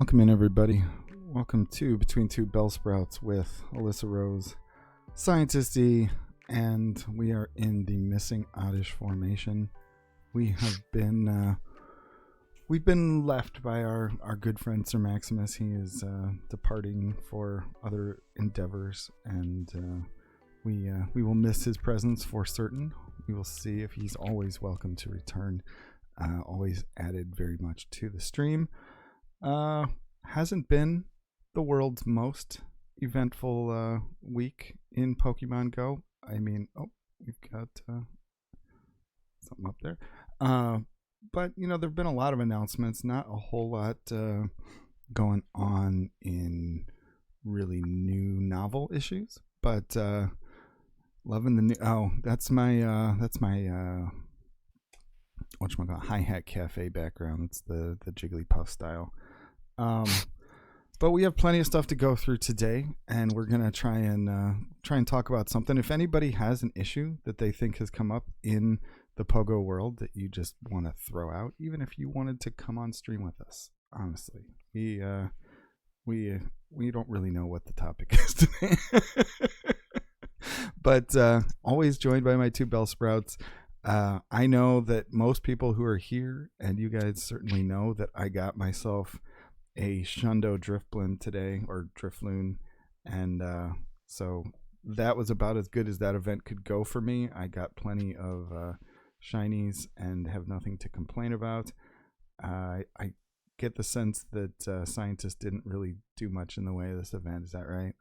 Welcome in, everybody. Welcome to Between Two Bellsprouts with AlyssaRose, Scientisty, and we are in the missing oddish formation. We've been left by our good friend Sir Maximus. He is departing for other endeavors, and we will miss his presence for certain. We will see if he's always welcome to return. Always added very much to the stream. Hasn't been the world's most eventful week in Pokemon Go. I mean, we've got something up there. But, you know, there have been a lot of announcements, not a whole lot going on in really new novel issues. But loving the new... that's my whatchamacallit, Hi-Hat Cafe background. It's the Jigglypuff style. But we have plenty of stuff to go through today, and we're gonna try and talk about something. If anybody has an issue that they think has come up in the Pogo world that you just want to throw out, even if you wanted to come on stream with us, honestly, we don't really know what the topic is today. But always joined by my two Bellsprouts. I know that most people who are here, and you guys certainly know that I got myself a Shundo Drifblim today, or Drifloon, and so that was about as good as that event could go for me. I got plenty of shinies and have nothing to complain about. I get the sense that scientists didn't really do much in the way of this event. Is that right?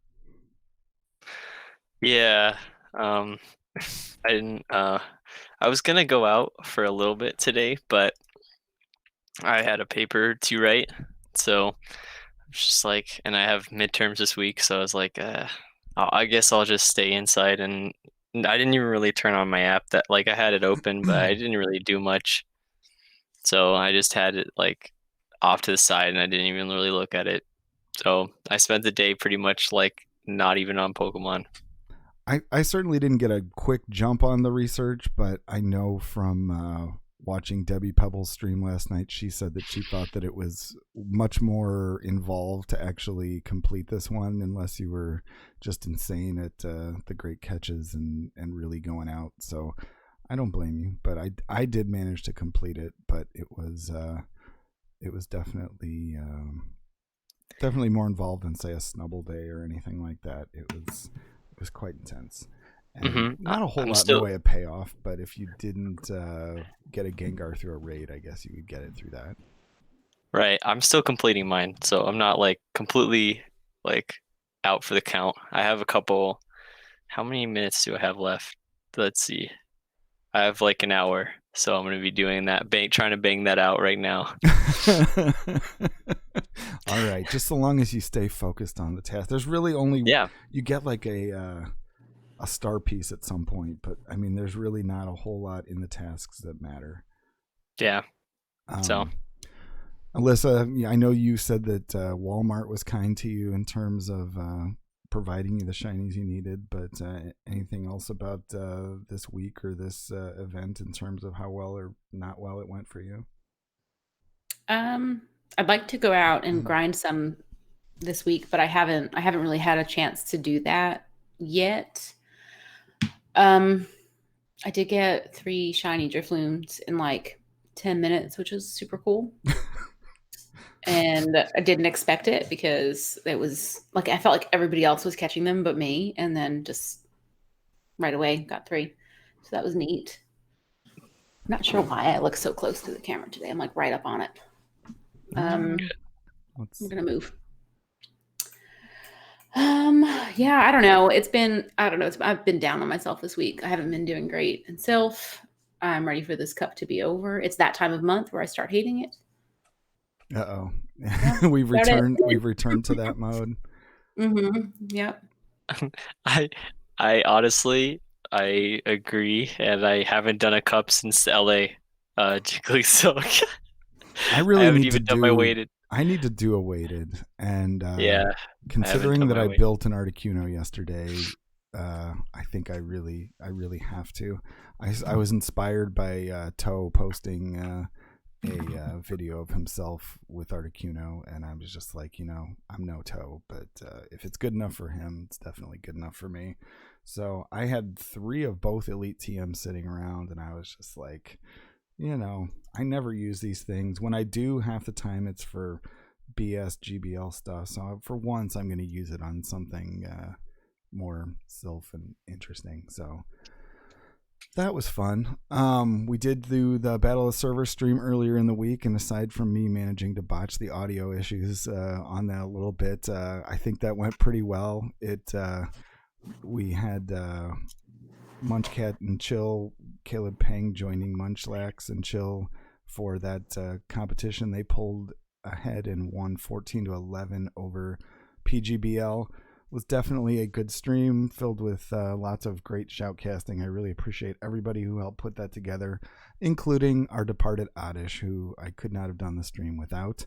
Yeah, I didn't. I was gonna go out for a little bit today, but I had a paper to write, so I was just like, and I have midterms this week, so I was like, I guess I'll just stay inside. And I didn't even really turn on my app. That I had it open, but I didn't really do much. So I just had it off to the side, and I didn't even really look at it. So I spent the day pretty much not even on Pokemon. I certainly didn't get a quick jump on the research, but I know from watching Debbie Pebble's stream last night, she said that she thought that it was much more involved to actually complete this one, unless you were just insane at the great catches and really going out. So I don't blame you, but I did manage to complete it, but it was definitely more involved than, say, a Snubble Day or anything like that. It was quite intense. And not a whole lot in the way of payoff, but if you didn't get a Gengar through a raid, I guess you could get it through that. Right. I'm still completing mine, so I'm not completely out for the count. I have a couple. How many minutes do I have left? Let's see. I have an hour, so I'm going to be doing that, trying to bang that out right now. All right, just so long as you stay focused on the task. There's really only you get a star piece at some point, but I mean, there's really not a whole lot in the tasks that matter. Yeah. So, Alyssa, I know you said that Walmart was kind to you in terms of providing you the shinies you needed, but anything else about this week or this event in terms of how well or not well it went for you? I'd like to go out and grind some this week, but I haven't really had a chance to do that yet. I did get 3 shiny Drifloons in 10 minutes, which was super cool. And I didn't expect it because it was I felt like everybody else was catching them but me, and then just right away got 3. So that was neat. I'm not sure why I look so close to the camera today. I'm right up on it. I'm gonna move. Yeah, I don't know. I've been down on myself this week. I haven't been doing great in self. I'm ready for this cup to be over. It's that time of month where I start hating it. Uh-oh. Yeah, we've returned to that mode. Yep. I honestly, I agree, and I haven't done a cup since LA Jiggly Silk. I really haven't even done my weighted. I need to do a weighted, and considering that I built an Articuno yesterday, I think I really have to. I was inspired by Toe posting a video of himself with Articuno, and I was just like, I'm no toe, but if it's good enough for him, it's definitely good enough for me. So I had 3 of both Elite TMs sitting around, and I was just like, I never use these things. When I do, half the time it's for BS GBL stuff. So for once, I'm going to use it on something more Sylph and interesting. So that was fun. We did do the Battle of the Server stream earlier in the week, and aside from me managing to botch the audio issues on that a little bit, I think that went pretty well. We had Munchcat and Chill, Caleb Peng joining Munchlax and Chill for that competition. They pulled ahead and won 14-11 over PGBL. Was definitely a good stream filled with lots of great shoutcasting. I really appreciate everybody who helped put that together, including our departed Oddish, who I could not have done the stream without.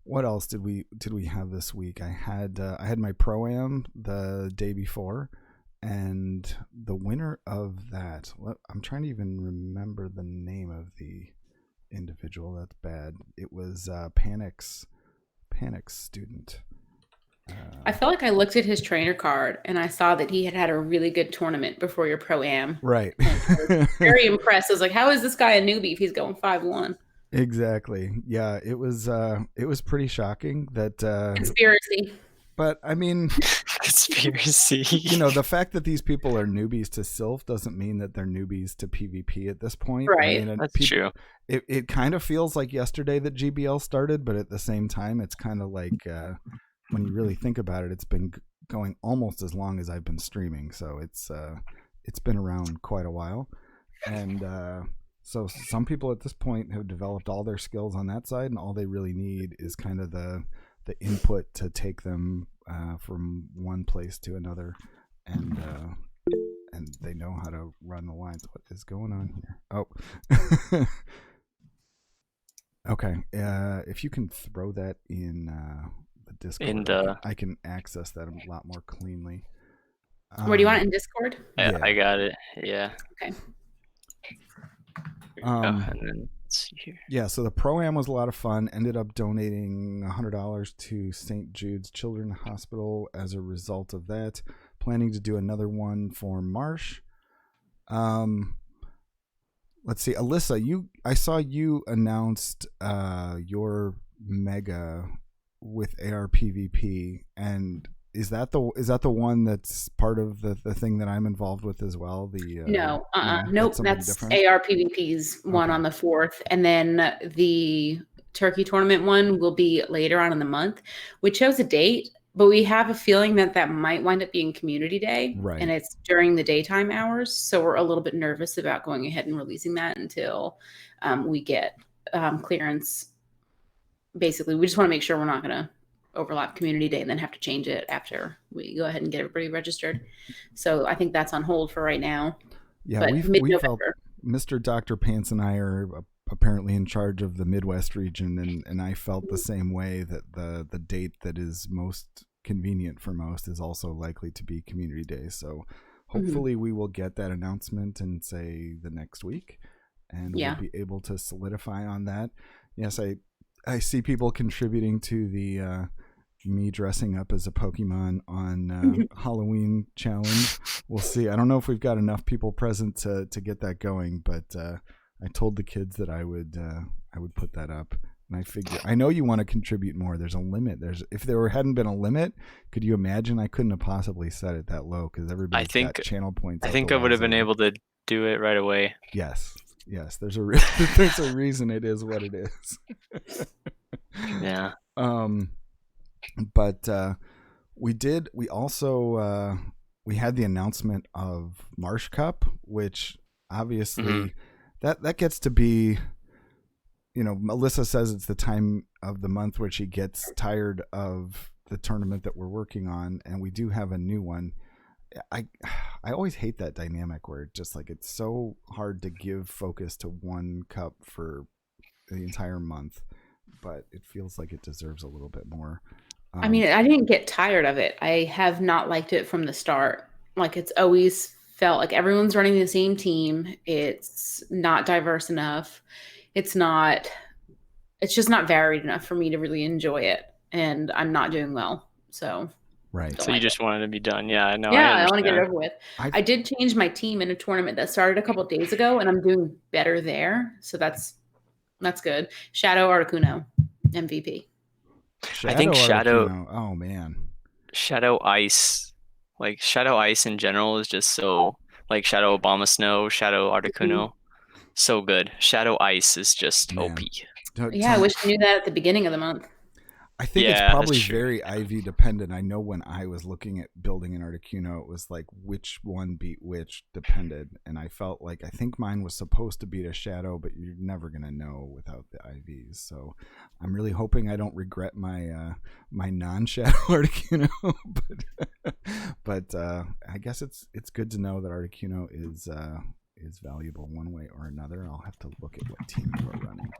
What else did we have this week? I had my Pro-Am the day before, and the winner of that, I'm trying to even remember the name of the individual. That's bad. It was Panic's student. I felt like I looked at his trainer card and I saw that he had a really good tournament before your Pro-Am. Right. I was very impressed. I was like, how is this guy a newbie if he's going 5-1? Exactly. Yeah, it was pretty shocking that conspiracy. But I mean, conspiracy. The fact that these people are newbies to Sylph doesn't mean that they're newbies to PvP at this point. Right. I mean, that's true. It kind of feels like yesterday that GBL started, but at the same time, it's kind of like when you really think about it, it's been going almost as long as I've been streaming. So it's been around quite a while, and so some people at this point have developed all their skills on that side, and all they really need is kind of the input to take them from one place to another, and they know how to run the lines. What is going on here? Oh, okay. If you can throw that in the Discord, I can access that a lot more cleanly. Where do you want it in Discord? Yeah, I got it. Yeah. Okay. And then let's see here. Yeah, so the Pro-Am was a lot of fun. Ended up donating $100 to St. Jude's Children's Hospital as a result of that. Planning to do another one for Marsh. Let's see, Alyssa, I saw you announced your Mega with ARPVP, and is that the one that's part of the thing that I'm involved with as well? No, nope. That's ARPVP's one on the 4th, and then the Turkey tournament one will be later on in the month. We chose a date, but we have a feeling that might wind up being Community Day, right? And it's during the daytime hours, so we're a little bit nervous about going ahead and releasing that until we get clearance. Basically, we just want to make sure we're not going to overlap Community Day and then have to change it after we go ahead and get everybody registered. So I think that's on hold for right now. Yeah, we felt Mr. Dr. Pants and I are apparently in charge of the Midwest region, and I felt the same way, that the date that is most convenient for most is also likely to be Community Day. So hopefully we will get that announcement in, say, the next week, and we'll be able to solidify on that. Yes, I see people contributing to the me dressing up as a Pokemon on Halloween challenge. We'll see. I don't know if we've got enough people present to get that going, but I told the kids that I would put that up, and I know you want to contribute more. There's a limit. If there hadn't been a limit, could you imagine? I couldn't have possibly set it that low because everybody's got channel points. I think I would have been able to do it right away. Yes, there's a reason it is what it is. Yeah. But we also had the announcement of Marsh Cup, which obviously that gets to be, Alyssa says it's the time of the month where she gets tired of the tournament that we're working on, and we do have a new one. I always hate that dynamic where it's so hard to give focus to one cup for the entire month, but it feels like it deserves a little bit more. I mean, I didn't get tired of it. I have not liked it from the start. It's always felt like everyone's running the same team. It's not diverse enough. It's just not varied enough for me to really enjoy it. And I'm not doing well. So Right. don't So you like just wanted to be done. Yeah, no, yeah, I I want to get it understand. over with. I've- I did change my team in a tournament that started a couple of days ago, and I'm doing better there. So that's good. Shadow Articuno, MVP. I think Articuno. Oh man. Shadow Ice, like Shadow Ice in general is just so, like Shadow Obama Snow, Shadow Articuno, so good. Shadow Ice is just Man. OP. Yeah, I wish I knew that at the beginning of the month. I think it's Yeah, probably that's true. very IV dependent. I know when I was looking at building an Articuno, it was like which one beat which depended. And I felt like I think mine was supposed to beat a Shadow, but you're never going to know without the IVs. So I'm really hoping I don't regret my my non-Shadow Articuno. but I guess it's good to know that Articuno is valuable one way or another. I'll have to look at what team you are running.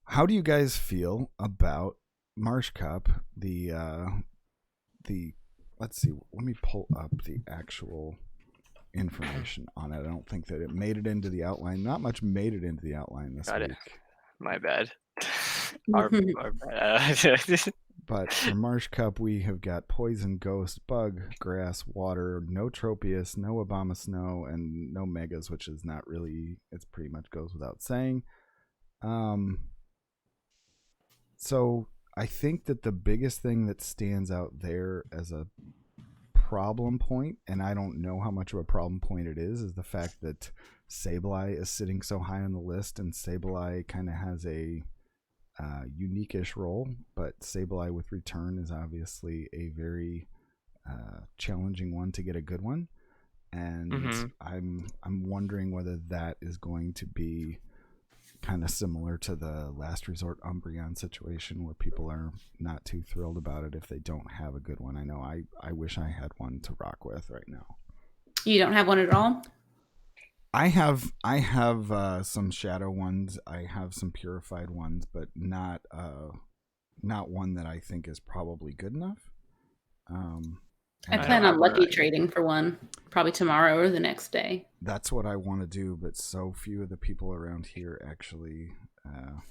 How do you guys feel about Marsh Cup? The let's see. Let me pull up the actual information on it. I don't think that it made it into the outline. Not much made it into the outline this Got week. it. My bad. our bad. But for Marsh Cup, we have got Poison, Ghost, Bug, Grass, Water, no Tropius, no Obama Snow, and no Megas, which is not really. It's pretty much goes without saying. So I think that the biggest thing that stands out there as a problem point, and I don't know how much of a problem point it is the fact that Sableye is sitting so high on the list, and Sableye kind of has a unique-ish role, but Sableye with Return is obviously a very challenging one to get a good one, and I'm wondering whether that is going to be kind of similar to the Last Resort Umbreon situation where people are not too thrilled about it if they don't have a good one. I know I wish I had one to rock with right now. You don't have one at all? I have some Shadow ones. I have some Purified ones, but not one that I think is probably good enough. I plan on lucky trading for one, probably tomorrow or the next day. That's what I want to do, but so few of the people around here actually are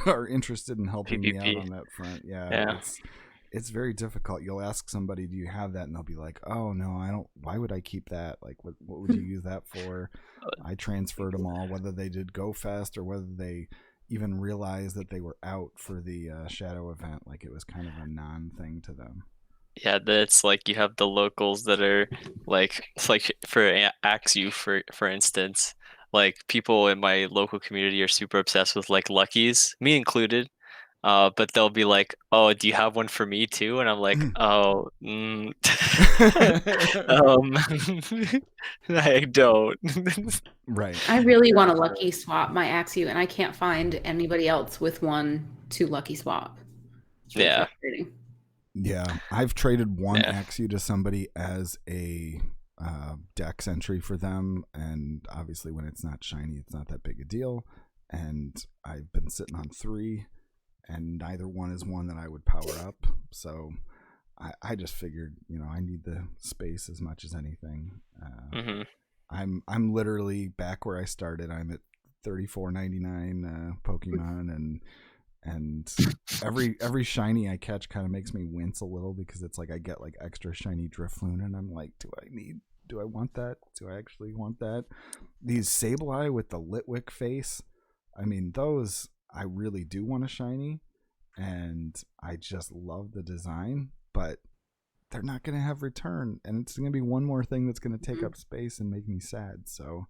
are interested in helping me out on that front. Yeah. It's very difficult. You'll ask somebody, "Do you have that?" and they'll be like, "Oh no, I don't. Why would I keep that? Like, what would you use that for?" I transferred them all, whether they did go fast or whether they even realized that they were out for the Shadow event. Like, it was kind of a non-thing to them. Yeah, that's like you have the locals that are like, it's like for Axew, for instance, like people in my local community are super obsessed with like Luckies, me included. But they'll be like, "Oh, do you have one for me too?" And I'm like, "Oh, I don't." Right. I really want to lucky swap my Axew, and I can't find anybody else with one to lucky swap. It's really frustrating. Yeah, I've traded one Axew to somebody as a dex entry for them, and obviously when it's not shiny, it's not that big a deal. And I've been sitting on 3, and neither one is one that I would power up. So I just figured, I need the space as much as anything. I'm literally back where I started. I'm at 34.99 Pokemon, and every shiny I catch kind of makes me wince a little because it's like I get like extra shiny Drifloon, and I'm like, do I want that? Do I actually want that? These Sableye with the Litwick face, I mean, those I really do want a shiny, and I just love the design, but they're not going to have return, and it's going to be one more thing that's going to take up space and make me sad. So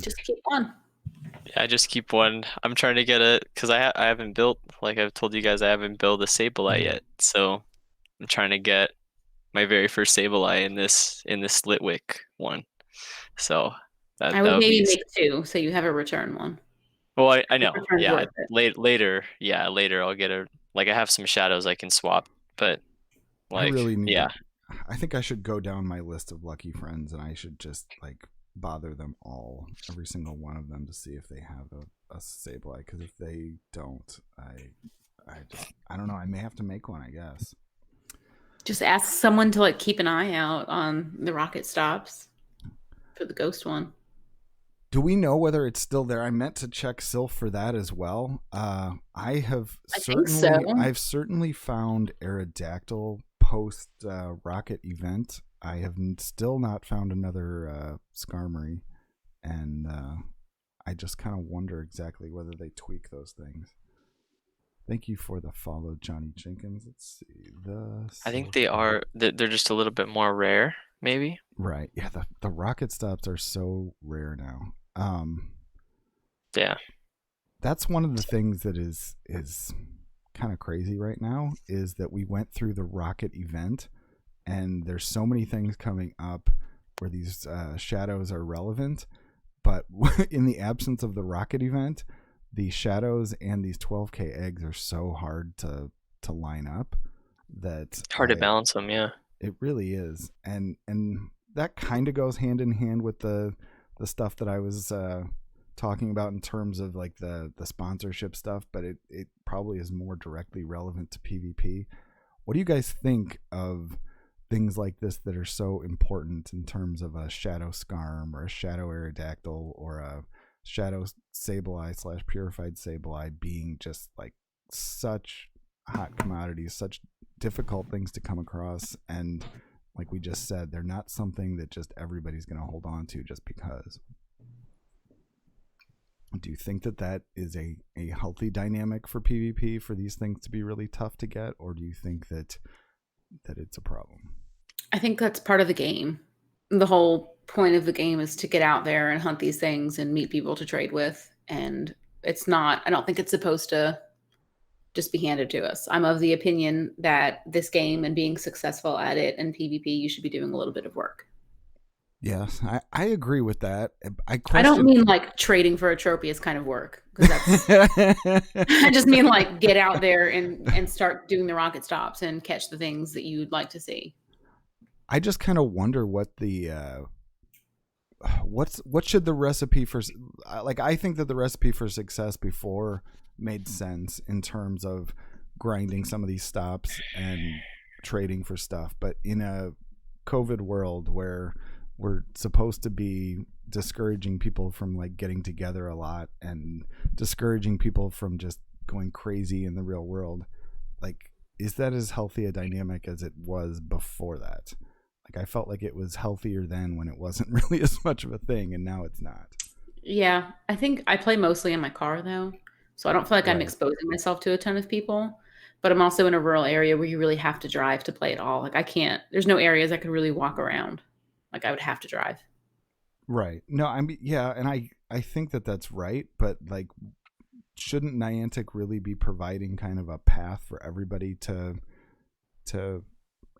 just keep one. Yeah, I just keep one. I'm trying to get it because I haven't built, like I've told you guys, I haven't built a Sableye yet. So I'm trying to get my very first Sableye in this Litwick one. So I would maybe make 2, so you have a return one. Well, I know. Yeah, later. Yeah, later I'll get a, like I have some shadows I can swap, but like, I really need I think I should go down my list of lucky friends, and I should just like bother them all, every single one of them, to see if they have a Sableye, because if they don't, I don't know, I may have to make one, I guess. Just ask someone to like keep an eye out on the rocket stops for the ghost one. Do we know whether it's still there? I meant to check Sylph for that as well. I think so. I've certainly found Aerodactyl post rocket event. I have still not found another Skarmory, and I just kind of wonder exactly whether they tweak those things. Thank you for the follow, Johnny Jenkins. Let's see. I think they are. They're just a little bit more rare, maybe. Right. Yeah. The rocket stops are so rare now. Yeah. That's one of the things that is kind of crazy right now, is that we went through the rocket event, and there's so many things coming up where these shadows are relevant, but in the absence of the rocket event, the shadows and these 12K eggs are so hard to line up that hard to balance them. Yeah, it really is. And that kind of goes hand in hand with the stuff that I was talking about in terms of like the sponsorship stuff, but it probably is more directly relevant to PvP. What do you guys think of things like this that are so important in terms of a Shadow Skarm or a Shadow Aerodactyl or a Shadow Sableye / Purified Sableye being just like such hot commodities, such difficult things to come across, and like we just said, they're not something that just everybody's going to hold on to just because. Do you think that is a healthy dynamic for PvP, for these things to be really tough to get, or do you think that it's a problem? I think that's part of the game. The whole point of the game is to get out there and hunt these things and meet people to trade with. And it's not, I don't think it's supposed to just be handed to us. I'm of the opinion that this game and being successful at it and PvP, you should be doing a little bit of work. Yes, I agree with that. I don't mean like trading for a trophy is kind of work. I just mean like get out there and start doing the rocket stops and catch the things that you'd like to see. I just kind of wonder what the what should the recipe for, like, I think that the recipe for success before made sense in terms of grinding some of these stops and trading for stuff, but in a COVID world where we're supposed to be discouraging people from like getting together a lot and discouraging people from just going crazy in the real world, like, is that as healthy a dynamic as it was before that? Like, I felt like it was healthier then when it wasn't really as much of a thing, and now it's not. Yeah, I think I play mostly in my car though, so I don't feel like I'm exposing myself to a ton of people, but I'm also in a rural area where you really have to drive to play it all. Like, I can't, there's no areas I could really walk around. Like, I would have to drive. Right. No, I mean, yeah, and I think that that's right, but like, shouldn't Niantic really be providing kind of a path for everybody to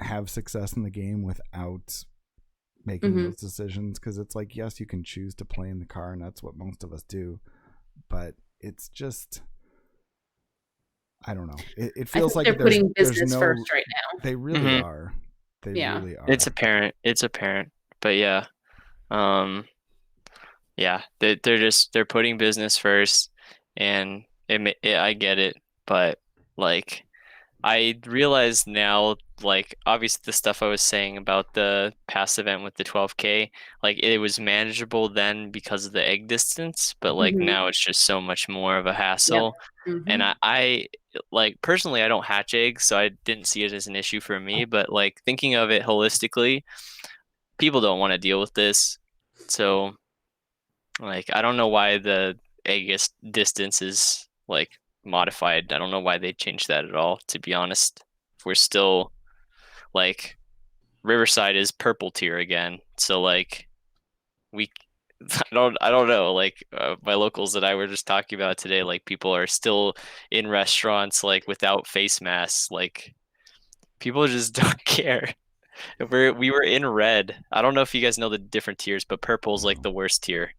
have success in the game without making those decisions? Because it's like, yes, you can choose to play in the car, and that's what most of us do, but it's just, I don't know. It feels like they're putting business first right now. They really are. They really are. It's apparent. But yeah, yeah, they're putting business first, and I get it, but like, I realize now, like, obviously the stuff I was saying about the past event with the 12K, like, it was manageable then because of the egg distance, but like now it's just so much more of a hassle. Yep. And I like, personally, I don't hatch eggs, so I didn't see it as an issue for me, but like, thinking of it holistically, people don't want to deal with this. So like, I don't know why the egg distance is like modified. I don't know why they changed that at all, to be honest. If we're still like, Riverside is purple tier again, so like, I don't know, like, my locals that I were just talking about today, like, people are still in restaurants like without face masks. Like, people just don't care. We were in red. I don't know if you guys know the different tiers, but purple's like the worst tier.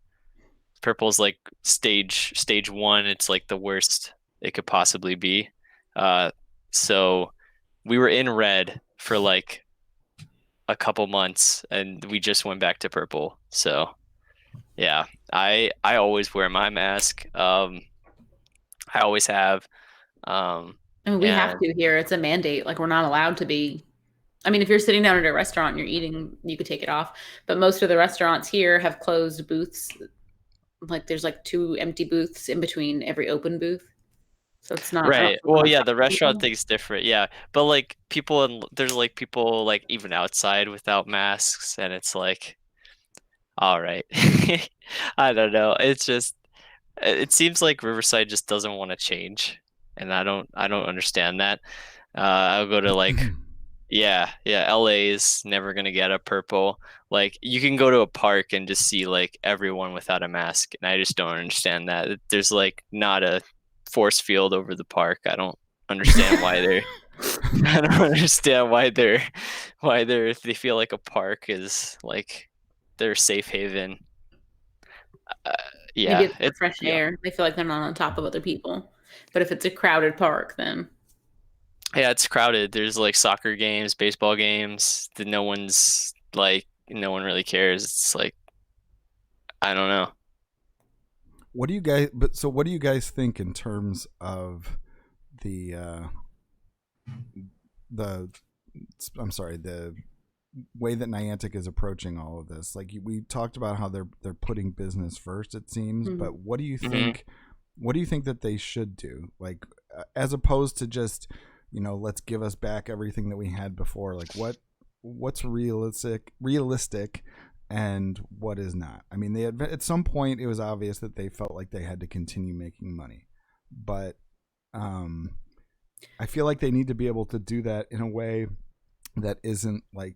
Purple's like stage 1. It's like the worst it could possibly be. So we were in red for like a couple months, and we just went back to purple. So yeah, I always wear my mask. I always have. I mean, we have to here. It's a mandate. Like, we're not allowed to be I mean, if you're sitting down at a restaurant and you're eating, you could take it off. But most of the restaurants here have closed booths. Like there's like 2 empty booths in between every open booth. So it's not Right. Well, yeah, the restaurant people. thing's different. Yeah. But like there's like people like even outside without masks, and it's like, all right. I don't know. It's just it seems like Riverside just doesn't want to change, and I don't understand that. I'll go to like yeah, LA is never gonna get a purple. Like you can go to a park and just see like everyone without a mask, and I just don't understand that. There's like not a force field over the park. I don't understand why they're I don't understand why they're if they feel like a park is like their safe haven. Uh, Maybe yeah, it's for fresh yeah. air. They feel like they're not on top of other people. But if it's a crowded park, then Yeah, it's crowded. There's like soccer games, baseball games that no one really cares. It's like I don't know. What do you guys think in terms of the the I'm sorry, the way that Niantic is approaching all of this? Like we talked about how they're putting business first, it seems, Mhm. but what do you Mhm. think that they should do? Like as opposed to just, let's give us back everything that we had before. Like what's realistic and what is not. I mean, they had, at some point it was obvious that they felt like they had to continue making money, but I feel like they need to be able to do that in a way that isn't like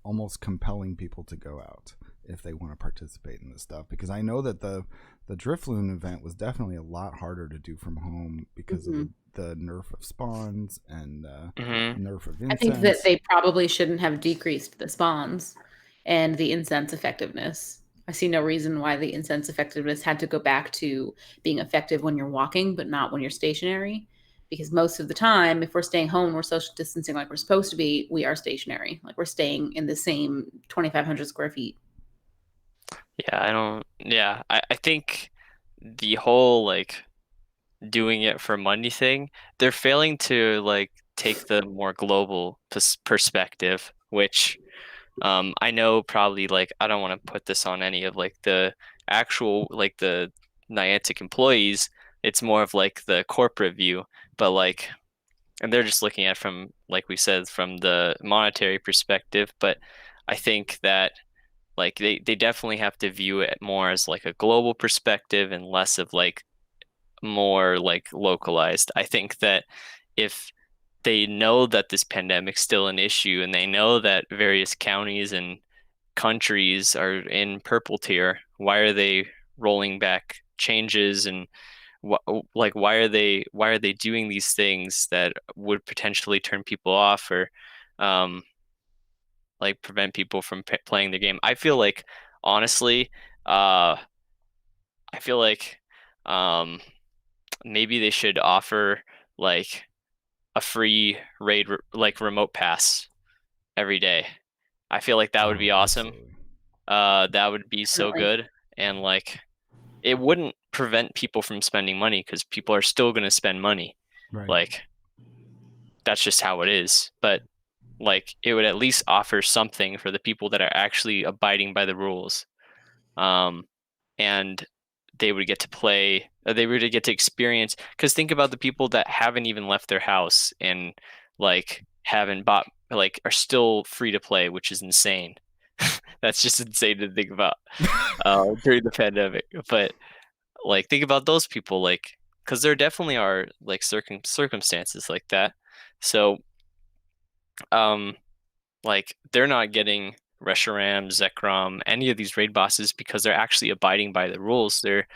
almost compelling people to go out if they want to participate in this stuff, because I know that the Drifloon event was definitely a lot harder to do from home because of the nerf of spawns and nerf of incense. I think that they probably shouldn't have decreased the spawns and the incense effectiveness. I see no reason why the incense effectiveness had to go back to being effective when you're walking, but not when you're stationary. Because most of the time, if we're staying home, we're social distancing like we're supposed to be, we are stationary. Like we're staying in the same 2,500 square feet. I think the whole like doing it for money thing, they're failing to like take the more global perspective, which I know probably like I don't want to put this on any of like the actual like the Niantic employees. It's more of like the corporate view, but like and they're just looking at it from like we said from the monetary perspective, but I think that like they definitely have to view it more as like a global perspective and less of like more like localized. I think that if they know that this pandemic's still an issue and they know that various counties and countries are in purple tier, why are they rolling back changes and like why are they doing these things that would potentially turn people off or um like prevent people from playing the game? I feel like honestly, uh I feel like um maybe they should offer like a free raid like remote pass every day. I feel like that would be awesome. Absolutely. That would be so Definitely. good, and like it wouldn't prevent people from spending money because people are still going to spend money. Right. Like that's just how it is. But like it would at least offer something for the people that are actually abiding by the rules. And they would get to play, they would get to experience. Because think about the people that haven't even left their house and like haven't bought, like are still free to play, which is insane. That's just insane to think about during the pandemic. But like, think about those people, like, because there definitely are like circumstances like that. So, um, like they're not getting Reshiram, Zekrom, any of these raid bosses because they're actually abiding by the rules. They're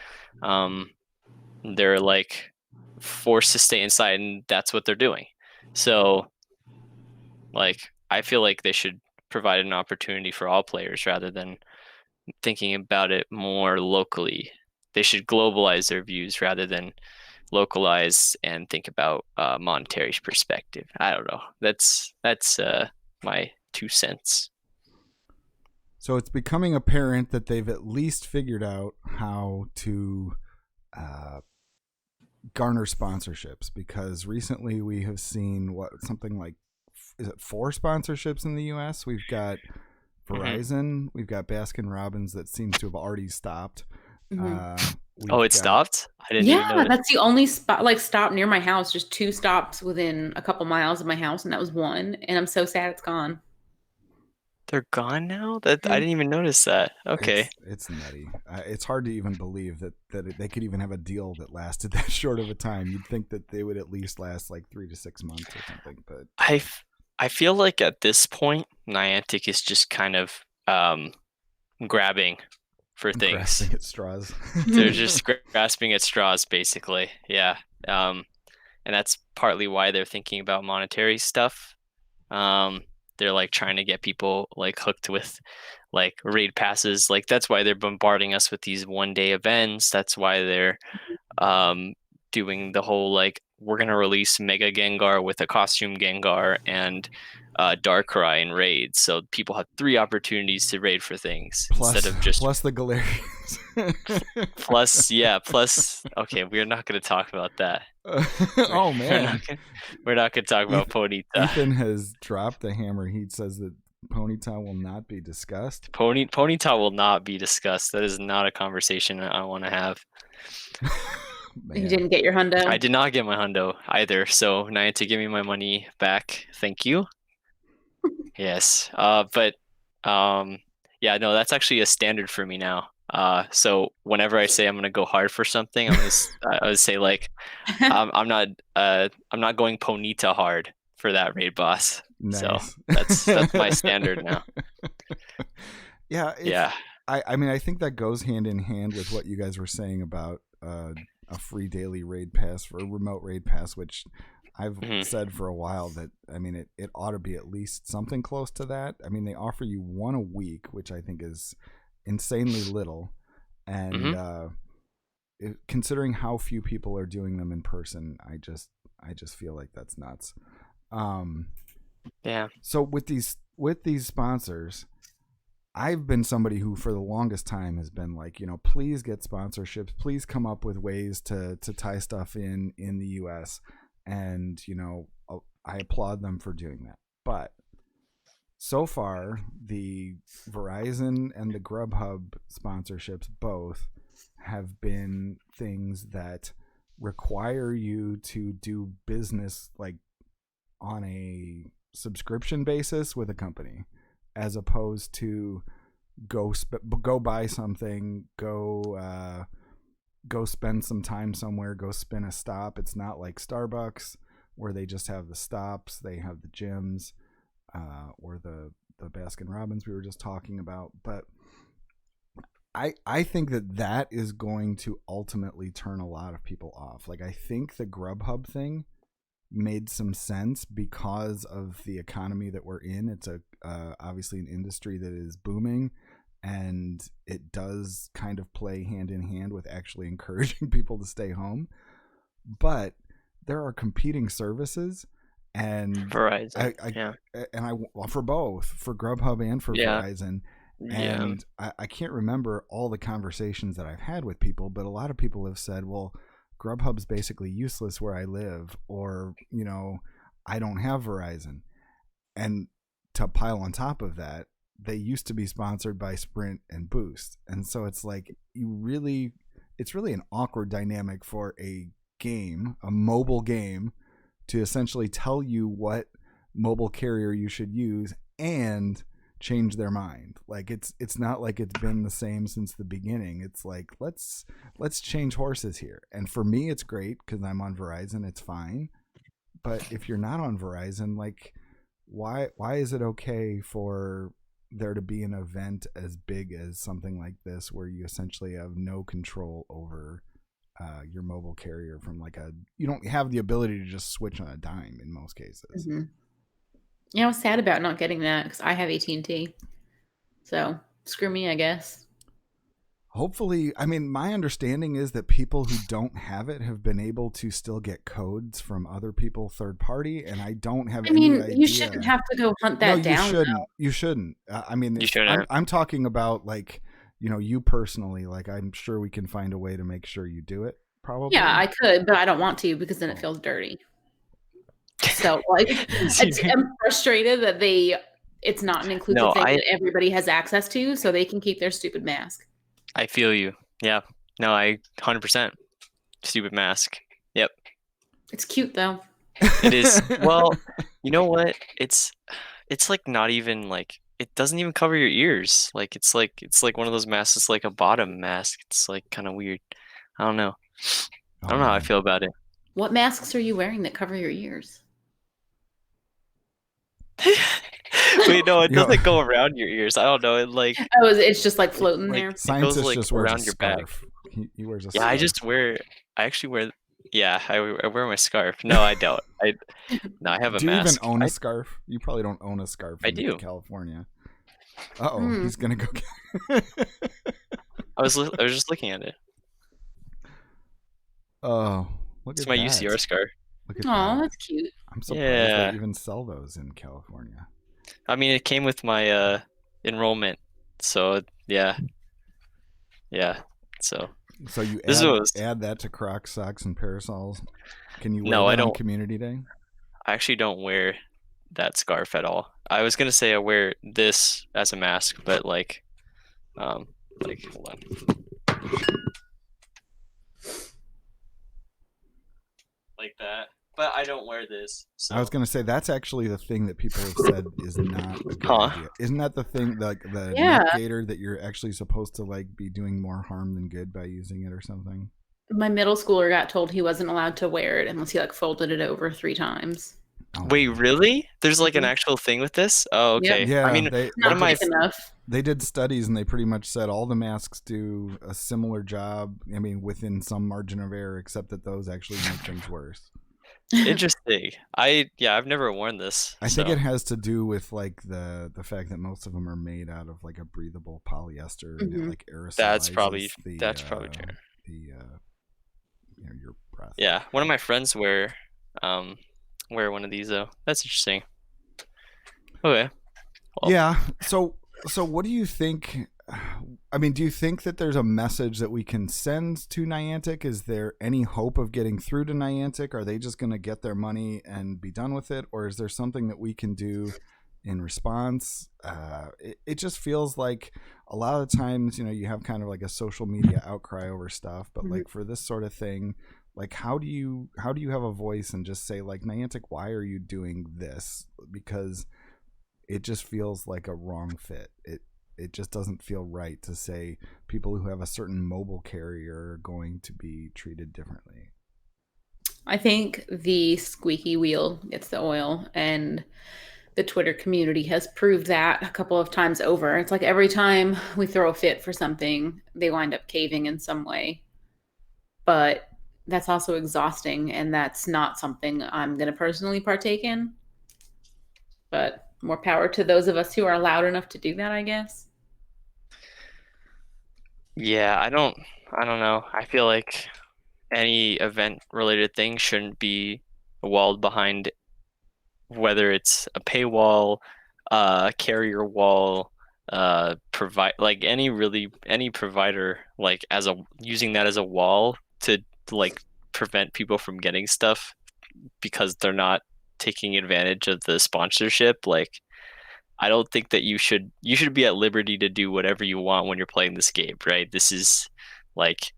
like forced to stay inside and that's what they're doing. So like I feel like they should provide an opportunity for all players rather than thinking about it more locally. They should globalize their views rather than localize and think about monetary perspective. I don't know. That's my 2 cents. So it's becoming apparent that they've at least figured out how to garner sponsorships, because recently we have seen something like is it 4 sponsorships in the US? We've got Verizon, we've got Baskin Robbins that seems to have already stopped. It stopped? I didn't even know. That's the only stop near my house. Just 2 stops within a couple miles of my house, and that was one. And I'm so sad it's gone. They're gone now? I didn't even notice that. Okay. It's nutty. It's hard to even believe that they could even have a deal that lasted that short of a time. You'd think that they would at least last like 3 to 6 months or something. But I feel like at this point, Niantic is just kind of grabbing for things. Grasping at straws. They're just grasping at straws, basically. Yeah. And that's partly why they're thinking about monetary stuff. They're like trying to get people like hooked with like raid passes. Like that's why they're bombarding us with these 1-day events. That's why they're doing the whole like we're gonna release Mega Gengar with a costume Gengar and Darkrai in raids. So people have 3 opportunities to raid for things instead of just plus the Galarians. plus. Okay, we're not gonna talk about that. Oh man, we're not gonna talk about Ponyta. Ethan has dropped the hammer. He says that Ponyta will not be discussed. Ponyta will not be discussed. That is not a conversation I want to have. You didn't get your hundo? I did not get my hundo either. So Niantic, give me my money back. Thank you. Yes. But yeah, no, that's actually a standard for me now. So whenever I say I'm gonna go hard for something, I would say like I'm not going Ponyta hard for that raid boss. Nice. So that's my standard now. Yeah. I mean, I think that goes hand in hand with what you guys were saying about a free daily raid pass or remote raid pass, which I've said for a while that, I mean, it ought to be at least something close to that. I mean, they offer you 1 a week, which I think is insanely little. And considering how few people are doing them in person, I just feel like that's nuts. Yeah. So with these sponsors, I've been somebody who for the longest time has been like, please get sponsorships, please come up with ways to tie stuff in the US. And, I applaud them for doing that. But so far, the Verizon and the Grubhub sponsorships both have been things that require you to do business like on a subscription basis with a company, as opposed to go buy something, go spend some time somewhere, go spin a stop. It's not like Starbucks where they just have the stops, they have the gyms, or the Baskin Robbins we were just talking about. But I think that is going to ultimately turn a lot of people off. Like, I think the Grubhub thing made some sense because of the economy that we're in. It's obviously an industry that is booming, and it does kind of play hand in hand with actually encouraging people to stay home. But there are competing services, and Verizon, for both, for Grubhub and for Verizon. And I can't remember all the conversations that I've had with people, but a lot of people have said, well, Grubhub's basically useless where I live, or, I don't have Verizon. And to pile on top of that, they used to be sponsored by Sprint and Boost. And so it's like, it's really an awkward dynamic for a mobile game, to essentially tell you what mobile carrier you should use and change their mind. Like, it's not like it's been the same since the beginning. It's like, let's change horses here. And for me, it's great because I'm on Verizon. It's fine. But if you're not on Verizon, like, why is it okay for there to be an event as big as something like this, where you essentially have no control over your mobile carrier from you don't have the ability to just switch on a dime in most cases. Mm-hmm. Yeah, I was sad about not getting that because I have AT&T. So screw me, I guess. Hopefully, I mean, my understanding is that people who don't have it have been able to still get codes from other people, third party, and I don't have any idea. You shouldn't have to go hunt that down. You shouldn't. I mean, you shouldn't. I'm talking about you personally. Like, I'm sure we can find a way to make sure you do it. Probably. Yeah, I could, but I don't want to because then it feels dirty. So like, I'm frustrated that it's not an inclusive thing that everybody has access to, so they can keep their stupid mask. I feel you. Yeah. No, I 100% stupid mask. Yep. It's cute though. It is. Well, you know what? It's like not even like it doesn't even cover your ears. Like it's like one of those masks. It's like a bottom mask. It's like kind of weird. I don't know. I don't know how I feel about it. What masks are you wearing that cover your ears? Wait, no, it doesn't go around your ears. I don't know. It like it's just like floating there. Scientist like just wears around a your scarf. back. He wears a Yeah, scarf. I actually wear. Yeah, I wear my scarf. No, I don't. I have a mask. Do you even own a scarf? You probably don't own a scarf in California. He's gonna go. I was just looking at it. Oh, look it's at my that. UCR scarf. Look at that. That's cute. I'm surprised they even sell those in California. I mean, it came with my enrollment, so yeah. So you add that to Crocs, socks, and parasols. Can you wear that on Community Day? I actually don't wear that scarf at all. I was gonna say I wear this as a mask, but like hold on. Like that. But I don't wear this. So. I was going to say that's actually the thing that people have said is not a good idea. Isn't that the thing, like the neck gaiter, that you're actually supposed to like be doing more harm than good by using it or something? My middle schooler got told he wasn't allowed to wear it unless he like folded it over 3 times. Oh. Wait, really? There's like an actual thing with this? Oh, okay. Yep. Yeah, I mean, they did studies and they pretty much said all the masks do a similar job. I mean, within some margin of error, except that those actually make things worse. Interesting. I've never worn this. I think it has to do with like the fact that most of them are made out of like a breathable polyester and it like aerosolizes. That's probably true. Your breath. Yeah, one of my friends wear one of these though. That's interesting. Okay. Well. Yeah. So what do you think? I mean, do you think that there's a message that we can send to Niantic? Is there any hope of getting through to Niantic? Are they just going to get their money and be done with it? Or is there something that we can do in response? It just feels like a lot of times, you have kind of like a social media outcry over stuff, but like for this sort of thing, like how do you have a voice and just say like, Niantic, why are you doing this? Because it just feels like a wrong fit. It just doesn't feel right to say people who have a certain mobile carrier are going to be treated differently. I think the squeaky wheel gets the oil, and the Twitter community has proved that a couple of times over. It's like every time we throw a fit for something, they wind up caving in some way. But that's also exhausting, and that's not something I'm going to personally partake in. But more power to those of us who are allowed enough to do that, I guess. Yeah, I don't know. I feel like any event related thing shouldn't be walled behind, whether it's a paywall, carrier wall, provide like any provider like using that as a wall to like prevent people from getting stuff because they're not taking advantage of the sponsorship. Like, I don't think that you should be at liberty to do whatever you want when you're playing this game, right? This is like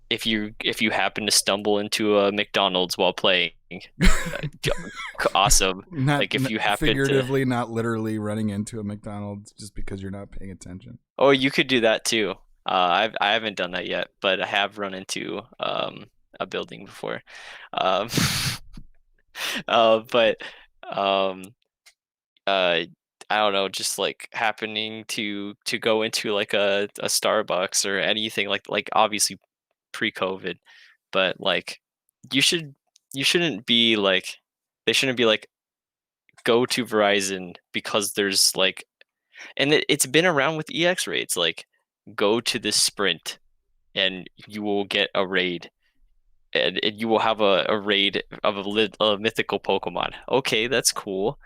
if you happen to stumble into a McDonald's while playing, awesome. If you happen figuratively, not literally running into a McDonald's just because you're not paying attention. Oh, you could do that too. I haven't done that yet, but I have run into a building before. I don't know, just like happening to go into like a Starbucks or anything like obviously pre-COVID, but like they shouldn't be like go to Verizon because there's like, and it's been around with EX raids, like go to this Sprint and you will get a raid. And you will have a raid of a mythical Pokemon. Okay, that's cool.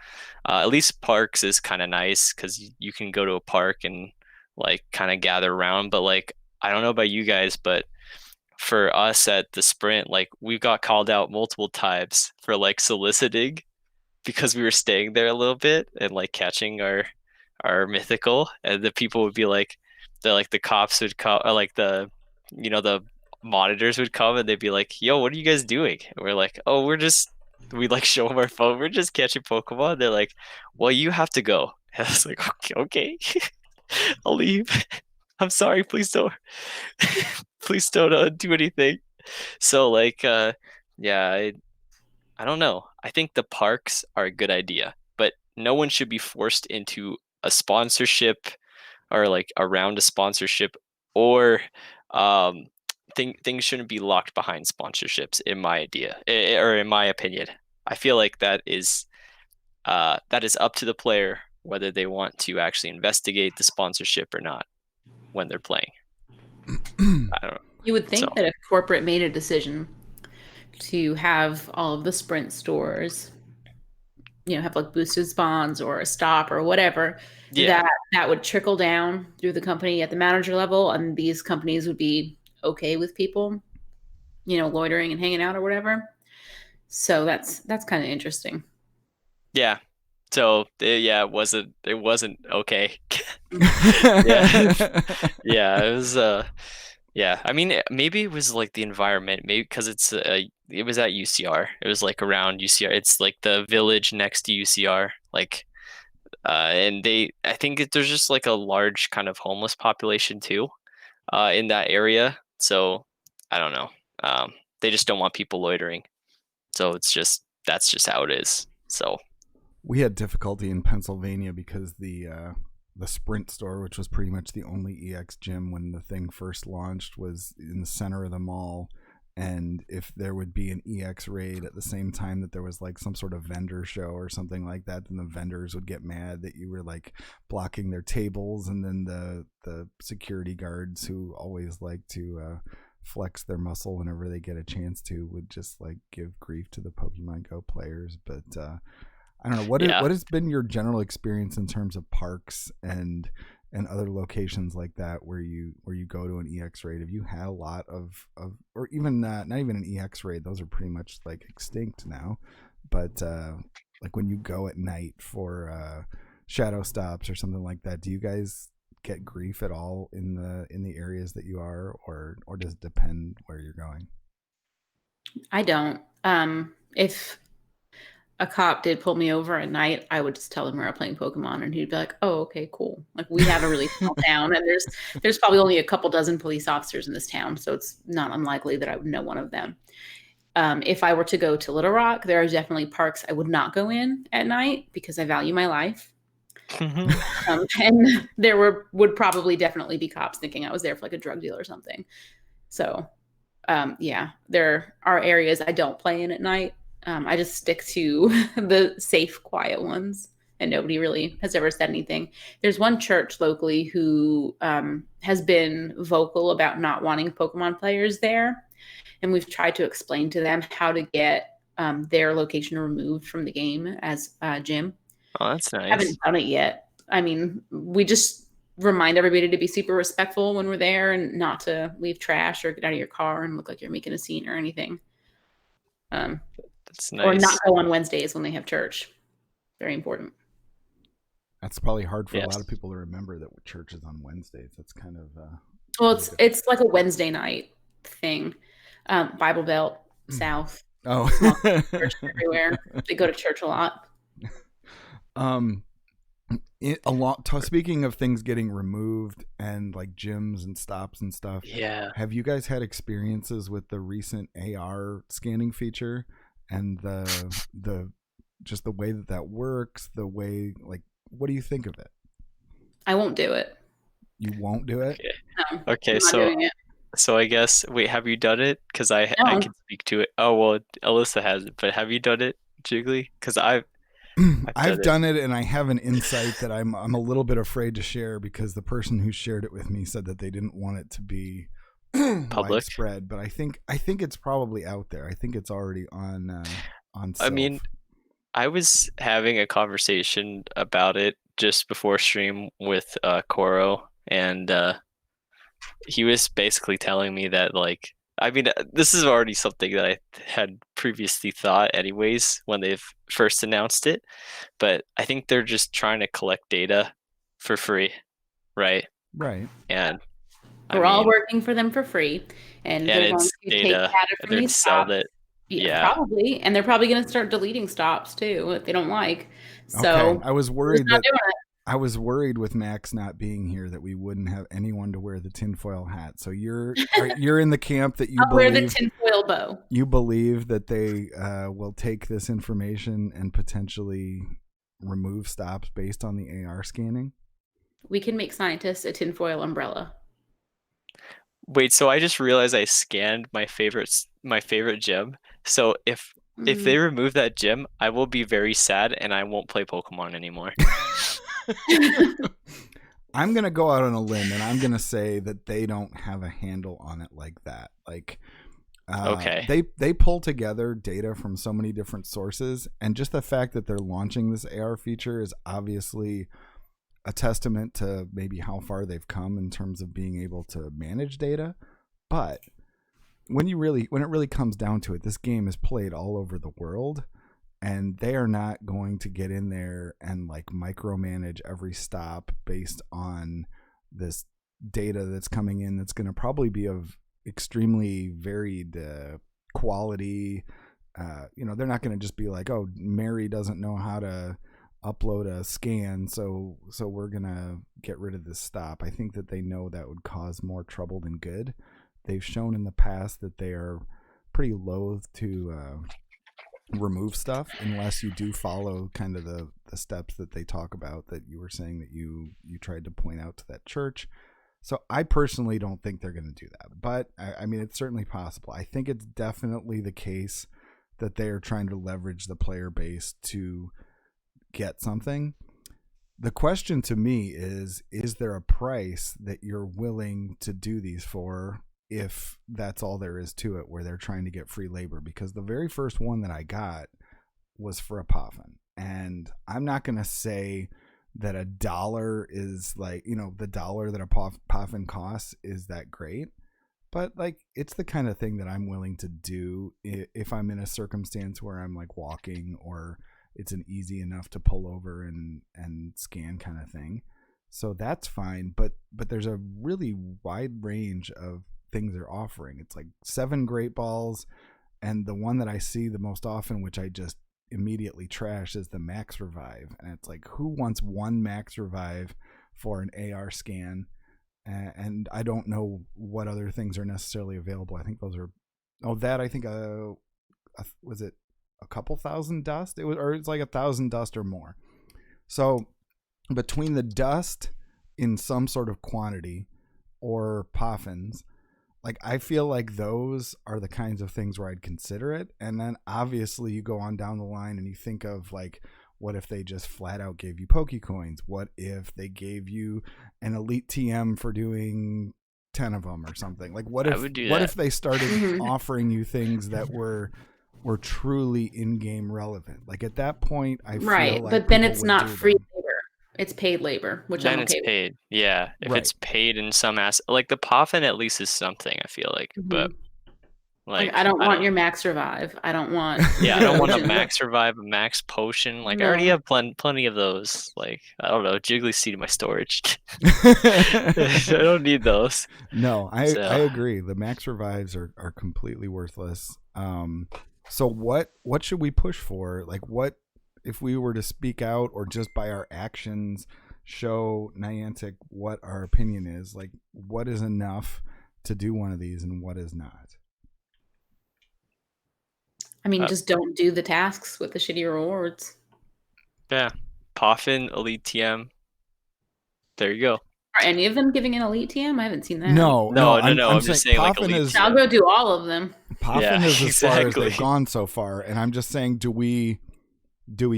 At least parks is kind of nice because you can go to a park and like kind of gather around. But like, I don't know about you guys, but for us at the Sprint, like we got called out multiple times for like soliciting because we were staying there a little bit and like catching our mythical, and the people would be like, the cops would come, or like the monitors would come, and they'd be like, "Yo, what are you guys doing?" And we're like, "Oh, we like show them our phone. We're just catching Pokemon." They're like, "Well, you have to go." And I was like, "Okay, I'll leave. I'm sorry. Please don't, please don't do anything." So like, yeah, I don't know. I think the parks are a good idea, but no one should be forced into a sponsorship or like around a sponsorship, or um things shouldn't be locked behind sponsorships, in my idea, or in my opinion. I feel like that is up to the player whether they want to actually investigate the sponsorship or not when they're playing. I don't know. You would So think that if corporate made a decision to have all of the Sprint stores, have like boosted spawns or a stop or whatever, yeah, that would trickle down through the company at the manager level, and these companies would be okay with people, loitering and hanging out or whatever. So that's kind of interesting. yeah. So yeah, it wasn't okay. Yeah. Yeah, it was yeah. I mean, maybe it was like the environment, maybe because it was at UCR. It was like around UCR. It's like the village next to UCR. Like and I think there's just like a large kind of homeless population too in that area. So I don't know. They just don't want people loitering. So that's just how it is. So We had difficulty in Pennsylvania because the Sprint store, which was pretty much the only EX gym when the thing first launched, was in the center of the mall. And if there would be an EX raid at the same time that there was like some sort of vendor show or something like that, then the vendors would get mad that you were like blocking their tables, and then the security guards, who always like to flex their muscle whenever they get a chance to, would just like give grief to the Pokemon Go players. But I don't know, yeah. what has been your general experience in terms of parks and other locations like that where you go to an EX raid? Have you had a lot of or even not even an EX raid? Those are pretty much like extinct now. But like when you go at night for shadow stops or something like that, do you guys get grief at all in the areas that you are, or does it depend where you're going? I don't. If a cop did pull me over at night, I would just tell him we were playing Pokemon, and he'd be like, "Oh, okay, cool." Like, we have a really small town, and there's probably only a couple dozen police officers in this town, so it's not unlikely that I would know one of them. If I were to go to Little Rock, there are definitely parks I would not go in at night because I value my life. And there would probably definitely be cops thinking I was there for like a drug deal or something. So, yeah, there are areas I don't play in at night. I just stick to the safe, quiet ones, and nobody really has ever said anything. There's one church locally who has been vocal about not wanting Pokemon players there, and we've tried to explain to them how to get their location removed from the game as a gym. Oh, that's nice. Haven't done it yet. I mean, we just remind everybody to be super respectful when we're there and not to leave trash or get out of your car and look like you're making a scene or anything. That's Or nice. not go on Wednesdays when they have church. Very important. That's probably hard for a Yes. lot of people to remember that church is on Wednesdays. That's kind of Well, it's like a Wednesday night thing. Bible Belt, South, oh church everywhere. They go to church a lot. Speaking of things getting removed and like gyms and stops and stuff, Yeah. have you guys had experiences with the recent AR scanning feature and the just the way that works, the way, like, what do you think of it? I won't do it. You won't do it? No, Okay, I'm not so doing it. so I guess, wait, have you done it? Because I No. can speak to it. Oh well, Alyssa hasn't, but have you done it, Jiggly? Because I've done it, and I have an insight that I'm a little bit afraid to share, because the person who shared it with me said that they didn't want it to be Public? widespread. But I think it's probably out there. I think it's already on I Sylph. mean, I was having a conversation about it just before stream with Koro, and he was basically telling me that like I mean, this is already something that I had previously thought anyways when they've first announced it, but I think they're just trying to collect data for free, right? Right. And I We're all mean, working for them for free, and and they're going it's to take data, data and from they're to these sell stops. that. Yeah, Yeah. probably, and they're probably going to start deleting stops too if they don't like. So Okay. I was we're just worried not that doing it. I was worried with Max not being here that we wouldn't have anyone to wear the tinfoil hat. So you're in the camp that you I'll wear the believe tinfoil bow. that they will take this information and potentially remove stops based on the AR scanning. We can make scientists a tinfoil umbrella. Wait, so I just realized I scanned my favorite gym. So if they remove that gym, I will be very sad and I won't play Pokemon anymore. I'm gonna go out on a limb and I'm gonna say that they don't have a handle on it like that. Like, Okay. they pull together data from so many different sources, and just the fact that they're launching this AR feature is obviously a testament to maybe how far they've come in terms of being able to manage data. But when it really comes down to it, this game is played all over the world, and they are not going to get in there and like micromanage every stop based on this data that's coming in that's going to probably be of extremely varied quality. They're not going to just be like, oh, Mary doesn't know how to upload a scan, so we're going to get rid of this stop. I think that they know that would cause more trouble than good. They've shown in the past that they are pretty loath to remove stuff unless you do follow kind of the steps that they talk about, that you were saying that you tried to point out to that church. So I personally don't think they're going to do that, but I mean, it's certainly possible. I think it's definitely the case that they are trying to leverage the player base to get something. The question to me is there a price that you're willing to do these for, if that's all there is to it, where they're trying to get free labor? Because the very first one that I got was for a Puffin, and I'm not going to say that $1 is like, the dollar that a Puffin costs is that great, but like, it's the kind of thing that I'm willing to do if I'm in a circumstance where I'm like walking, or it's an easy enough to pull over and scan kind of thing. So that's fine, but there's a really wide range of things they're offering. It's like 7 great balls, and the one that I see the most often, which I just immediately trash, is the Max Revive. And it's like, who wants 1 Max Revive for an AR scan? And I don't know what other things are necessarily available. I think those are, was it a couple thousand dust? It's like 1,000 dust or more. So between the dust in some sort of quantity or Puffins, like, I feel like those are the kinds of things where I'd consider it. And then obviously you go on down the line and you think of like, what if they just flat out gave you Pokecoins? What if they gave you an Elite TM for doing 10 of them or something? Like, what if they started offering you things that were truly in-game relevant? Like, at that point, I feel like, but then it's not free labor. It's paid labor, which then I'm okay it's paid with. Yeah, if it's paid in some like the Puffin at least is something, I feel like. But like, I don't want your Max Revive. I don't want I don't want a Max Revive, a Max Potion. Like, I already have plenty of those. Like, I don't know, Jiggly Seed in my storage. I don't need those. No, I agree. The Max Revives are completely worthless. So what should we push for? Like, what if we were to speak out, or just by our actions show Niantic what our opinion is? Like, what is enough to do one of these and what is not? I mean, just don't do the tasks with the shitty rewards. Yeah. Puffin, Elite TM. There you go. Are any of them giving an Elite TM? I haven't seen that. No. I'm just saying like Elite TM. I'll go do all of them. Puffin is as far as they've gone so far, and I'm just saying, do we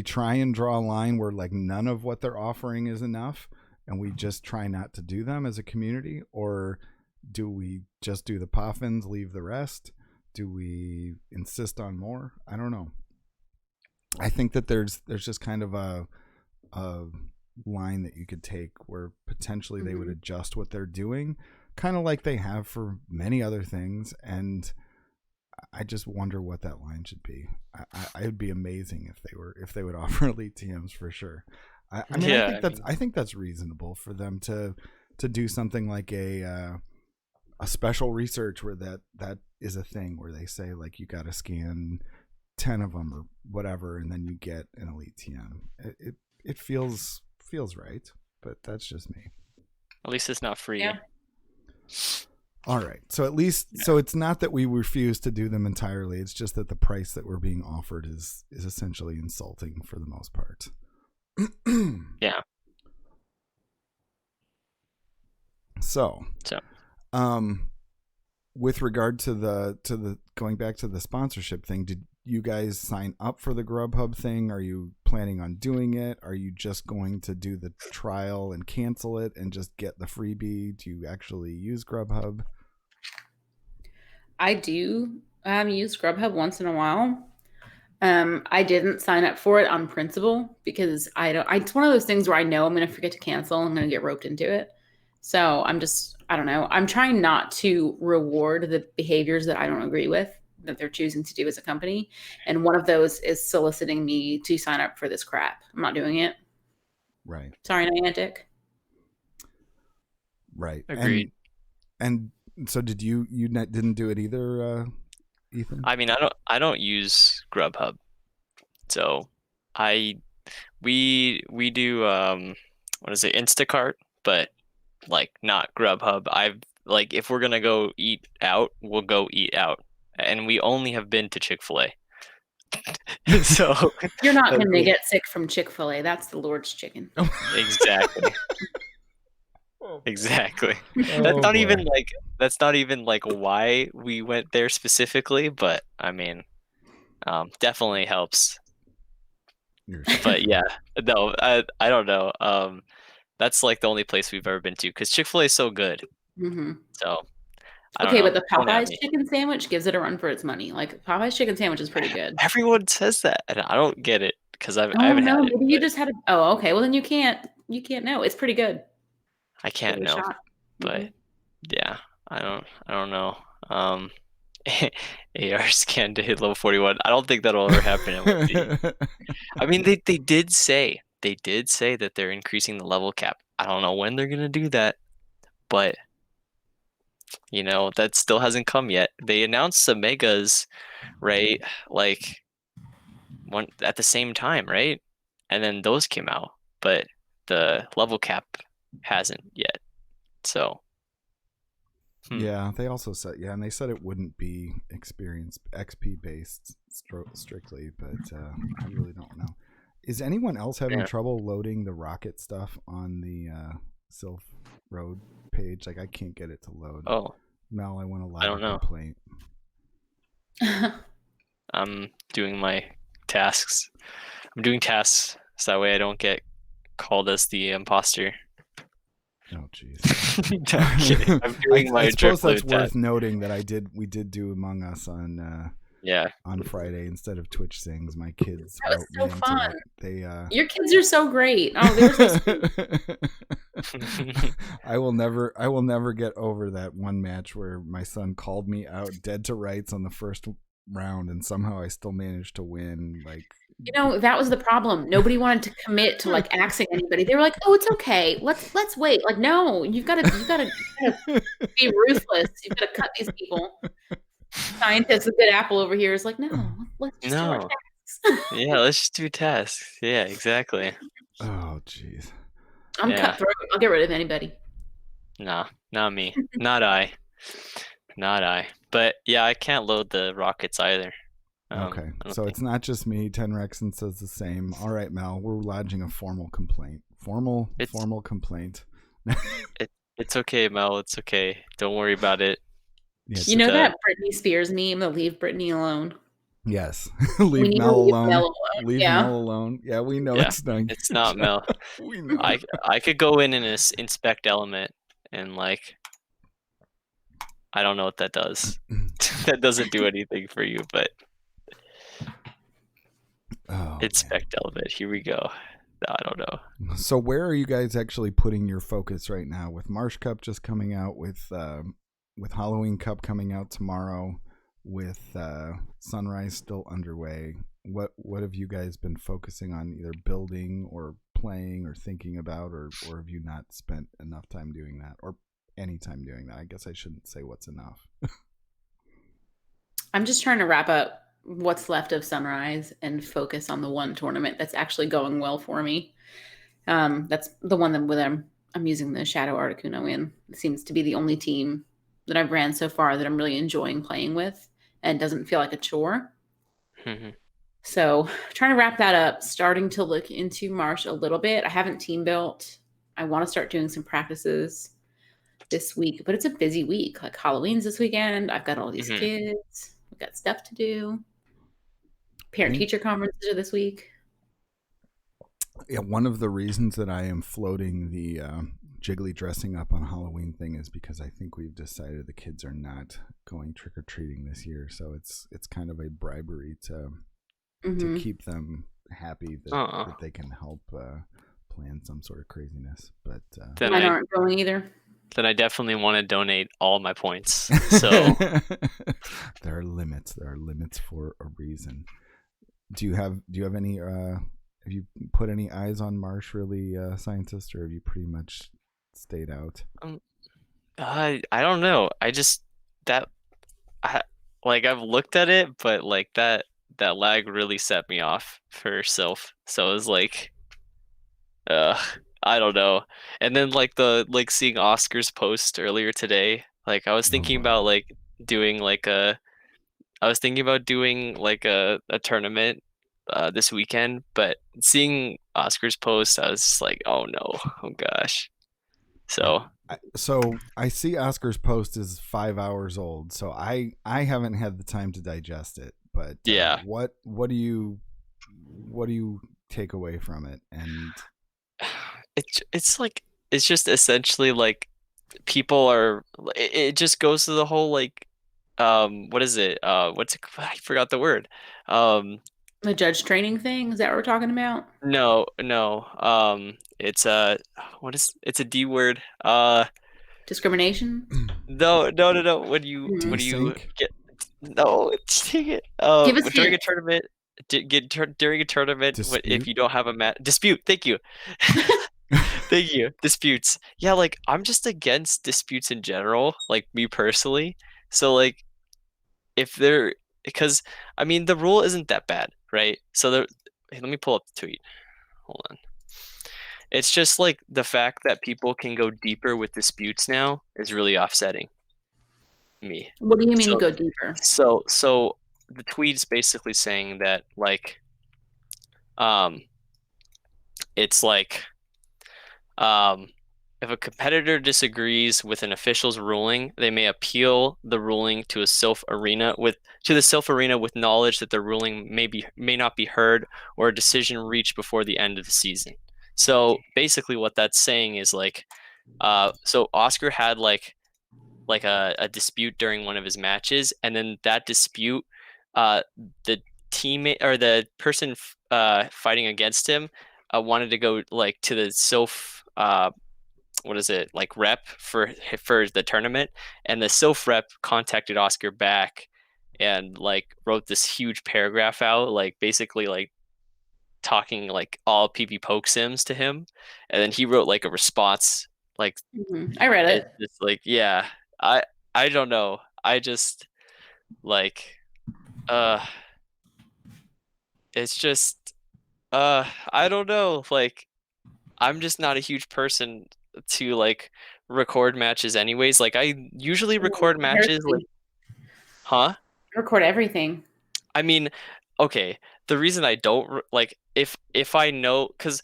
try and draw a line where like none of what they're offering is enough, and we just try not to do them as a community? Or do we just do the Puffins, leave the rest? Do we insist on more? I don't know. I think that there's just kind of a line that you could take where potentially they would adjust what they're doing, kind of like they have for many other things, and I just wonder what that line should be. It would be amazing if they would offer elite TMs for sure. I think that's reasonable for them to do something like a special research where that is a thing where they say like you got to scan 10 of them or whatever, and then you get an elite TM. It feels right, but that's just me. At least it's not free. Yeah. All right. So at least, so it's not that we refuse to do them entirely. It's just that the price that we're being offered is essentially insulting for the most part. Yeah. So, with regard to the going back to the sponsorship thing, did you guys sign up for the Grubhub thing? Are you planning on doing it? Are you just going to do the trial and cancel it and just get the freebie? Do you actually use Grubhub? I do use Grubhub once in a while. I didn't sign up for it on principle because it's one of those things where I know I'm going to forget to cancel. I'm going to get roped into it. So I don't know. I'm trying not to reward the behaviors that I don't agree with that they're choosing to do as a company. And one of those is soliciting me to sign up for this crap. I'm not doing it. Right. Sorry, Niantic. Right. Agreed. And so did you didn't do it either, Ethan? I mean, I don't use Grubhub. So we do what is it, Instacart, but like not Grubhub. Like if we're gonna go eat out, we'll go eat out. And we only have been to Chick-fil-A. So you're not going to get sick from Chick-fil-A. That's the Lord's chicken. Exactly. Exactly. That's not even like why we went there specifically, but I mean, definitely helps. But yeah, no, I don't know. That's like the only place we've ever been to because Chick-fil-A is so good. Mm-hmm. So. Okay, but the Popeyes chicken sandwich gives it a run for its money. Like Popeyes chicken sandwich is pretty good. Everyone says that, and I don't get it because I haven't had it. Maybe you just had it. Oh, okay. Well, then you can't know. It's pretty good. I can't know, but yeah, I don't know. AR scan to hit level 41. I don't think that'll ever happen. I mean, they did say that they're increasing the level cap. I don't know when they're gonna do that, but. You know, that still hasn't come yet. They announced the megas, right? Like one at the same time, right? And then those came out, but the level cap hasn't yet. So yeah, they also said and they said it wouldn't be experience XP based strictly, but I really don't know. Is anyone else having trouble loading the rocket stuff on the Sylph Road page? Like I can't get it to load. Oh, Mel, I want to log a complaint. I'm doing my tasks. I'm doing tasks so that way I don't get called as the imposter. Oh jeez. No, I'm doing my I suppose that's worth noting that we did do Among Us on on Friday instead of Twitch Sings. My kids that was so fun. Your kids are so great. Oh, they're so sweet. I will never get over that one match where my son called me out dead to rights on the first round, and somehow I still managed to win. Like, that was the problem. Nobody wanted to commit to like axing anybody. They were like, "Oh, it's okay. Let's wait." Like, no, you've got to be ruthless. You've got to cut these people. Scientist, a good apple over here is like, no, let's just do our tasks. Yeah, let's just do tasks. Yeah, exactly. Oh, jeez. I'm cutthroat. I'll get rid of anybody. Nah, not me. Not I. But yeah, I can't load the rockets either. Okay, so it's not just me. Tenrexon says the same. All right, Mel, we're lodging a formal complaint. Formal complaint. It's okay, Mel. It's okay. Don't worry about it. Yeah, you know that Britney Spears meme, the leave Britney alone? Yes. leave Mel alone. Leave Mel alone. Yeah, we know it's not. It's not Mel. We know. I could go in and inspect element and like I don't know what that does. That doesn't do anything for you, but inspect element. Here we go. I don't know. So where are you guys actually putting your focus right now? With Marsh Cup just coming out, with Halloween Cup coming out tomorrow, with Sunrise still underway. What have you guys been focusing on, either building or playing or thinking about, or have you not spent enough time doing that, or any time doing that? I guess I shouldn't say what's enough. I'm just trying to wrap up what's left of Sunrise and focus on the one tournament that's actually going well for me. That's the one that with I'm using the Shadow Articuno in. It seems to be the only team that I've ran so far that I'm really enjoying playing with and doesn't feel like a chore. So trying to wrap that up, starting to look into Marsh a little bit. I haven't team built. I want to start doing some practices this week, but it's a busy week. Like Halloween's this weekend. I've got all these kids. We've got stuff to do. Parent-teacher conferences are this week. Yeah, one of the reasons that I am floating the Jiggly dressing up on Halloween thing is because I think we've decided the kids are not going trick-or-treating this year, so it's kind of a bribery to keep them happy that they can help plan some sort of craziness. But mine aren't going either. Then I definitely want to donate all my points. So there are limits. There are limits for a reason. Do you have any? Have you put any eyes on Marsh, really, scientist, or have you pretty much stayed out? I don't know. I just I've looked at it, but like that lag really set me off for Sylph. So it was like, I don't know. And then seeing Oscar's post earlier today, like I was thinking about doing a tournament this weekend, but seeing Oscar's post, I was just like, oh no, oh gosh. So I see Oscar's post is 5 hours old, so I haven't had the time to digest it. But yeah, what do you take away from it? And it's just essentially like people are. It just goes to the whole what is it? What's it? I forgot the word. The judge training thing, is that what we're talking about? No. It's it's a D word. Discrimination? No. When you get dang it. Give us During a tournament, during a tournament, if you don't have a dispute. Thank you. Thank you. Disputes. Yeah, like I'm just against disputes in general, like me personally. So like if they're because I mean the rule isn't that bad, right? So let me pull up the tweet. Hold on. It's just like the fact that people can go deeper with disputes now is really offsetting me. What do you mean go deeper? So the tweet's basically saying that it's like if a competitor disagrees with an official's ruling, they may appeal the ruling to the Sylph Arena with knowledge that the ruling may not be heard or a decision reached before the end of the season. So basically what that's saying is so Oscar had a dispute during one of his matches, and then that dispute, the teammate or the person fighting against him wanted to go to the Sylph rep for the tournament, and the Sylph rep contacted Oscar back and wrote this huge paragraph out, basically talking all PV poke sims to him, and then he wrote a response I read it. It's yeah, I don't know. I just it's just I don't know. I'm just not a huge person to record matches anyways. I usually record matches huh? Record everything. I mean, okay. The reason I don't if I know, because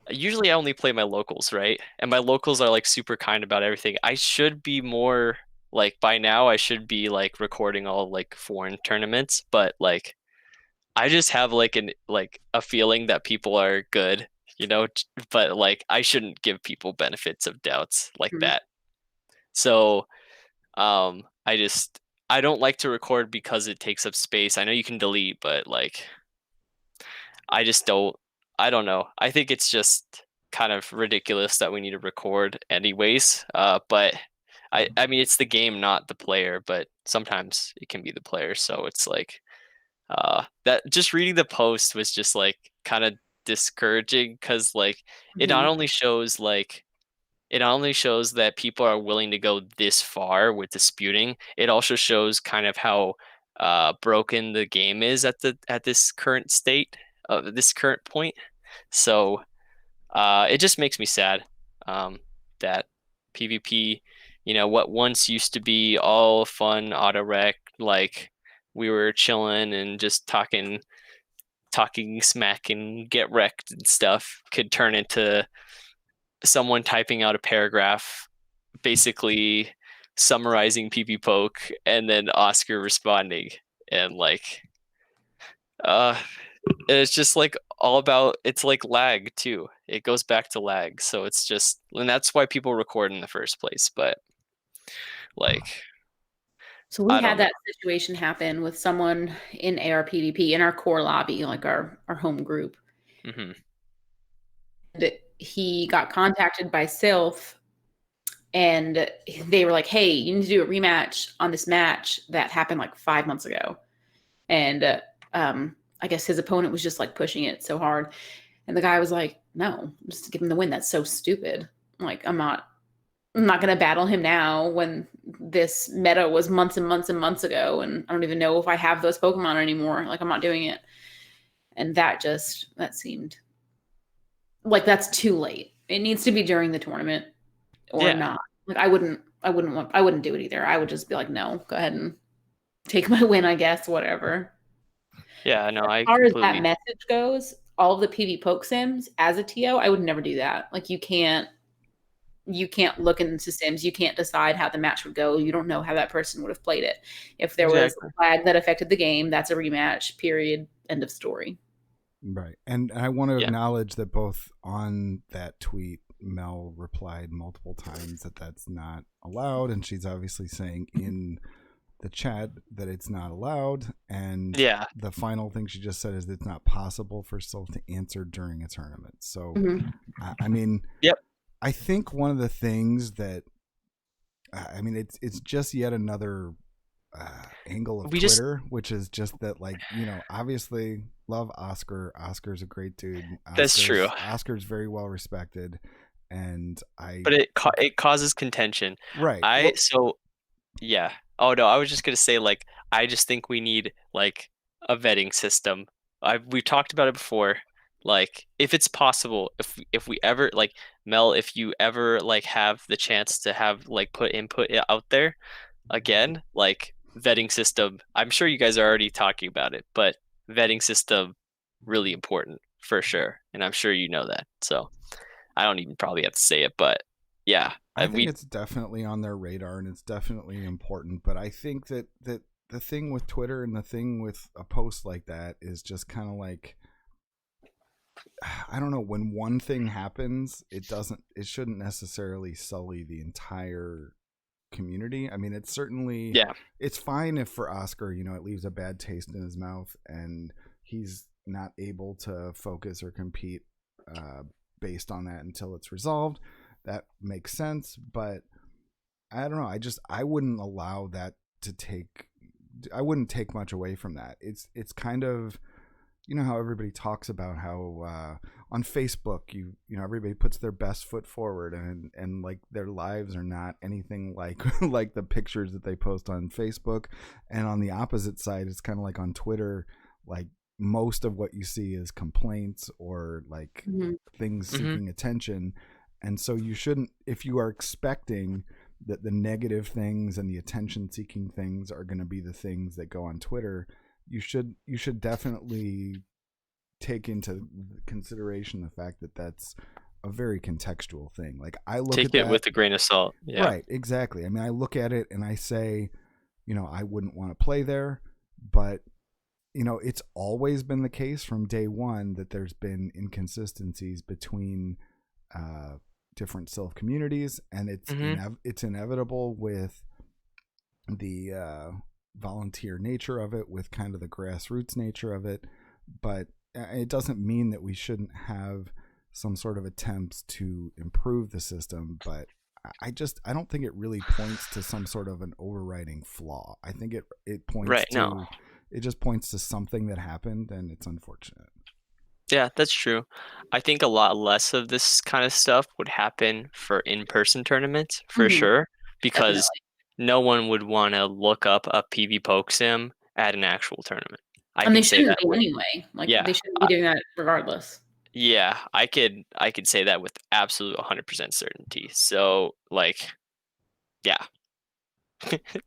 usually I only play my locals, right? And my locals are super kind about everything. I should be more by now I should be recording all foreign tournaments, but I just have a feeling that people are good, but I shouldn't give people benefits of doubts that. So I don't like to record because it takes up space. I know you can delete, but I just don't I don't know. I think it's just kind of ridiculous that we need to record anyways. But I mean, it's the game, not the player. But sometimes it can be the player. So it's like that. Just reading the post was just like kind of discouraging because like it not Mhm. only shows like it not only shows that people are willing to go this far with disputing, it also shows kind of how broken the game is at this current state, this current point. So it just makes me sad that PvP, what once used to be all fun auto rec, like we were chilling and just talking smack and get wrecked and stuff, could turn into someone typing out a paragraph basically summarizing PP poke and then Oscar responding, and like uh it's just like all about, it's like lag too. It goes back to lag. So it's just, and that's why people record in the first place. But like, So we I had don't know. that situation happen with someone in ARPVP in our core lobby, like our home group. Hmm. And he got contacted by Sylph, and they were like, "Hey, you need to do a rematch on this match that happened like 5 months ago." And I guess his opponent was just like pushing it so hard, and the guy was like, "No, just give him the win. That's so stupid. Like, I'm not going to battle him now when this meta was months and months and months ago, and I don't even know if I have those Pokemon anymore. Like, I'm not doing it." And that seemed like that's too late. It needs to be during the tournament or Yeah. not. Like, I wouldn't do it either. I would just be like, no, go ahead and take my win, I guess, whatever. Yeah, no, As I far as that completely. message goes, all of the PV poke sims as a TO, I would never do that. Like, you can't look into sims. You can't decide how the match would go. You don't know how that person would have played it. If there was Exactly. a lag that affected the game, that's a rematch, period, end of story. Right. And I want to Yeah. acknowledge that both on that tweet, Mel replied multiple times that that's not allowed. And she's obviously saying in the chat that it's not allowed. And Yeah. the final thing she just said is it's not possible for Sylph to answer during a tournament. So, Mhm. I mean, Yep. I think one of the things that, I mean, it's just yet another angle of We just, Twitter, which is just that, like, obviously love Oscar. Oscar's a great dude. that's true. Oscar's very well respected, and But it causes contention. right. Well, So yeah. Oh no, I was just gonna say like I just think we need like a vetting system. We've talked about it before. Like if it's possible, if we ever like Mel, if you ever like have the chance to have like put input out there again, like vetting system. I'm sure you guys are already talking about it, but vetting system really important for sure, and I'm sure you know that. So I don't even probably have to say it, but yeah, I think we it's definitely on their radar, and it's definitely important. But I think that the thing with Twitter and the thing with a post like that is just kind of like, I don't know, when one thing happens, it shouldn't necessarily sully the entire community. I mean, it's certainly, yeah. it's fine if for Oscar, it leaves a bad taste in his mouth and he's not able to focus or compete based on that until it's resolved. That makes sense, but I don't know. I wouldn't allow that to take. I wouldn't take much away from that. It's kind of, how everybody talks about how on Facebook everybody puts their best foot forward, and like their lives are not anything like like the pictures that they post on Facebook. And on the opposite side, it's kind of like on Twitter, like most of what you see is complaints or like Mhm. things Hmm. seeking attention. And so you shouldn't, if you are expecting that the negative things and the attention seeking things are going to be the things that go on Twitter, you should definitely take into consideration the fact that that's a very contextual thing. Like, I look Take at it that, with a grain of salt. Yeah. right, exactly. I mean, I look at it and I say, I wouldn't want to play there, but it's always been the case from day one that there's been inconsistencies between different Sylph communities, and Hmm. it's inevitable with the volunteer nature of it, with kind of the grassroots nature of it. But it doesn't mean that we shouldn't have some sort of attempts to improve the system, but I don't think it really points to some sort of an overriding flaw. I think it points Right. to No. it just points to something that happened, and it's unfortunate. Yeah, that's true. I think a lot less of this kind of stuff would happen for in-person tournaments for Mhm. sure, because Definitely. no one would want to look up a PV Poke Sim at an actual tournament. I And they can say shouldn't that be with anyway. Like, yeah, they shouldn't be doing that regardless. yeah, I could say that with absolute 100% certainty. So like, yeah,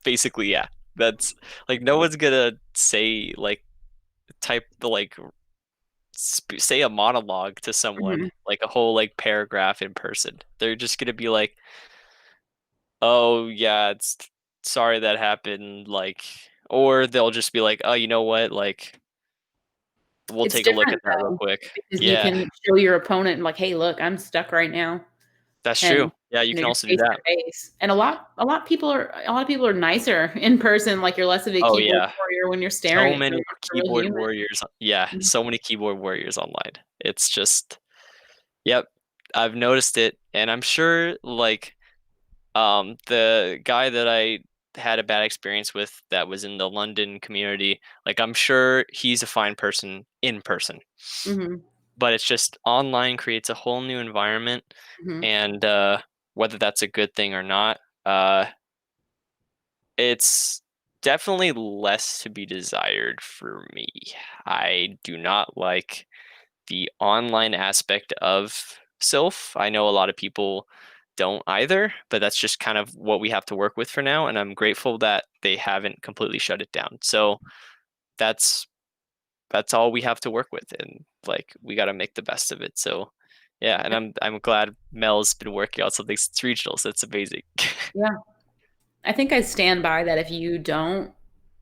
basically, yeah. That's like no one's gonna say like type the like say a monologue to someone, Mhm. like a whole like paragraph in person. They're just gonna be like, "Oh yeah, it's sorry that happened," like, or they'll just be like, "Oh, you know what? Like, we'll It's take a look different at that real though, quick." because you Yeah, can show your opponent like, "Hey, look, I'm stuck right now." that's true. And, Yeah, you can you're also do face that. to face. And a lot of people are nicer in person, like, you're less of a Oh keyboard yeah, warrior when you're staring so at many someone, you're really keyboard human. warriors. Yeah, Mhm. so many keyboard warriors online. It's just, yep, I've noticed it, and I'm sure like the guy that I had a bad experience with that was in the London community, like I'm sure he's a fine person in person, Mhm. but it's just online creates a whole new environment, Mhm. and whether that's a good thing or not, uh, it's definitely less to be desired for me. I do not like the online aspect of Sylph. I know a lot of people don't either, but that's just kind of what we have to work with for now. And I'm grateful that they haven't completely shut it down. So that's that's all we have to work with, and like we got to make the best of it. So yeah, and I'm glad Mel's been working on something since regionals. That's amazing. Yeah. I think I stand by that if you don't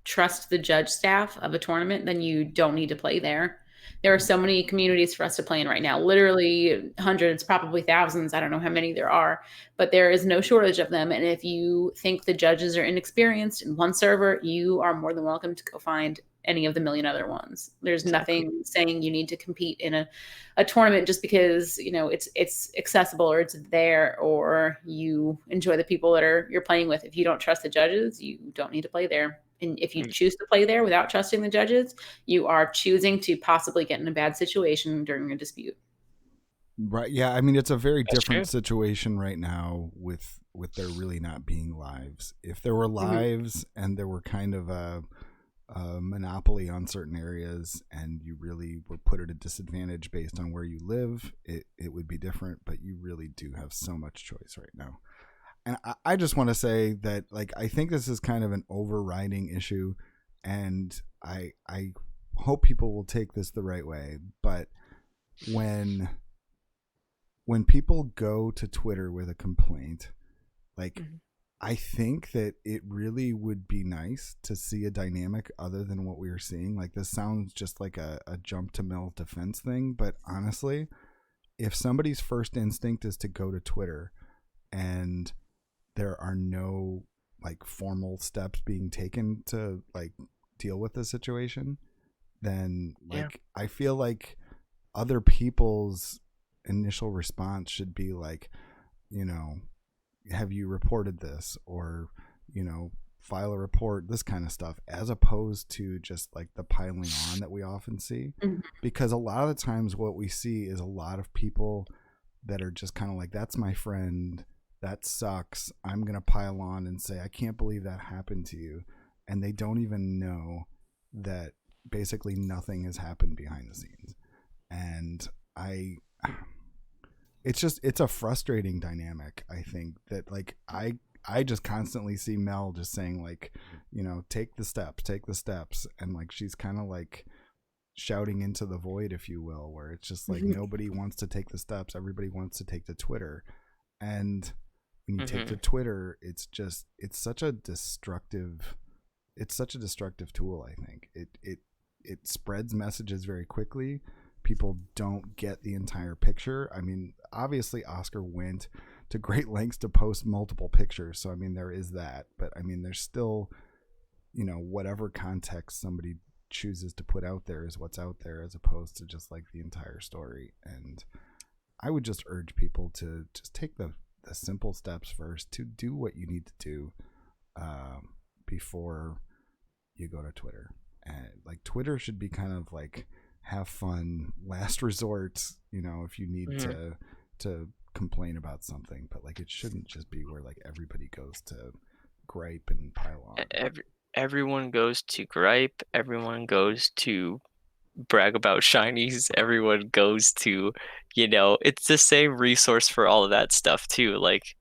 trust the judge staff of a tournament, then you don't need to play there. There are so many communities for us to play in right now, literally hundreds, probably thousands. I don't know how many there are, but there is no shortage of them. And if you think the judges are inexperienced in one server, you are more than welcome to go find any of the million other ones. There's Exactly. nothing saying you need to compete in a tournament just because it's accessible or it's there or you enjoy the people that are you're playing with. If you don't trust the judges, you don't need to play there. And if you Mm, choose to play there without trusting the judges, you are choosing to possibly get in a bad situation during a dispute. Right. Yeah. I mean, it's a very that's different true. situation right now with there really not being lives. If there were Mhm. lives and there were kind of a monopoly on certain areas and you really were put at a disadvantage based on where you live, it would be different. But you really do have so much choice right now. And I just want to say that, like, I think this is kind of an overriding issue, and I hope people will take this the right way. But when people go to Twitter with a complaint, like, Mhm. I think that it really would be nice to see a dynamic other than what we are seeing. Like, this sounds just like a jump to Mel's defense thing, but honestly, if somebody's first instinct is to go to Twitter and there are no like formal steps being taken to like deal with the situation, then Yeah. like I feel like other people's initial response should be like, you know, have you reported this, or, you know, file a report, this kind of stuff, as opposed to just like the piling on that we often see. Mhm. Because a lot of the times what we see is a lot of people that are just kind of like, that's my friend, that sucks, I'm going to pile on and say, I can't believe that happened to you. And they don't even know that basically nothing has happened behind the scenes. And I it's a frustrating dynamic. I think that like I just constantly see Mel just saying like, you know, take the steps, and like she's kind of like shouting into the void, if you will, where it's just like Mhm. nobody wants to take the steps, everybody wants to take to Twitter. And when you take to Mhm. Twitter, it's such a destructive tool. I think it spreads messages very quickly. People don't get the entire picture. I mean, obviously Oscar went to great lengths to post multiple pictures, so I mean there is that, but I mean there's still, you know, whatever context somebody chooses to put out there is what's out there, as opposed to just like the entire story. And I would just urge people to just take the simple steps first, to do what you need to do before you go to Twitter. And like Twitter should be kind of like have fun, last resort, you know, if you need to complain about something, but like it shouldn't just be where like everybody goes to gripe and pile on. Everyone goes to gripe, everyone goes to brag about shinies, everyone goes to, you know, it's the same resource for all of that stuff too, like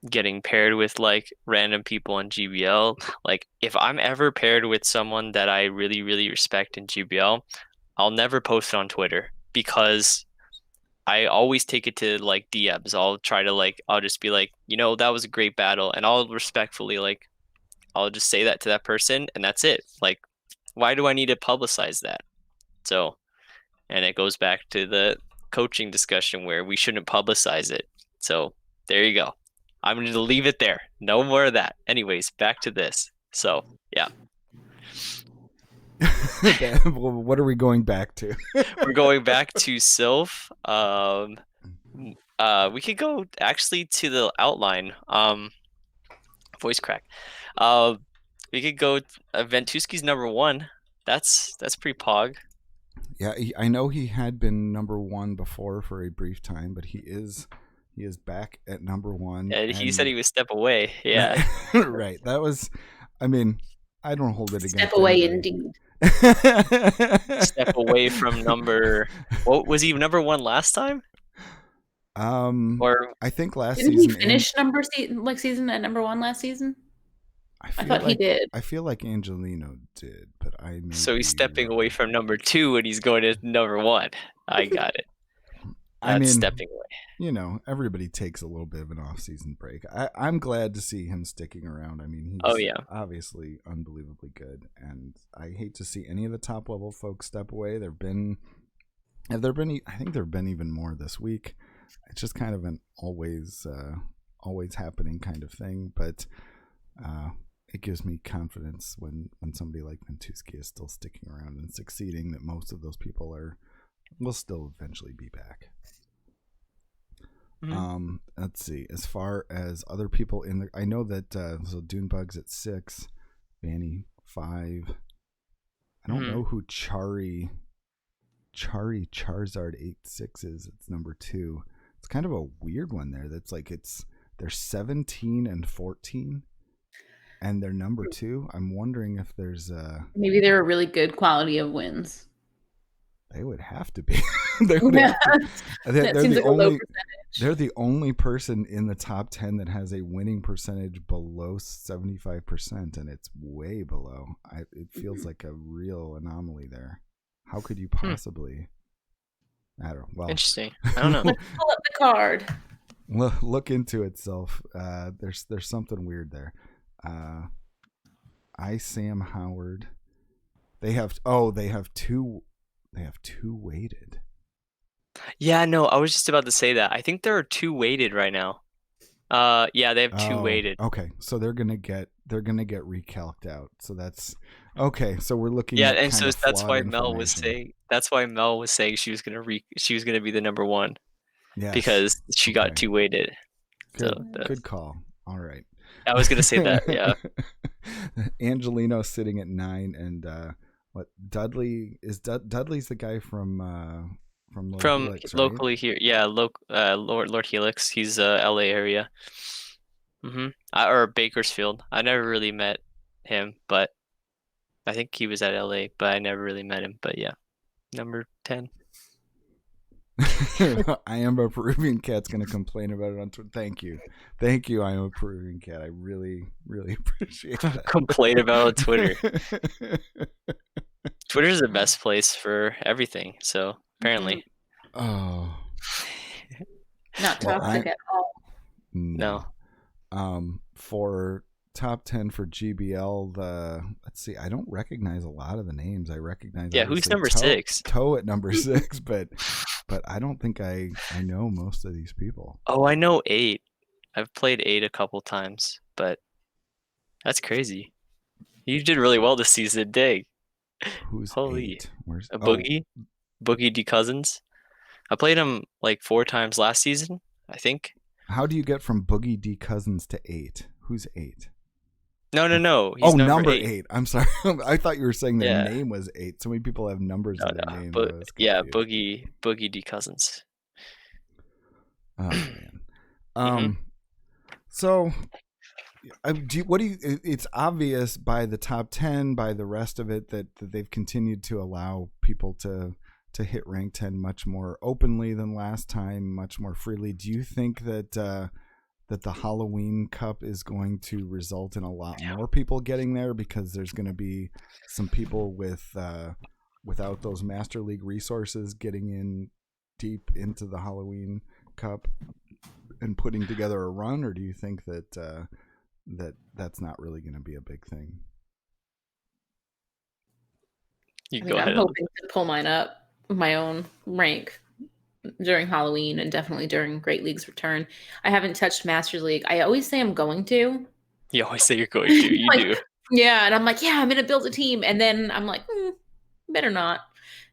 getting paired with like random people in GBL. Like if I'm ever paired with someone that I really, really respect in GBL, I'll never post it on Twitter because I always take it to like DMs. I'll just be like, you know, that was a great battle, and I'll respectfully like I'll just say that to that person, and that's it. Like, why do I need to publicize that? So, and it goes back to the coaching discussion where we shouldn't publicize it. So there you go. I'm going to leave it there. No more of that. Anyways, back to this. So yeah. What are we going back to? We're going back to Sylph. We could go actually to the outline. Voice crack. We could go. Ventusky's number 1. That's pretty pog. Yeah, I know he had been number 1 before for a brief time, but he is back at number 1. And he said he would step away. Yeah. Right. That was. I mean, I don't hold it against. Step away, indeed. Step away from number. What was he number 1 last time? Or I think last didn't season. Didn't he finish season at number 1 last season? I thought he did. I feel like Angelino did, but I. So he's stepping away from number 2 and he's going to number 1. I got it. That's stepping away. You know, everybody takes a little bit of an off-season break. I'm glad to see him sticking around. I mean, he's obviously unbelievably good, and I hate to see any of the top-level folks step away. I think there have been even more this week. It's just kind of an always happening kind of thing, but it gives me confidence when somebody like Ventusky is still sticking around and succeeding, that most of those people will still eventually be back. Mm-hmm. Let's see. As far as other people I know that so Dunebug's at 6, Vanny 5. I don't know who Charizard 86 is. It's number 2. It's kind of a weird one there. That's like they're 17 and 14, and they're number 2. I'm wondering if there's maybe they're a really good quality of wins. They would have to be. They're the only person in the top 10 that has a winning percentage below 75%, and it's way below. It feels like a real anomaly there. How could you possibly? I don't know. Well, interesting. I don't know. Let's pull up the card. Look into itself. There's something weird there. Sam Howard. They have two. They have 2 weighted. Yeah, no, I was just about to say that. I think there are 2 weighted right now. Yeah, they have 2 weighted. Okay, so they're gonna get recalced out. So that's okay. So we're looking. Yeah, at and so that's why Mel was saying she was gonna be the number 1. Yes. Because she got 2 weighted. Good call. All right. I was gonna say that. Yeah. Angelino sitting at 9, and what Dudley is? Dudley's the guy from Helix, right? Locally here. Yeah, Lord Helix. He's LA area. Or Bakersfield. I never really met him, but I think he was at LA, but I never really met him. But yeah, number 10. I am a Peruvian cat's going to complain about it on Twitter. Thank you. I am a Peruvian cat. I really, really appreciate that. Complain about it on Twitter. Twitter's the best place for everything. So apparently. Oh. Not toxic at all. No. For top 10 for GBL, let's see, I don't recognize a lot of the names. I recognize who's number 6? Toe at number 6, but I don't think I know most of these people. Oh, I know 8. I've played 8 a couple times, but that's crazy. You did really well this season, dang. Who's Holy, 8? Where's a Boogie D Cousins. I played him like 4 times last season, I think. How do you get from Boogie D Cousins to 8? Who's 8? No. He's Oh, number 8. 8. I'm sorry. I thought you were saying their Yeah. name was 8. So many people have numbers in their name. But I was yeah, confused. Boogie D Cousins. Oh man. Mm-hmm. So, it's obvious by the top 10, by the rest of it, that they've continued to allow people to hit rank 10 much more openly than last time, much more freely. Do you think that the Halloween Cup is going to result in a lot more people getting there, because there's going to be some people without those Master League resources getting in deep into the Halloween Cup and putting together a run? Or do you think that that's not really going to be a big thing? You I go mean, I'm ahead. hoping to pull mine up, my own rank, during Halloween and definitely during Great League's return. I haven't touched Master League. I always say I'm going to. You always say you're going to. You Like, do. yeah, and I'm like, yeah, I'm gonna build a team, and then I'm like, better not,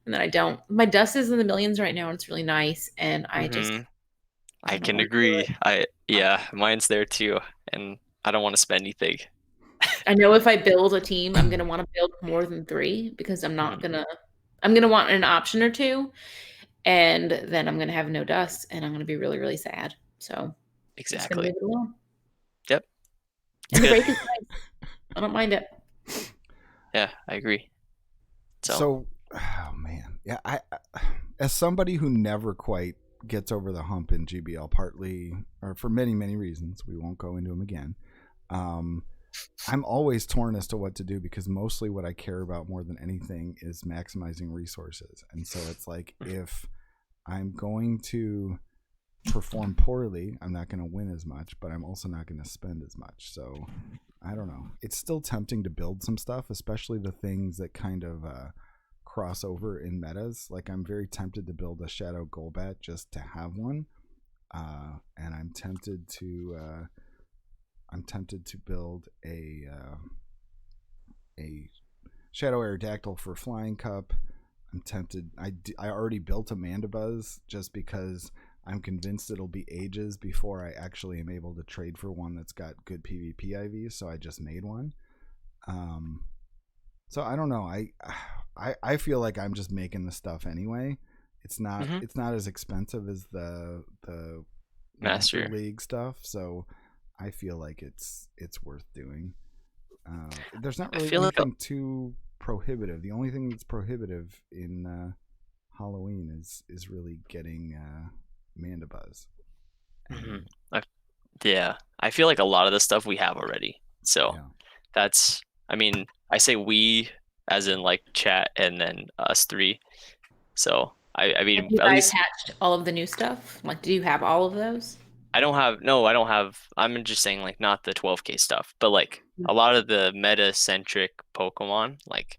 and then I don't. My dust is in the millions right now, and it's really nice, and I just Mm-hmm. I don't can want to do agree. Mine's there too, and I don't want to spend anything. I know if I build a team, I'm gonna want to build more than 3, because I'm gonna want an option or 2, and then I'm gonna have no dust, and I'm gonna be really, really sad. So I'm just gonna Exactly. leave it alone. Yep. And the Good. break is nice. I don't mind it. Yeah, I agree. So, oh man, yeah. I as somebody who never quite gets over the hump in GBL, partly or for many reasons, we won't go into them again. I'm always torn as to what to do, because mostly what I care about more than anything is maximizing resources. And so it's like, if I'm going to perform poorly, I'm not going to win as much, but I'm also not going to spend as much. So I don't know. It's still tempting to build some stuff, especially the things that kind of cross over in metas. Like, I'm very tempted to build a Shadow Golbat just to have one. And I'm tempted to build a Shadow Aerodactyl for Flying Cup. I'm tempted. I already built a Mandibuzz just because I'm convinced it'll be ages before I actually am able to trade for one that's got good PvP IVs. So I just made one. So I don't know. I feel like I'm just making the stuff anyway. It's not as expensive as the Master League stuff. So I feel like it's worth doing. There's not really anything too prohibitive. The only thing that's prohibitive in Halloween is really getting Mandibuzz. I feel like a lot of the stuff we have already. So that's, I mean, I say we as in like chat and then us 3. So I mean, have you guys hatched all of the new stuff? Like, do you have all of those? I don't have. I'm just saying, like, not the 12K stuff, but like a lot of the meta-centric Pokemon, like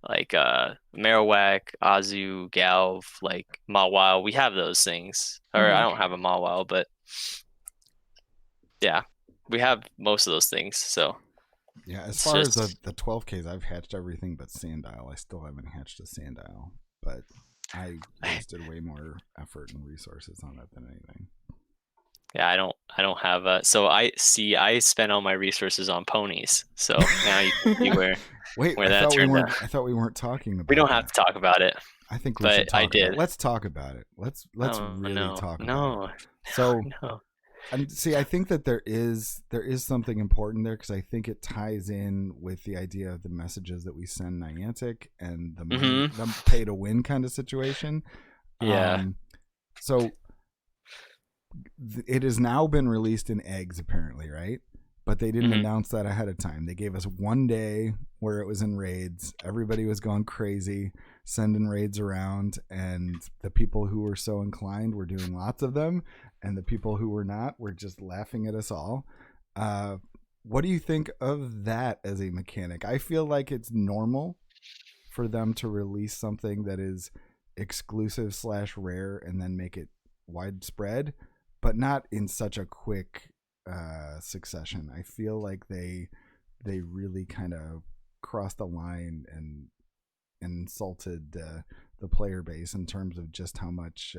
Marowak, Azu, Galv, like Mawile. We have those things. Or I don't have a Mawile, but yeah, we have most of those things. So yeah, as far as the 12Ks, I've hatched everything but Sandile. I still haven't hatched a Sandile, but I wasted way more effort and resources on that than anything. Yeah, I don't have so I spent all my resources on ponies. So now you can see where that turned out. I thought we weren't talking about. We don't have to talk about it. I think we should talk about it. Let's talk about it. Let's really talk about it. So and see, I think that there is something important there, because I think it ties in with the idea of the messages that we send Niantic and the money, the pay to win kind of situation. Yeah. So it has now been released in eggs, apparently, right? But they didn't announce that ahead of time. They gave us one day where it was in raids. Everybody was going crazy, sending raids around, and the people who were so inclined were doing lots of them, and the people who were not were just laughing at us all. What do you think of that as a mechanic? I feel like it's normal for them to release something that is exclusive / rare and then make it widespread, but not in such a quick succession. I feel like they really kind of crossed the line and insulted the player base in terms of just how much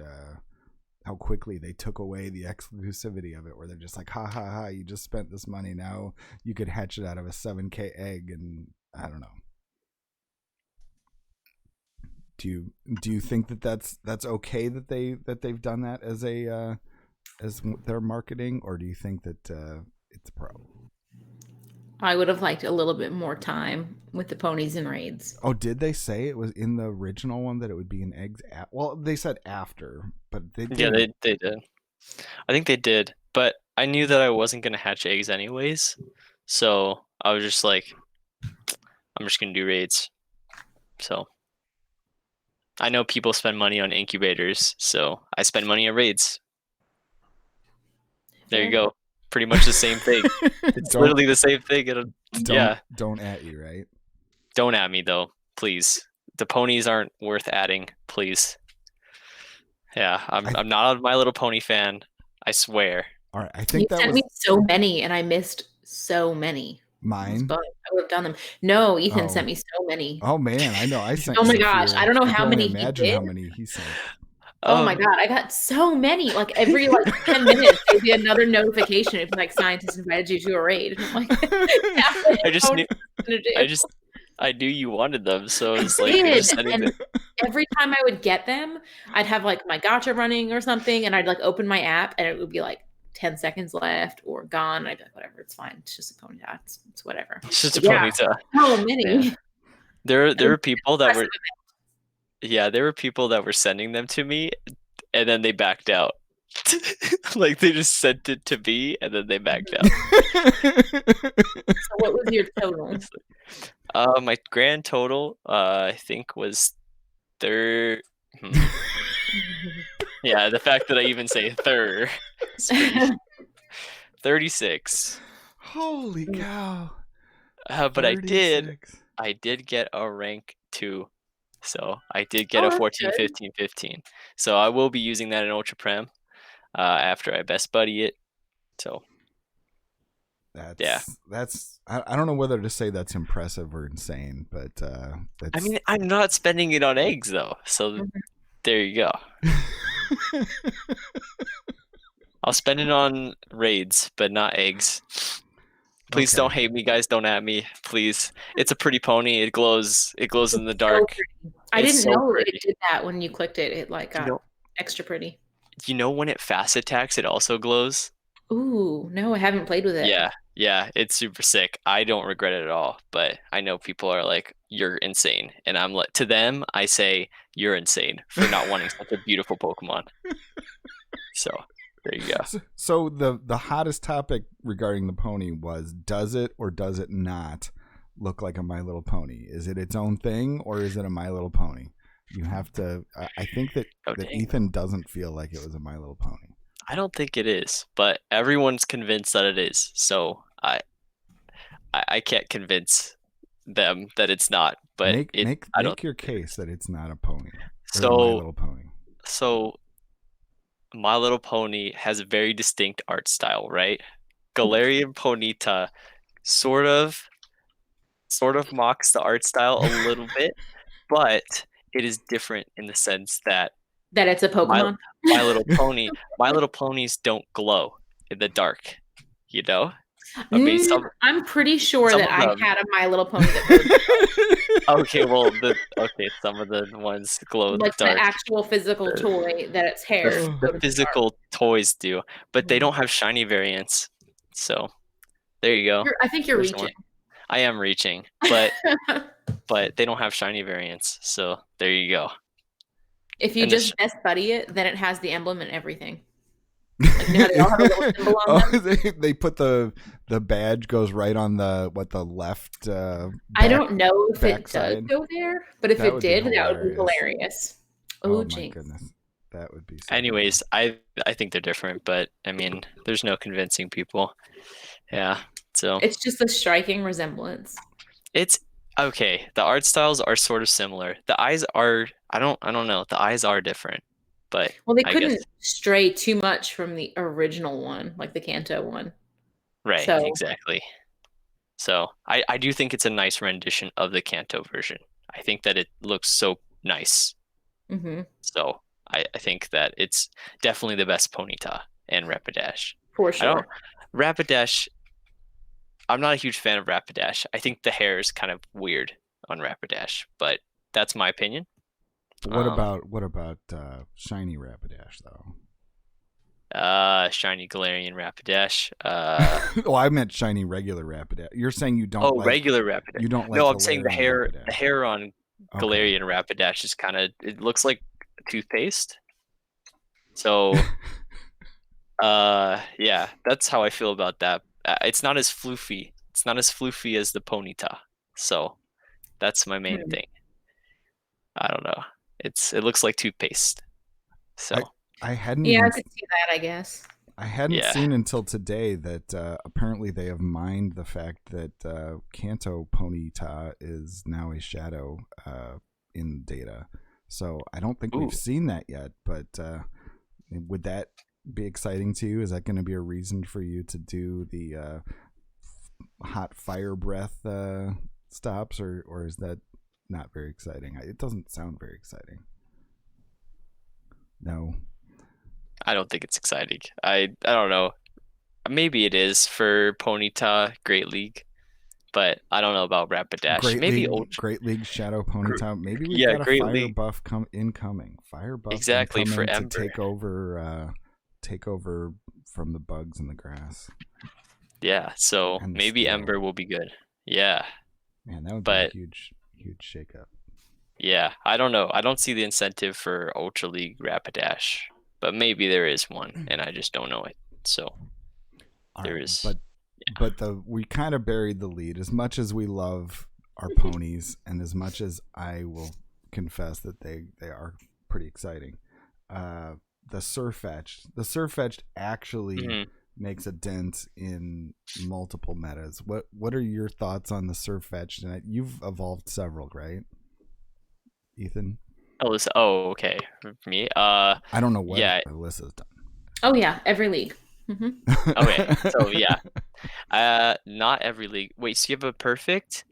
how quickly they took away the exclusivity of it, where they're just like, ha ha ha, you just spent this money, now you could hatch it out of a 7K egg. And I don't know, do you think that that's okay that they've done that as a as their marketing, or do you think that it's a problem? I would have liked a little bit more time with the ponies and raids. Oh, did they say it was in the original one that it would be in eggs? Well, they said after, but they didn't. Yeah, they did. I think they did, but I knew that I wasn't gonna hatch eggs anyways, so I was just like, I'm just gonna do raids. So I know people spend money on incubators, so I spend money on raids. There you go. Pretty much the same thing. It's literally the same thing. Don't at you, right? Don't at me though, please. The ponies aren't worth adding, please. Yeah, I'm not a My Little Pony fan. I swear. All right, I think you sent me so many, and I missed so many. Mine. I would have done them. No, Ethan sent me so many. Oh man, I know. I sent. Oh my gosh, I don't know how many. Imagine how many he sent. Oh my god, I got so many. Like every 10 minutes, there'd be another notification if like scientists invited you to a raid. I'm like, I knew you wanted them, so it's like and every time I would get them, I'd have like my gacha running or something, and I'd like open my app, and it would be like 10 seconds left or gone. And I'd be like, whatever, it's fine. It's just a pony dot. It's whatever. It's just a pony dot. So many. Yeah. There were people that were. Yeah, there were people that were sending them to me, and then they backed out. Like they just sent it to me, and then they backed out. So what was your total? My grand total, I think, was third. Yeah, the fact that I even say third. 36. Holy cow! But 36. I did get a rank 2. So I did get a 14, 15, 15. So I will be using that in Ultra Prem after I best buddy it. So that's I don't know whether to say that's impressive or insane, but that's... I mean, I'm not spending it on eggs though. So there you go. I'll spend it on raids, but not eggs. Please don't hate me, guys. Don't at me, please. It's a pretty pony. It glows. It glows in the dark. I didn't know it did that when you clicked it. It like got extra pretty. You know when it fast attacks, it also glows. Ooh, no, I haven't played with it. Yeah, it's super sick. I don't regret it at all. But I know people are like, "You're insane," and I'm like, to them, I say, "You're insane for not wanting such a beautiful Pokemon." So. There you go. So the hottest topic regarding the pony was, does it or does it not look like a My Little Pony? Is it its own thing, or is it a My Little Pony? You have to... I think that Ethan doesn't feel like it was a My Little Pony. I don't think it is, but everyone's convinced that it is. So I can't convince them that it's not. But make your case that it's not a pony. So My Little Pony. So My Little Pony has a very distinct art style, right? Galarian Ponyta sort of mocks the art style a little bit, but it is different in the sense that it's a Pokemon. My Little Ponies don't glow in the dark, you know? I mean, I'm pretty sure that I had a My Little Pony that Okay, some of the ones glow in the dark. The actual physical toy that its hair. The physical toys do, but they don't have shiny variants. So there you go. I think you're reaching. I am reaching, but they don't have shiny variants. So there you go. If you just best buddy it, then it has the emblem and everything. Like, you know, they all have a little symbol on them. They put the badge goes right on the left. I don't know if it does go there, but if it did, that would be hilarious. Oh my goodness, that would be. Anyways, I think they're different, but I mean, there's no convincing people. Yeah, so it's just a striking resemblance. It's okay. The art styles are sort of similar. The eyes are. I don't know. The eyes are different. But they couldn't stray too much from the original one, like the Kanto one. Right, exactly. So I do think it's a nice rendition of the Kanto version. I think that it looks so nice. Mm-hmm. So I think that it's definitely the best Ponyta and Rapidash. For I don't sure. Rapidash. I'm not a huge fan of Rapidash. I think the hair is kind of weird on Rapidash, but that's my opinion. What about shiny Rapidash though? Shiny Galarian Rapidash. Oh, I meant shiny regular Rapidash. You're saying you don't like Regular Rapidash. You don't like No, I'm saying the Galarian hair. Rapidash. The hair on Okay. Galarian Rapidash is kind of. It looks like toothpaste. So, yeah, that's how I feel about that. It's not as floofy. It's not as floofy as the Ponyta. So, that's my main thing. I don't know. It looks like toothpaste. So I hadn't. Yeah, I could see that, I guess. I hadn't seen until today that apparently they have mined the fact that Kanto Ponyta is now a shadow in data. So I don't think we've seen that yet, but would that be exciting to you? Is that going to be a reason for you to do the hot fire breath stops, or is that not very exciting? It doesn't sound very exciting. No. I don't think it's exciting. I don't know. Maybe it is for Ponyta Great League, but I don't know about Rapidash. Great League Shadow Ponyta. Maybe we've got a Great fire League. buff incoming. Fire buff Exactly, incoming for to Ember. take over from the bugs in the grass. Yeah, so And maybe steel. Ember will be good. Yeah. Man, that would be a huge shakeup. Yeah, I don't know. I don't see the incentive for Ultra League Rapidash, but maybe there is one, and I just don't know it. So there is. But we kind of buried the lead. As much as we love our ponies, and as much as I will confess that they are pretty exciting, the Surfetched actually makes a dent in multiple metas. What are your thoughts on the Surfetched? And you've evolved several, right, Ethan? Alyssa. Oh, okay. For me. I don't know what Alyssa's done. Oh yeah, every league. Mm-hmm. Okay, so yeah. Not every league. Wait, so you have a perfect?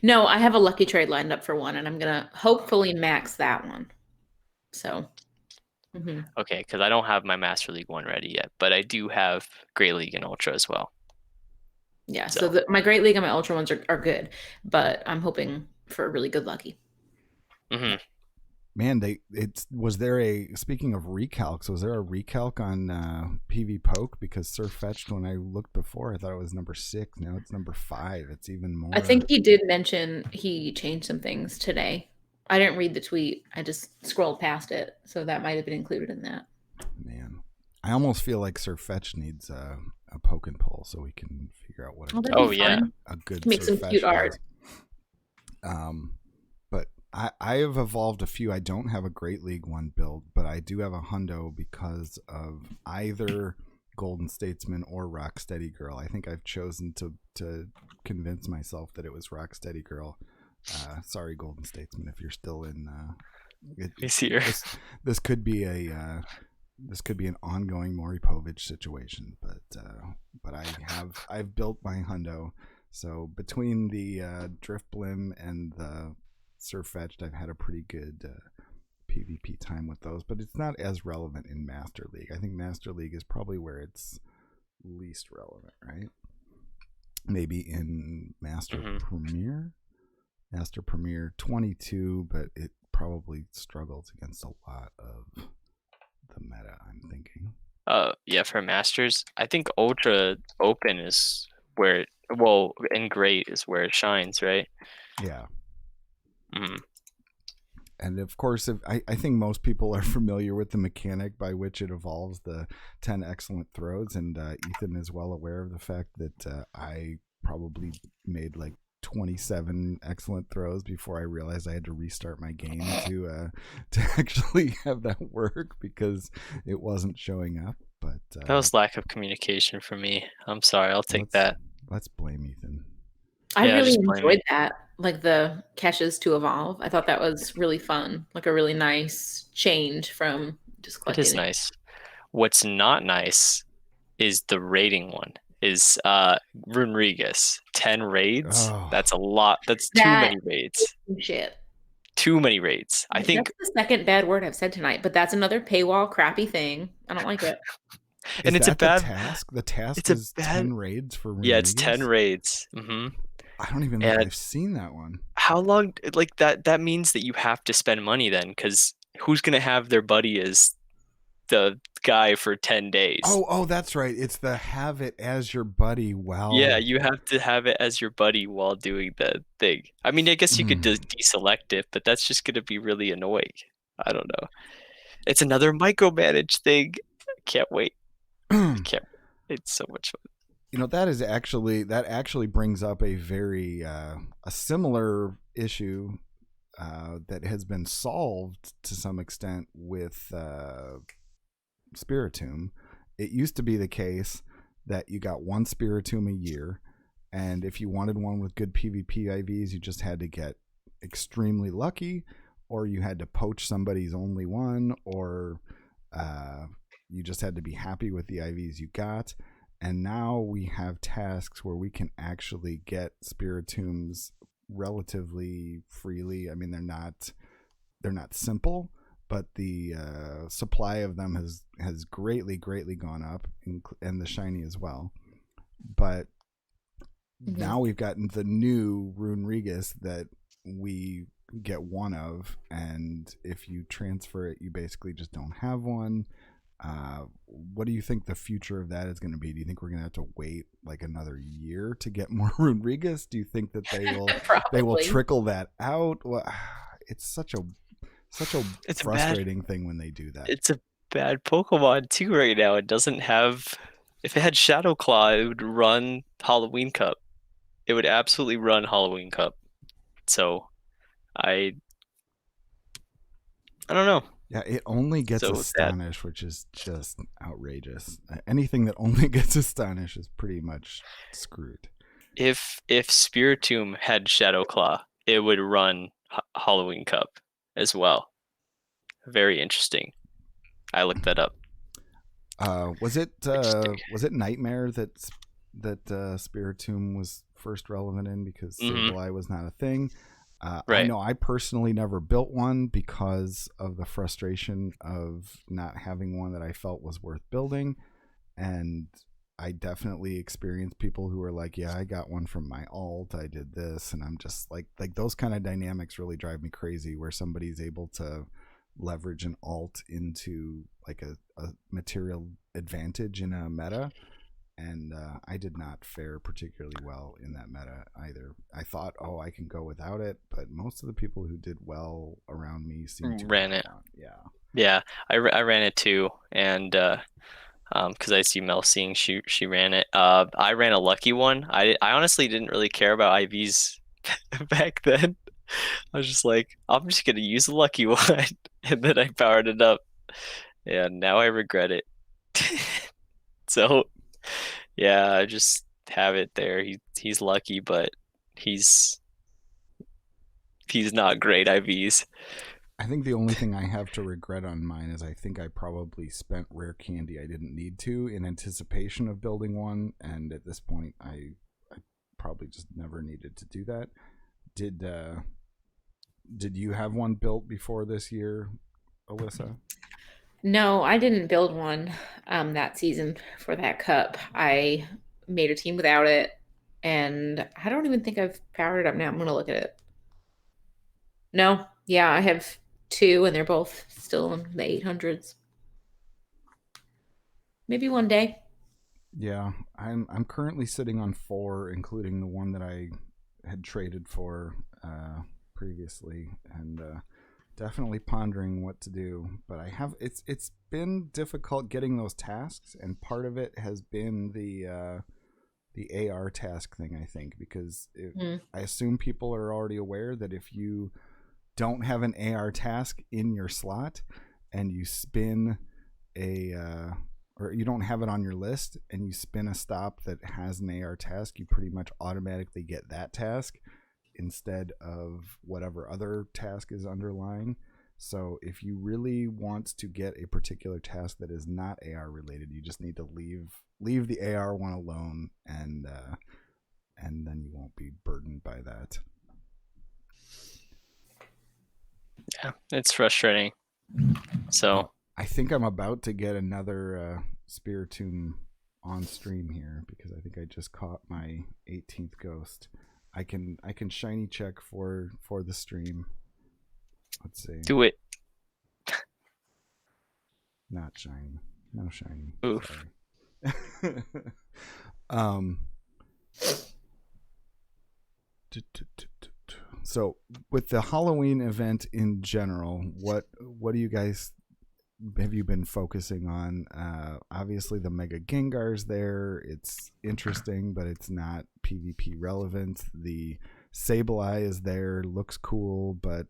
No, I have a lucky trade lined up for one, and I'm gonna hopefully max that one. So. Mm-hmm. Okay, because I don't have my Master League one ready yet, but I do have Great League and Ultra as well. Yeah, so my Great League and my Ultra ones are good, but I'm hoping for a really good lucky. Mm-hmm. Man, speaking of recalcs, was there a recalc on PV Poke? Because Surfetched, when I looked before, I thought it was number 6. Now it's number 5. It's even more. I think he did mention he changed some things today. I didn't read the tweet. I just scrolled past it, so that might have been included in that. Man, I almost feel like Surfetched needs a poke and pull so we can figure out what. A good make some cute art. But I have evolved a few. I don't have a Great League one build, but I do have a hundo because of either Golden Statesman or Rocksteady Girl. I think I've chosen to convince myself that it was Rocksteady Girl. Sorry, Golden Statesman, if you're still in. He's here. This could be an ongoing Maury Povich situation, but I've built my hundo. So between the Driftblim and the Surfetched, I've had a pretty good PvP time with those, but it's not as relevant in Master League. I think Master League is probably where it's least relevant, right? Maybe in Master Premier. Master Premier 22, but it probably struggles against a lot of the meta, I'm thinking. Yeah, for Masters, I think Ultra Open is where and Great is where it shines, right? Yeah. Mm-hmm. And of course, I think most people are familiar with the mechanic by which it evolves the 10 excellent throws, and Ethan is well aware of the fact that I probably made like 27 excellent throws before I realized I had to restart my game to actually have that work because it wasn't showing up. But that was lack of communication for me. I'm sorry. I'll take that. Let's blame Ethan. I really enjoyed that, like the caches to evolve. I thought that was really fun, like a really nice change from just collecting. It is nice. What's not nice is the rating one. is Runrigus. 10 raids. Oh. That's a lot. That's too That- many raids. Shit. Too many raids. I think, that's the second bad word I've said tonight, but that's another paywall crappy thing. I don't like it. and it's a that bad the task. The task it's a is bad- 10 raids for Yeah, it's 10 Rodriguez? raids. Hmm. I don't even think And I've seen that one. how long? Like that means that you have to spend money then, because who's gonna have their buddy as the guy for 10 days? Oh, that's right. It's the have it as your buddy while. Yeah, you have to have it as your buddy while doing the thing. I mean, I guess you could deselect it, but that's just gonna be really annoying. I don't know. It's another micromanage thing. I can't wait. It's so much fun. You know, that actually brings up a very a similar issue that has been solved to some extent with Spiritomb. It used to be the case that you got one Spiritomb a year, and if you wanted one with good PvP IVs, you just had to get extremely lucky, or you had to poach somebody's only one, or you just had to be happy with the IVs you got. And now we have tasks where we can actually get Spiritombs relatively freely. I mean, they're not simple, but the supply of them has greatly gone up, and the shiny as well. But now we've gotten the new Runrigus that we get one of, and if you transfer it, you basically just don't have one. What do you think the future of that is going to be? Do you think we're going to have to wait like another year to get more Runrigus? Do you think that they will trickle that out? Well, it's such a frustrating thing when they do that. It's a bad Pokemon too right now. It doesn't have. If it had Shadow Claw, it would run Halloween Cup. It would absolutely run Halloween Cup. So, I don't know. Yeah, it only gets Astonish, which is just outrageous. Anything that only gets Astonish is pretty much screwed. If Spiritomb had Shadow Claw, it would run Halloween Cup as well. Very interesting. I looked that up. Was it Nightmare that Spiritomb was first relevant in, because Sableye was not a thing? Right. I know I personally never built one because of the frustration of not having one that I felt was worth building, and I definitely experienced people who were like, yeah, I got one from my alt, I did this, and I'm just like those kind of dynamics really drive me crazy, where somebody's able to leverage an alt into like a material advantage in a meta. And I did not fare particularly well in that meta either. I thought, I can go without it, but most of the people who did well around me seemed to ran it. Yeah, I ran it too, and because I see Mel seeing she ran it. I ran a lucky one. I honestly didn't really care about IVs back then. I was just like, I'm just gonna use the lucky one, and then I powered it up, and now I regret it. So. Yeah, I just have it there. He's lucky, but he's not great IVs. I think the only thing I have to regret on mine is I think I probably spent rare candy I didn't need to in anticipation of building one, and at this point I probably just never needed to do that. Did you have one built before this year, Alyssa? No, I didn't build one that season for that cup. I made a team without it, and I don't even think I've powered it up now. I'm going to look at it. No, yeah, I have 2, and they're both still in the 800s. Maybe one day. Yeah, I'm currently sitting on 4, including the one that I had traded for previously, and definitely pondering what to do. But it's been difficult getting those tasks, and part of it has been the AR task thing, I think, because I assume people are already aware that if you don't have an AR task in your slot and you spin or you don't have it on your list and you spin a stop that has an AR task, you pretty much automatically get that task instead of whatever other task is underlying. So if you really want to get a particular task that is not AR related, you just need to leave the AR one alone, and then you won't be burdened by that. Yeah, it's frustrating. So I think I'm about to get another Spiritomb on stream here because I think I just caught my 18th ghost. I can shiny check for the stream. Let's see. do it. Not shiny. No shiny. Oof. Sorry. So with the Halloween event in general, what do you guys have you been focusing on? Obviously the Mega Gengar's there. It's interesting, but it's not PvP relevant. The Sableye is there, looks cool, but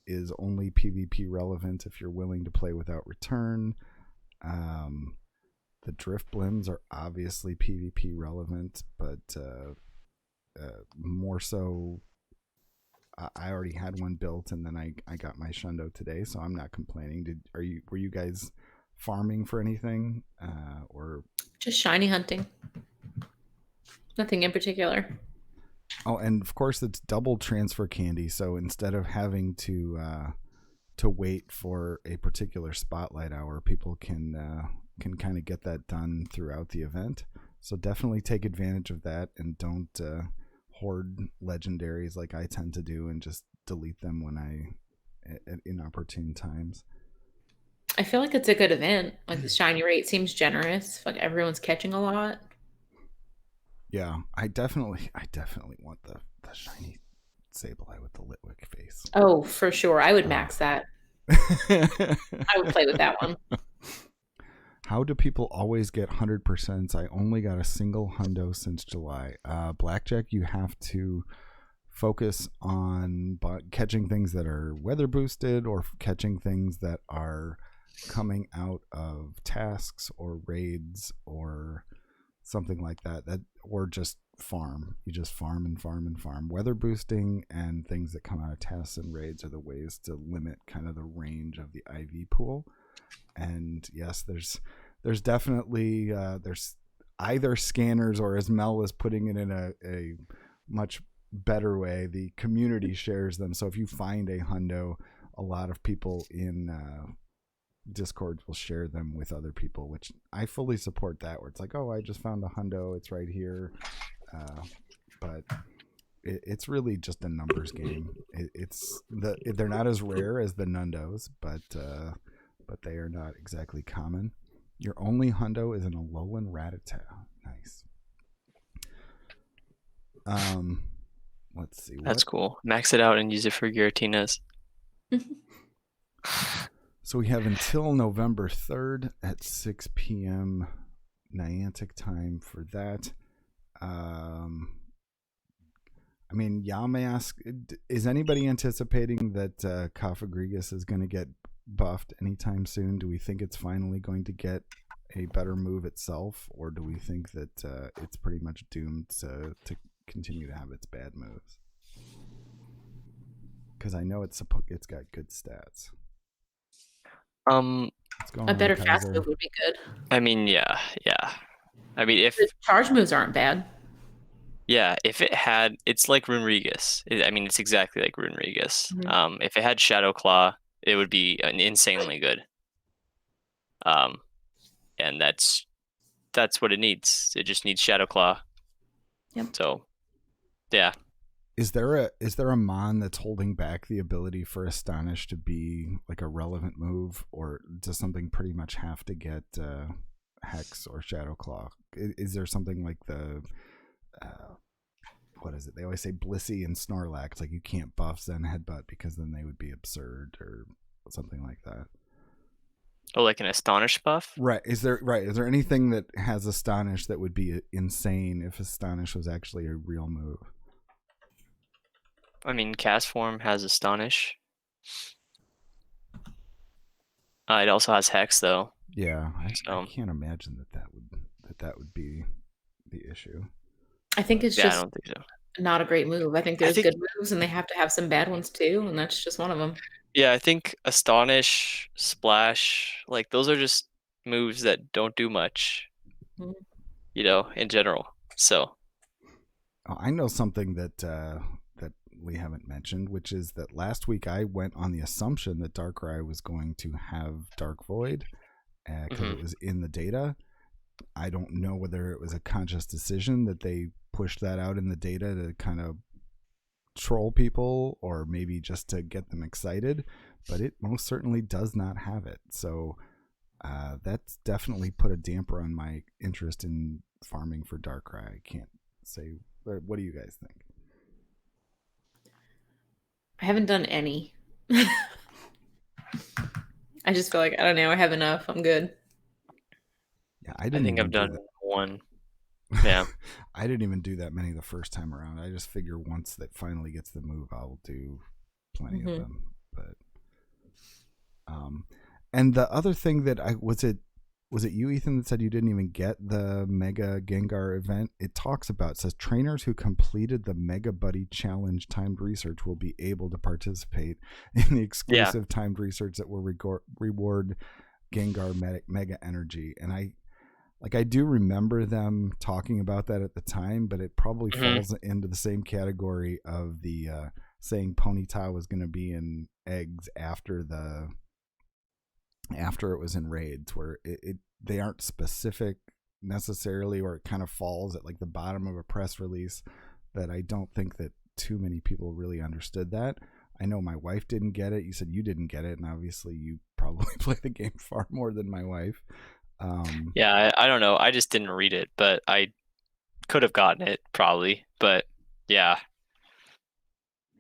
is only PvP relevant if you're willing to play without return. The Driftblims are obviously PvP relevant, but more so. I already had one built, and then I got my Shundo today, so I'm not complaining. Were you guys farming for anything, or Just shiny hunting. Nothing in particular. Oh, and of course it's double transfer candy. So instead of having to wait for a particular spotlight hour, people can kind of get that done throughout the event. So definitely take advantage of that, and don't hoard legendaries like I tend to do and just delete them when at inopportune times. I feel like it's a good event. Like the shiny rate seems generous. Like everyone's catching a lot. Yeah, I definitely want the shiny Sableye with the Litwick face. Oh, for sure. I would max that. I would play with that one. How do people always get 100%? I only got a single hundo since July. Blackjack, you have to focus on catching things that are weather boosted, or catching things that are coming out of tasks or raids or something like that, or just farm. You just farm and farm and farm. Weather boosting and things that come out of tasks and raids are the ways to limit kind of the range of the IV pool. And yes, there's definitely there's either scanners, or as Mel was putting it in a much better way, the community shares them. So if you find a hundo, a lot of people in Discord will share them with other people, which I fully support that, where it's like, oh, I just found a hundo, it's right here. But it's really just a numbers game. They're not as rare as the nundos, but they are not exactly common. Your only hundo is an Alolan Rattata. Nice. Let's see. That's cool. Max it out and use it for Giratinas. So we have until November 3rd at 6 p.m. Niantic time for that. I mean, Yamask, is anybody anticipating that Cofagrigus is going to get buffed anytime soon? Do we think it's finally going to get a better move itself, or do we think that it's pretty much doomed to continue to have its bad moves? Because I know it's got good stats. A better fast move would be good. I mean, yeah. I mean, if the charge moves aren't bad. Yeah, if it had, it's like Runerigus. I mean, it's exactly like Runerigus. Mhm. If it had Shadow Claw, it would be insanely good. And that's what it needs. It just needs Shadow Claw. Yep. So, yeah. Is there a mon that's holding back the ability for Astonish to be like a relevant move, or does something pretty much have to get Hex or Shadow Claw? Is there something like the what is it? They always say Blissey and Snorlax. It's like you can't buff Zen Headbutt because then they would be absurd, or something like that. Oh, like an Astonish buff? Right. Is there anything that has Astonish that would be insane if Astonish was actually a real move? I mean, Cast Form has Astonish. It also has Hex, though. Yeah, I can't imagine that would be the issue. I think it's I just don't think so. not a great move. I think there's good moves, and they have to have some bad ones too, and that's just one of them. Yeah, I think Astonish, Splash, like those are just moves that don't do much, Mhm. in general. So, Oh, I know something that we haven't mentioned, which is that last week I went on the assumption that Darkrai was going to have Dark Void because it was in the data. I don't know whether it was a conscious decision that they pushed that out in the data to kind of troll people or maybe just to get them excited, but it most certainly does not have it. So that's definitely put a damper on my interest in farming for Darkrai. I can't say. What do you guys think? I haven't done any. I just feel like I don't know. I have enough. I'm good. Yeah, I I didn't think even I've do done that. one. Yeah. I didn't even do that many the first time around. I just figure once that finally gets the move, I'll do plenty of them. But and the other thing that was it you, Ethan, that said you didn't even get the Mega Gengar event? It talks about, it says trainers who completed the Mega Buddy Challenge timed research will be able to participate in the exclusive timed research that will reward Gengar Mega Energy. And I do remember them talking about that at the time, but it probably falls into the same category of the saying Ponyta was going to be in eggs after it was in raids, where they aren't specific necessarily, or it kind of falls at like the bottom of a press release. That I don't think that too many people really understood that. I know my wife didn't get it. You said you didn't get it, and obviously you probably play the game far more than my wife. Yeah, I don't know. I just didn't read it, but I could have gotten it probably. But yeah,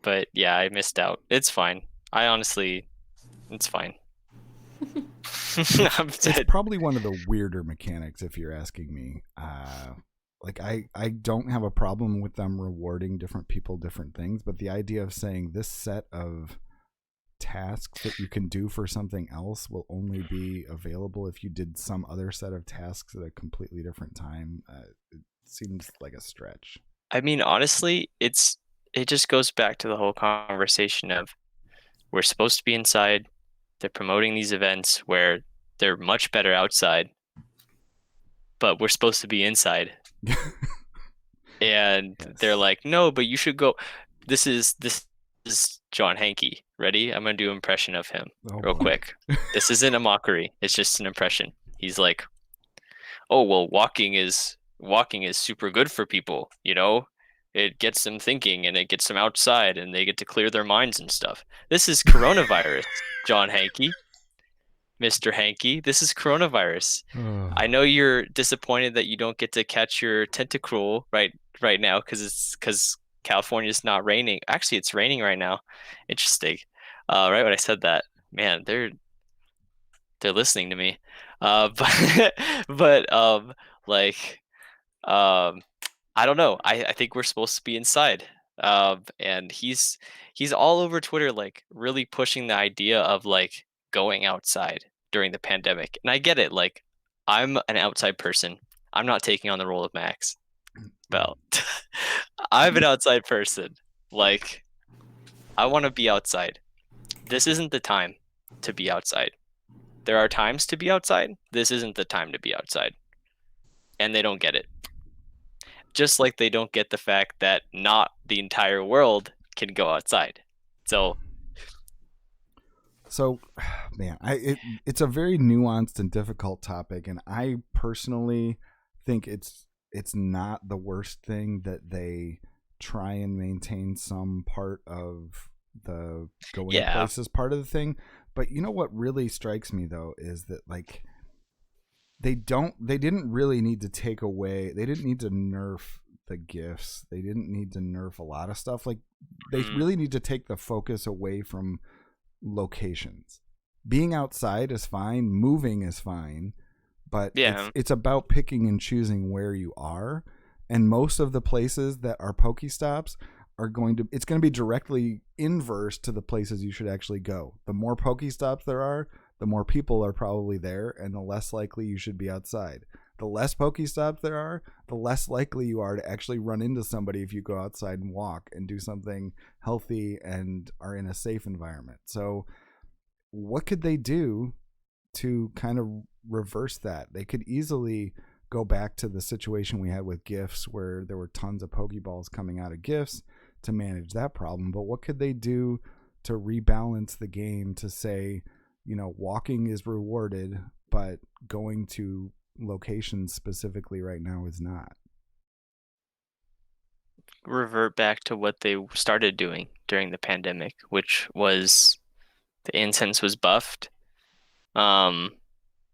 I missed out. It's fine. It's fine. I'm It's dead. probably one of the weirder mechanics, if you're asking me. Like I don't have a problem with them rewarding different people different things, but the idea of saying this set of tasks that you can do for something else will only be available if you did some other set of tasks at a completely different time, it seems like a stretch. I mean, honestly, it just goes back to the whole conversation of we're supposed to be inside. They're promoting these events where they're much better outside, but we're supposed to be inside. And they're like, no, but you should go. This is John Hankey. Ready? I'm gonna do an impression of him real quick. This isn't a mockery. It's just an impression. He's like, oh well, walking is super good for people. It gets them thinking and it gets them outside and they get to clear their minds and stuff. This is coronavirus, John Hankey. Mr. Hankey, this is coronavirus. I know you're disappointed that you don't get to catch your Tentacruel right now because California's not raining. Actually, it's raining right now. Interesting. Right when I said that, man, they're listening to me. But like I don't know. I think we're supposed to be inside. And he's all over Twitter, like really pushing the idea of like going outside during the pandemic. And I get it. Like I'm an outside person. I'm not taking on the role of Max Bell. I'm an outside person. Like I want to be outside. This isn't the time to be outside. There are times to be outside. This isn't the time to be outside. And they don't get it. Just like they don't get the fact that not the entire world can go outside. So man, it's a very nuanced and difficult topic, and I personally think it's not the worst thing that they try and maintain some part of the going places part of the thing. But you know what really strikes me though is that like they didn't really need to take away, they didn't need to nerf the gifts, they didn't need to nerf a lot of stuff. Like they really need to take the focus away from locations. Being outside is fine, moving is fine, but it's about picking and choosing where you are. And most of the places that are Pokestops are going to be directly inverse to the places you should actually go. The more Pokestops there are, the more people are probably there, and the less likely you should be outside. The less Pokestops there are, the less likely you are to actually run into somebody if you go outside and walk and do something healthy and are in a safe environment. So what could they do to kind of reverse that? They could easily go back to the situation we had with gifts, where there were tons of Pokeballs coming out of gifts, to manage that problem. But what could they do to rebalance the game to say, walking is rewarded, but going to locations specifically right now is not? Revert back to what they started doing during the pandemic, which was the incense was buffed.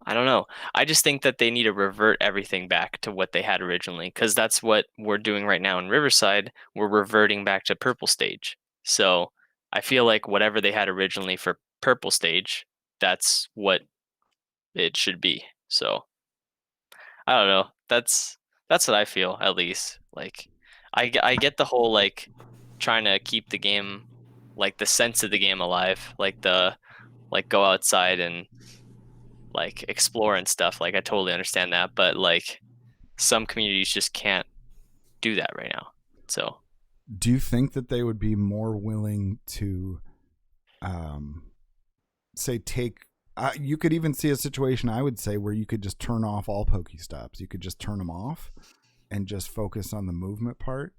I don't know. I just think that they need to revert everything back to what they had originally, because that's what we're doing right now in Riverside. We're reverting back to purple stage. So I feel like whatever they had originally for purple stage, that's what it should be. So I don't know. That's what I feel, at least. Like I get the whole like trying to keep the game, like the sense of the game alive, like the go outside and like explore and stuff. Like I totally understand that, but like some communities just can't do that right now. So do you think that they would be more willing to say take you could even see a situation, I would say, where you could just turn off all Pokestops. You could just turn them off and just focus on the movement part.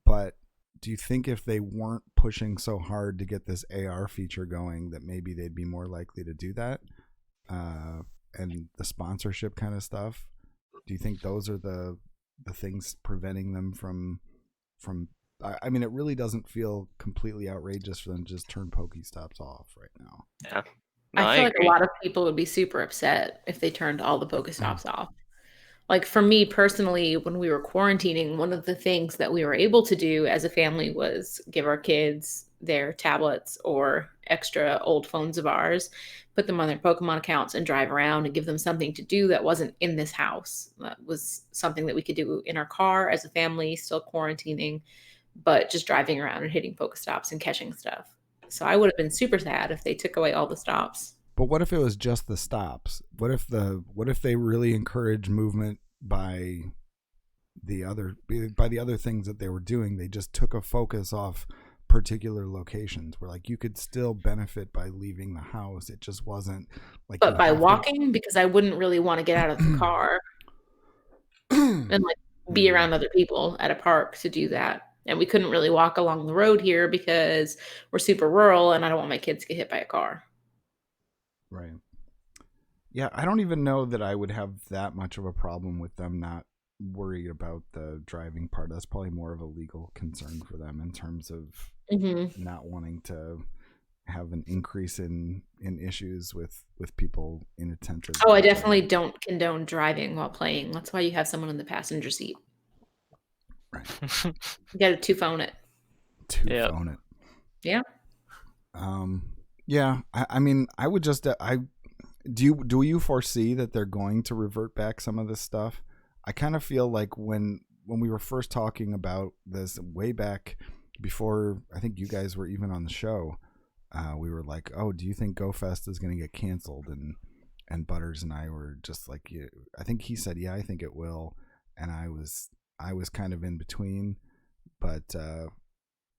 But do you think if they weren't pushing so hard to get this AR feature going, that maybe they'd be more likely to do that? And the sponsorship kind of stuff, do you think those are the things preventing them from I mean, it really doesn't feel completely outrageous for them to just turn Pokestops off right now. yeah. No, I feel like agree. a lot of people would be super upset if they turned all the Pokestops off. Like for me personally, when we were quarantining, one of the things that we were able to do as a family was give our kids their tablets or extra old phones of ours, put them on their Pokemon accounts and drive around and give them something to do that wasn't in this house. That was something that we could do in our car as a family, still quarantining, but just driving around and hitting Pokestops and catching stuff. So I would have been super sad if they took away all the stops. But what if it was just the stops? What if they really encourage movement by the other things that they were doing? They just took a focus off particular locations where like you could still benefit by leaving the house. It just wasn't like. But by walking, because I wouldn't really want to get out of the car and like be around other people at a park to do that. And we couldn't really walk along the road here because we're super rural and I don't want my kids to get hit by a car. Right. Yeah, I don't even know that I would have that much of a problem with them not worried about the driving part. That's probably more of a legal concern for them in terms of not wanting to have an increase in issues with people inattentive. Oh, I definitely don't condone driving while playing. That's why you have someone in the passenger seat. Right. You got to two-phone it. Two-phone it. Yeah. Yeah. I mean, I would just do you foresee that they're going to revert back some of this stuff? I kind of feel like when we were first talking about this way back before, I think you guys were even on the show, we were like, oh, do you think GoFest is going to get canceled? And Butters and I were just like, yeah. I think he said, yeah, I think it will. And I was kind of in between, but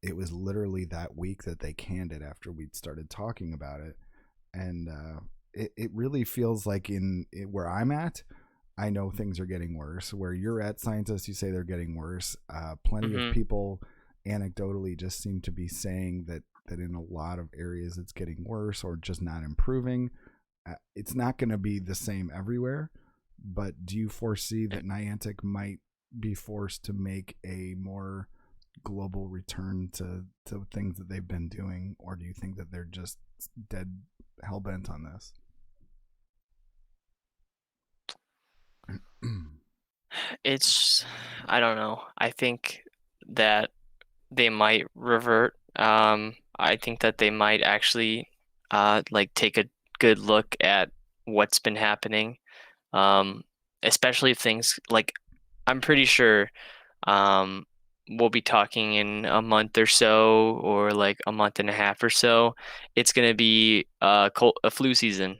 it was literally that week that they canned it after we'd started talking about it. And it really feels like where I'm at, I know things are getting worse. Where you're at, scientists, you say they're getting worse. Plenty of people anecdotally just seem to be saying that in a lot of areas it's getting worse or just not improving. It's not going to be the same everywhere, but do you foresee that Niantic might be forced to make a more global return to things that they've been doing, or do you think that they're just dead hell-bent on this? I don't know. I think that they might revert. I think that they might actually like take a good look at what's been happening, especially if things like, I'm pretty sure we'll be talking in a month or so, or like a month and a half or so. It's going to be a flu season.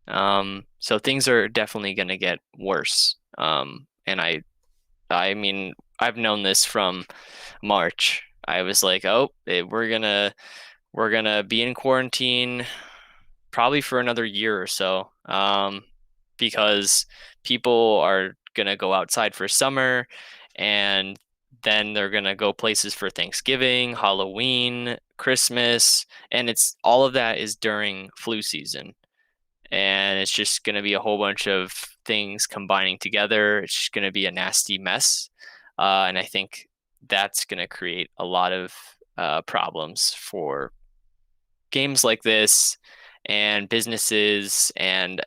So things are definitely going to get worse. And I mean, I've known this from March. I was like, oh, we're gonna be in quarantine probably for another year or so, because people are going to go outside for summer, and then they're going to go places for Thanksgiving, Halloween, Christmas, and it's all of that is during flu season. And it's just going to be a whole bunch of things combining together. It's just going to be a nasty mess. And I think that's going to create a lot of problems for games like this and businesses. And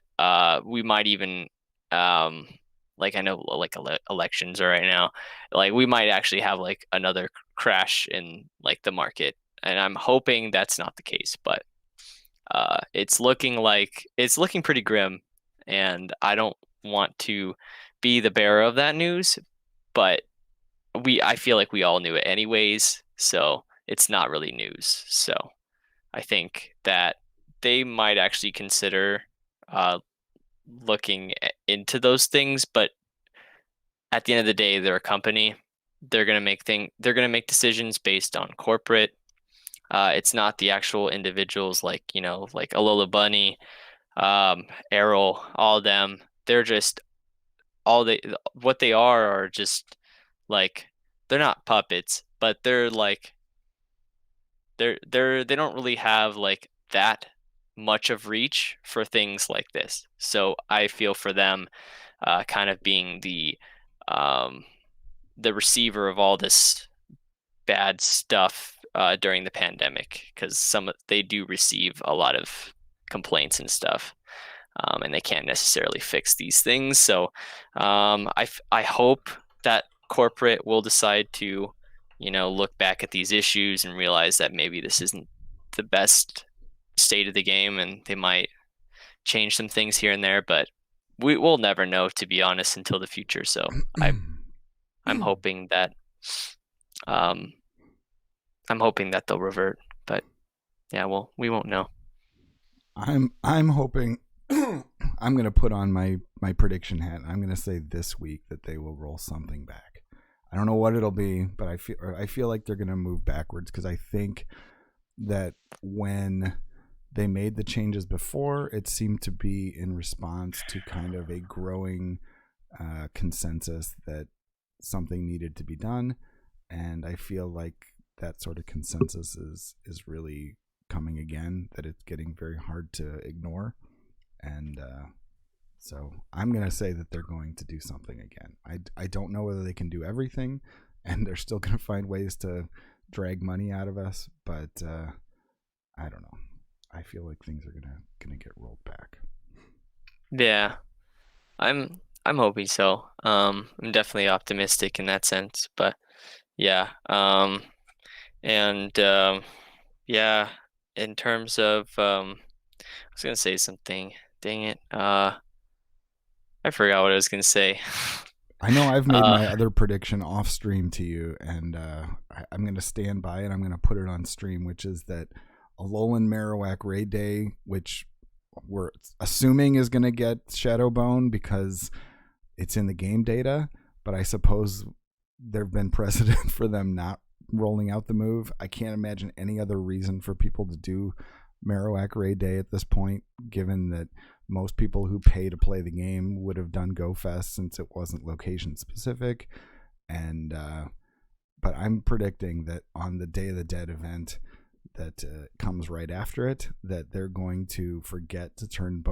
we might even, like I know like elections are right now, like we might actually have like another crash in like the market. And I'm hoping that's not the case, but it's looking pretty grim, and I don't want to be the bearer of that news, but I feel like we all knew it anyways, so it's not really news. So I think that they might actually consider looking into those things, but at the end of the day, they're a company. They're gonna make decisions based on corporate. It's not the actual individuals like like Alola Bunny, Errol, all of them. They're just what they are just like, they're not puppets, but they're like they don't really have like that much of reach for things like this. So I feel for them kind of being the receiver of all this bad stuff during the pandemic, because they do receive a lot of complaints and stuff, and they can't necessarily fix these things. So I hope that corporate will decide to look back at these issues and realize that maybe this isn't the best state of the game, and they might change some things here and there, but we will never know, to be honest, until the future. So I'm hoping that they'll revert, but yeah, well, we won't know. I'm hoping I'm going to put on my prediction hat. I'm going to say this week that they will roll something back. I don't know what it'll be, but I feel like they're going to move backwards, because I think that when they made the changes before, it seemed to be in response to kind of a growing consensus that something needed to be done, and I feel like that sort of consensus is really coming again, that it's getting very hard to ignore. And so I'm going to say that they're going to do something again. I don't know whether they can do everything, and they're still going to find ways to drag money out of us, but I don't know. I feel like things are gonna get rolled back. Yeah, I'm hoping so. I'm definitely optimistic in that sense, but yeah. And yeah, in terms of I was gonna say something. Dang it. I forgot what I was gonna say. I know I've made my other prediction off stream to you, and I'm gonna stand by it. I'm gonna put it on stream, which is that Alolan Marowak Raid Day, which we're assuming is going to get Shadowbone because it's in the game data, but I suppose there have been precedent for them not rolling out the move. I can't imagine any other reason for people to do Marowak Raid Day at this point, given that most people who pay to play the game would have done GoFest since it wasn't location specific. And but I'm predicting that on the Day of the Dead event that comes right after it, that they're going to forget to turn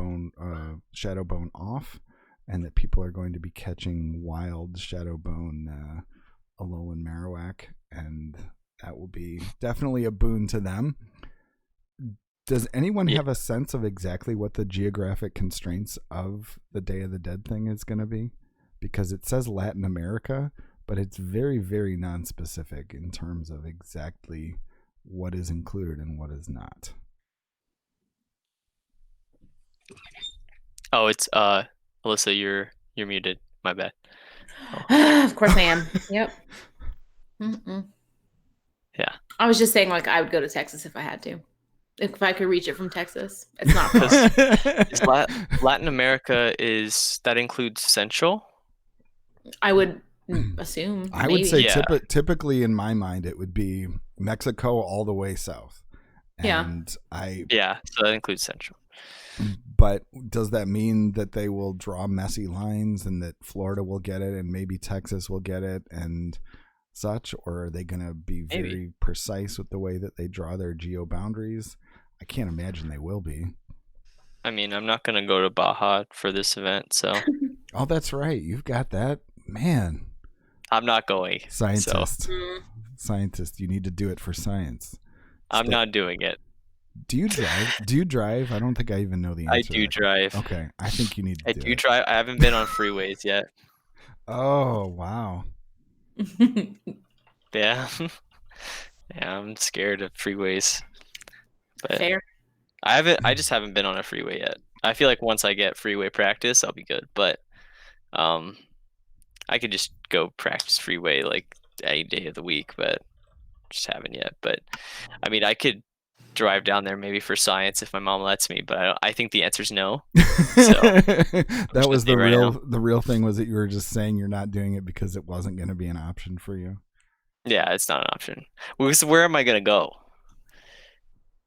Shadowbone off, and that people are going to be catching wild Shadowbone Alolan Marowak, and that will be definitely a boon to them. Does anyone have a sense of exactly what the geographic constraints of the Day of the Dead thing is going to be? Because it says Latin America, but it's very, very non-specific in terms of exactly what is included and what is not. Oh, it's Alyssa, you're muted. My bad. Oh. Of course I am. Yep. Yeah. I was just saying, like, I would go to Texas if I had to. If I could reach it from Texas. It's not far. Latin America that includes Central? I would assume. I would say typically in my mind it would be Mexico all the way south. And so that includes Central. But does that mean that they will draw messy lines and that Florida will get it and maybe Texas will get it and such? Or are they going to be very precise with the way that they draw their geo boundaries? I can't imagine they will be. I mean, I'm not going to go to Baja for this event, so. Oh, that's right. You've got that. Man. I'm not going. Scientist. So. Scientist. You need to do it for science. I'm not doing it. Do you drive? I don't think I even know the answer. I do drive. Okay. I think you need to do it. I do drive. I haven't been on freeways yet. Oh, wow. Yeah. Yeah, I'm scared of freeways. But Fair. I just haven't been on a freeway yet. I feel like once I get freeway practice, I'll be good. But I could just go practice freeway like any day of the week, but just haven't yet. But I mean, I could drive down there maybe for science if my mom lets me, but I think the answer is no. So that was the real thing, was that you were just saying you're not doing it because it wasn't going to be an option for you. Yeah, it's not an option. Where am I going to go?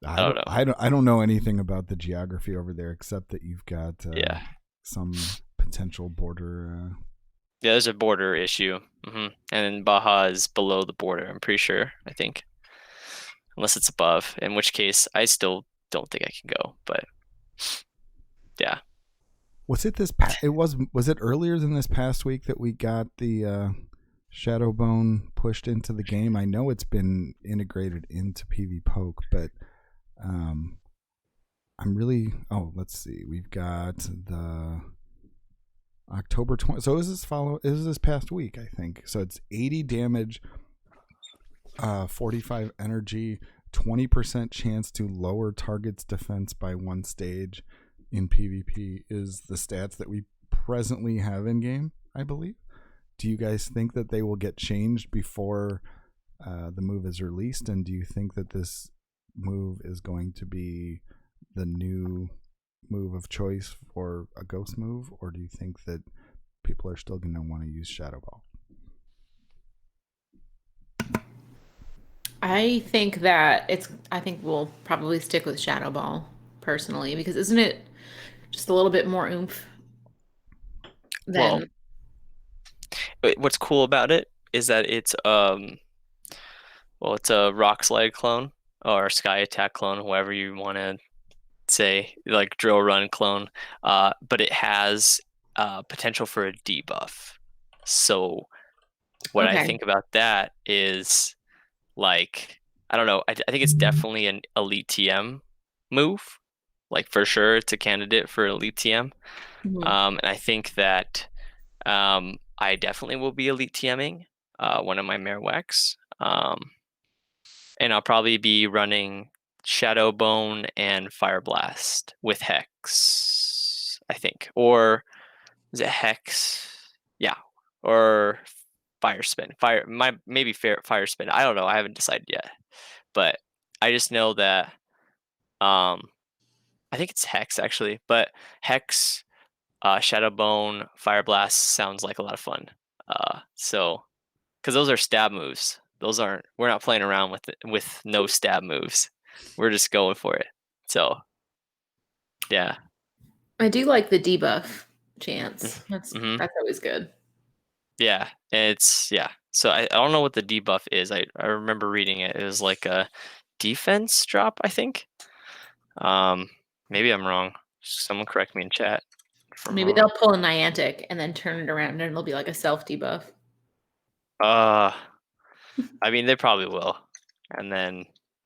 I don't know. I don't know anything about the geography over there except that you've got some potential border. Yeah, there's a border issue, and then Baja is below the border. I'm pretty sure. I think, unless it's above, in which case I still don't think I can go. But yeah, was it this? Was it earlier than this past week that we got the Shadowbone pushed into the game? I know it's been integrated into PvPoke, but I'm really. Oh, let's see. We've got the October 20. So is this past week, I think. So it's 80 damage, 45 energy, 20% chance to lower target's defense by 1 stage in PvP is the stats that we presently have in game, I believe. Do you guys think that they will get changed before the move is released? And do you think that this move is going to be the new move of choice for a ghost move, or do you think that people are still going to want to use Shadow Ball? I think we'll probably stick with Shadow Ball personally, because isn't it just a little bit more oomph than... Well, what's cool about it is that it's it's a Rock Slide clone or Sky Attack clone, however you want to say, like Drill Run clone, but it has potential for a debuff. So what I think about that is, like, I don't know, I think it's definitely an Elite TM move. Like, for sure, it's a candidate for Elite TM. And I think that I definitely will be Elite TMing one of my Marowaks. And I'll probably be running Shadowbone and Fire Blast with Hex, I think. Or is it Hex? Yeah. Or Fire Spin. Maybe Fire Spin. I don't know. I haven't decided yet. But I just know that I think it's Hex, actually. But Hex, Shadowbone, Fire Blast sounds like a lot of fun. So, because those are stab moves. We're not playing around with no stab moves. We're just going for it. So, yeah. I do like the debuff chance. That's always good. Yeah, So I don't know what the debuff is. I remember reading it. It was like a defense drop, I think. Maybe I'm wrong. Someone correct me in chat. Maybe they'll pull a Niantic and then turn it around, and it'll be like a self debuff. I mean, they probably will, and then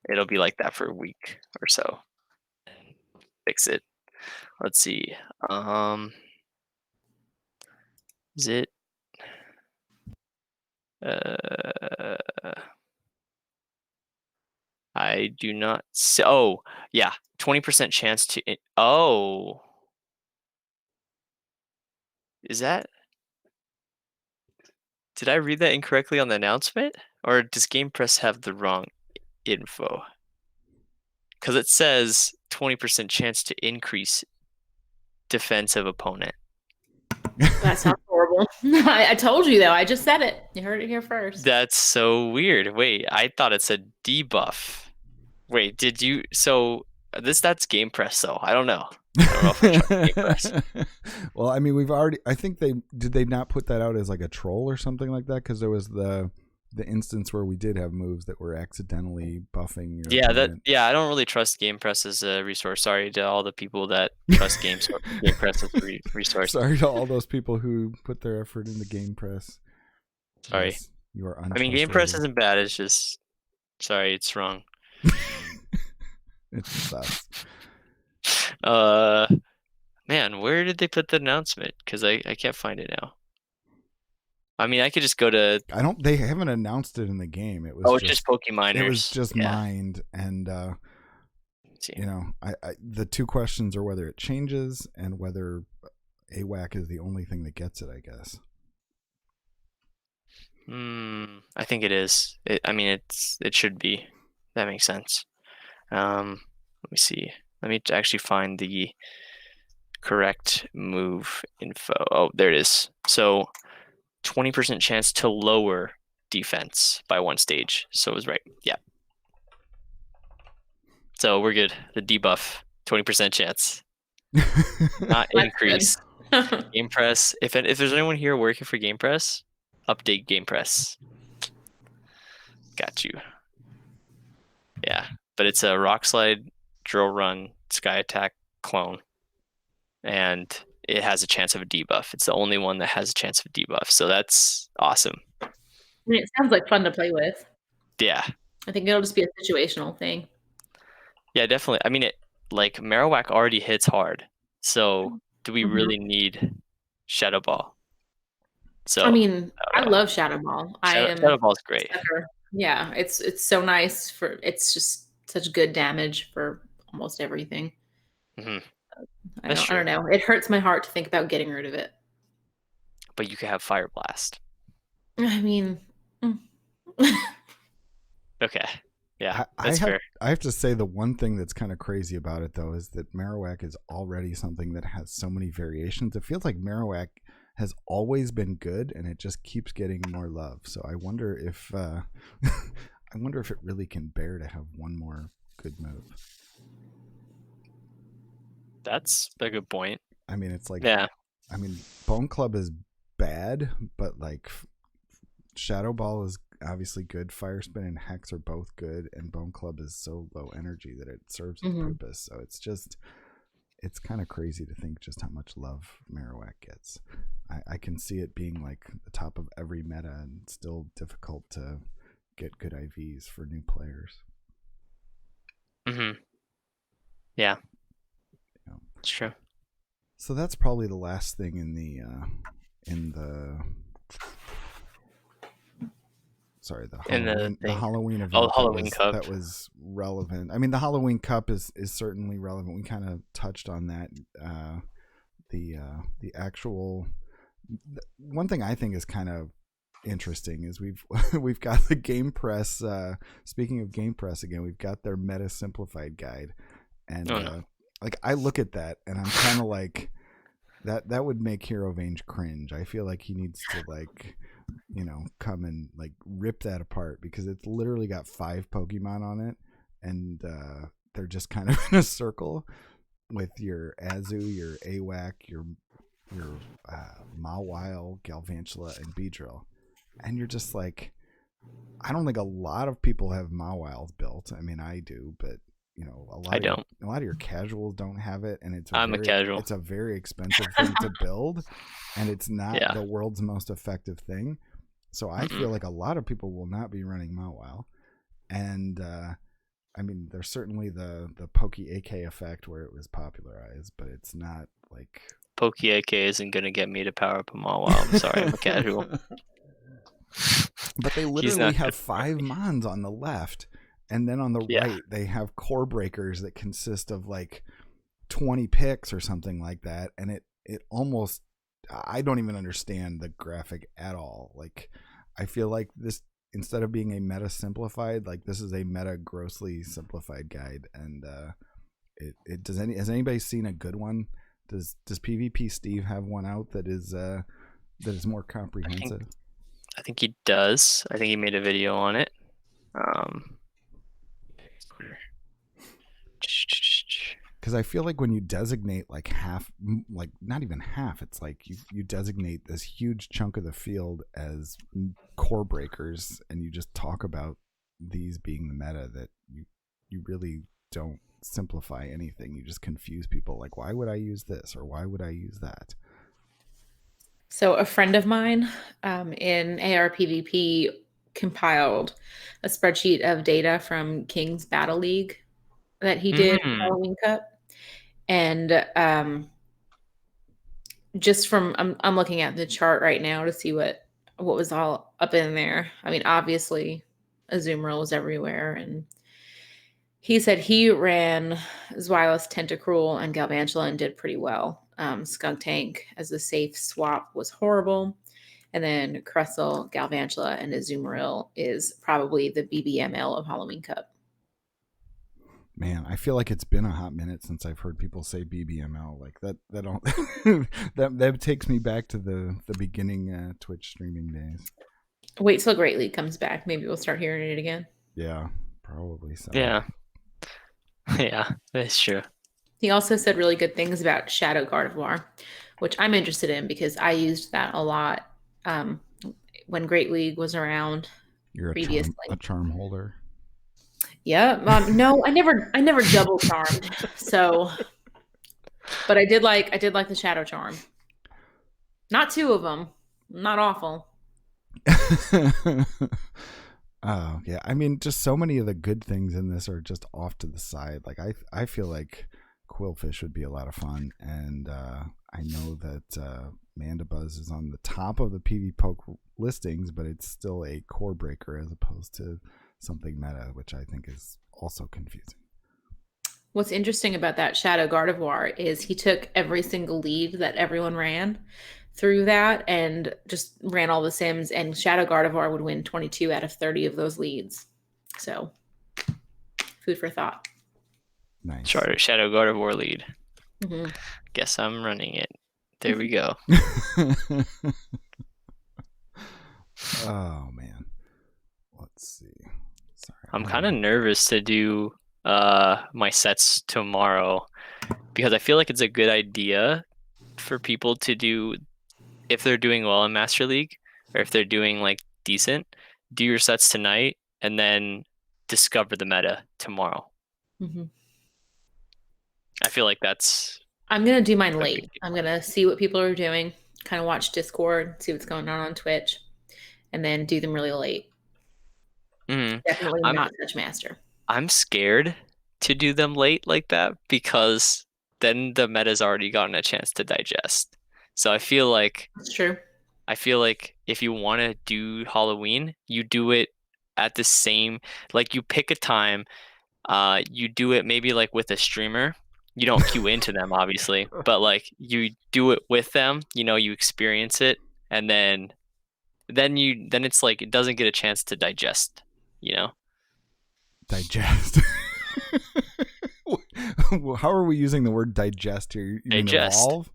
it'll be like that for a week or so, and fix it. Let's see. Is it? I do not see. Oh, yeah, 20% chance to. Oh, is that? Did I read that incorrectly on the announcement, or does Game Press have the wrong info? Because it says 20% chance to increase defensive opponent. That sounds horrible. I told you, though. I just said it. You heard it here first. That's so weird. Wait, I thought it said debuff. Wait, did you? So that's Game Press, though. I don't know. I don't know if I trust Game Press. Well, I mean, I think they not put that out as like a troll or something like that, because there was the instance where we did have moves that were accidentally buffing your opponent. I don't really trust Game Press as a resource. Sorry to all the people that trust Game Press as a resource. Sorry to all those people who put their effort into Game Press. Sorry. Yes, you are I mean, Game Press isn't bad. It's just, sorry, it's wrong. It sucks. Man, where did they put the announcement? Because I can't find it now. I mean, I could just go to. They haven't announced it in the game. It was just Pokeminers. It was just mined, and you know, the two questions are whether it changes and whether AWAC is the only thing that gets it, I guess. I think it is. It should be. That makes sense. Let me see. Let me actually find the correct move info. Oh, there it is. So 20% chance to lower defense by 1 stage. So it was right. Yeah. So we're good. The debuff, 20% chance. Not increase. Game Press. If there's anyone here working for Game Press, update Game Press. Got you. Yeah. But it's a Rock Slide, Drill Run, Sky Attack clone. And it has a chance of a debuff. It's the only one that has a chance of a debuff. So that's awesome. I mean, it sounds like fun to play with. Yeah. I think it'll just be a situational thing. Yeah, definitely. I mean, Marowak already hits hard. So do we really need Shadow Ball? So I mean, I love Shadow Ball. Shadow Ball's great. Yeah, it's so nice it's just such good damage for almost everything. Mm-hmm. I don't know. It hurts my heart to think about getting rid of it. But you could have Fire Blast. I mean, okay. Yeah, that's fair. I have to say the one thing that's kind of crazy about it, though, is that Marowak is already something that has so many variations. It feels like Marowak has always been good, and it just keeps getting more love. So I wonder if it really can bear to have one more good move. That's a good point. I mean, it's like, yeah. I mean, Bone Club is bad, but like Shadow Ball is obviously good. Fire Spin and Hex are both good, and Bone Club is so low energy that it serves its purpose. So it's kind of crazy to think just how much love Marowak gets. I can see it being like the top of every meta and still difficult to get good IVs for new players. Yeah. It's true. So that's probably the last thing in the Halloween event. Halloween Cup. That was relevant. I mean, the Halloween Cup is certainly relevant. We kind of touched on that. The actual one thing I think is kind of interesting is we've got the Game Press. Speaking of Game Press again, we've got their meta simplified guide, and like I look at that and I'm kind of like that would make Hero Vange cringe. I feel like he needs to like, you know, come and like rip that apart, because it's literally got 5 Pokemon on it, and they're just kind of in a circle with your Azu, your AWAC, your Mawile, Galvantula, and Beedrill. And you're just like, I don't think a lot of people have Mawiles built. I mean, I do, but you know, a lot of your casuals don't have it, and I'm a casual. It's a very expensive thing to build, and it's not the world's most effective thing. So I feel like a lot of people will not be running Mawile, and I mean, there's certainly the Poke AK effect where it was popularized, but it's not like Poke AK isn't gonna get me to power up a Mawile. I'm sorry, I'm a casual. But they literally have 5 Mons on the left. And then on the right, they have core breakers that consist of like 20 picks or something like that. And it almost, I don't even understand the graphic at all. Like, I feel like this, instead of being a meta simplified, like this is a meta grossly simplified guide. And has anybody seen a good one? Does PvP Steve have one out that is more comprehensive? I think he does. I think he made a video on it. because I feel like when you designate like half, like not even half, it's like you designate this huge chunk of the field as core breakers, and you just talk about these being the meta, that you really don't simplify anything. You just confuse people. Like, why would I use this, or why would I use that? So a friend of mine in ARPVP compiled a spreadsheet of data from King's Battle League that he did in Halloween Cup. And just from I'm looking at the chart right now to see what was all up in there. I mean, obviously Azumarill was everywhere, and he said he ran Zweilous, Tentacruel, and Galvantula and did pretty well. Skunk Tank as a safe swap was horrible. And then Cressel, Galvantula, and Azumarill is probably the BBML of Halloween Cup. Man, I feel like it's been a hot minute since I've heard people say BBML. Like that don't that takes me back to the beginning Twitch streaming days. Wait till Great League comes back. Maybe we'll start hearing it again. Yeah, probably so. Yeah. Yeah, that's true. He also said really good things about Shadow Gardevoir, which I'm interested in because I used that a lot when Great League was around. You're previously. a charm holder. Yeah. No, I never double charmed. So, but I did like the Shadow Charm. Not two of them. Not awful. Oh yeah, I mean, just so many of the good things in this are just off to the side. Like I feel like Quillfish would be a lot of fun, and I know that Mandibuzz is on the top of the PvPoke listings, but it's still a core breaker as opposed to something meta, which I think is also confusing. What's interesting about that Shadow Gardevoir is he took every single lead that everyone ran through that and just ran all the sims, and Shadow Gardevoir would win 22 out of 30 of those leads. So, food for thought. Nice. Shadow Gardevoir lead. Mm-hmm. Guess I'm running it. There we go. Oh man. Let's see. Sorry. I'm kind of nervous to do my sets tomorrow because I feel like it's a good idea for people to do, if they're doing well in Master League or if they're doing like decent, do your sets tonight and then discover the meta tomorrow. Mm-hmm. I feel like that's... I'm going to do mine late. I'm going to see what people are doing, kind of watch Discord, see what's going on Twitch, and then do them really late. Definitely not touch Master. I'm scared to do them late like that because then the meta's already gotten a chance to digest. So I feel like... That's true. I feel like if you want to do Halloween, you do it at the same... Like you pick a time, you do it maybe like with a streamer. You don't queue into them, obviously, but like you do it with them, you experience it, and then it's like it doesn't get a chance to digest, Digest. How are we using the word digest here? You digest. Mean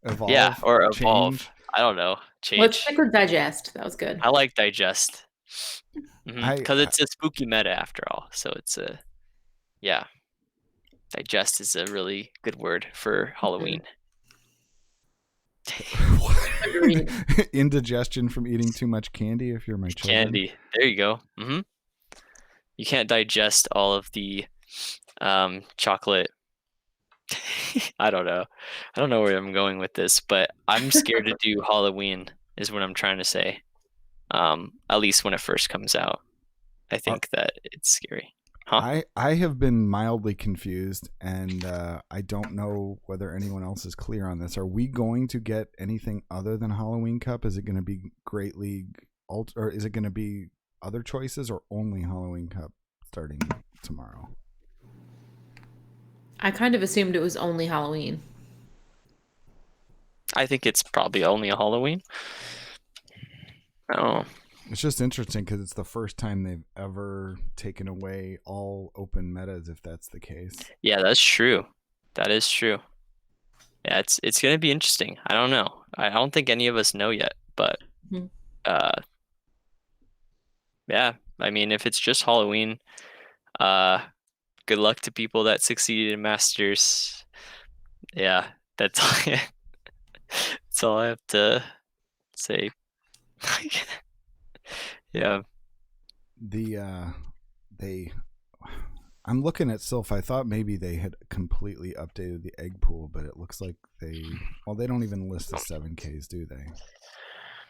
evolve? Yeah, or change? evolve. I don't know. Change. Let's stick with digest. That was good. I like digest. Because it's a spooky meta after all. So it's yeah. Digest is a really good word for Halloween. Indigestion from eating too much candy if you're my children. Candy. There you go. You can't digest all of the chocolate. I don't know. I don't know where I'm going with this, but I'm scared to do Halloween is what I'm trying to say. At least when it first comes out. I think that it's scary. Huh? I have been mildly confused, and I don't know whether anyone else is clear on this. Are we going to get anything other than Halloween Cup? Is it going to be Great League or is it going to be other choices, or only Halloween Cup starting tomorrow? I kind of assumed it was only Halloween. I think it's probably only a Halloween. I don't know. It's just interesting because it's the first time they've ever taken away all open metas, if that's the case. Yeah, that's true. That is true. Yeah, it's going to be interesting. I don't know. I don't think any of us know yet, but yeah, I mean, if it's just Halloween, Good luck to people that succeeded in Masters. Yeah, that's all. That's all I have to say. Yeah. I'm looking at Sylph. I thought maybe they had completely updated the egg pool, but it looks like they don't even list the 7Ks, do they?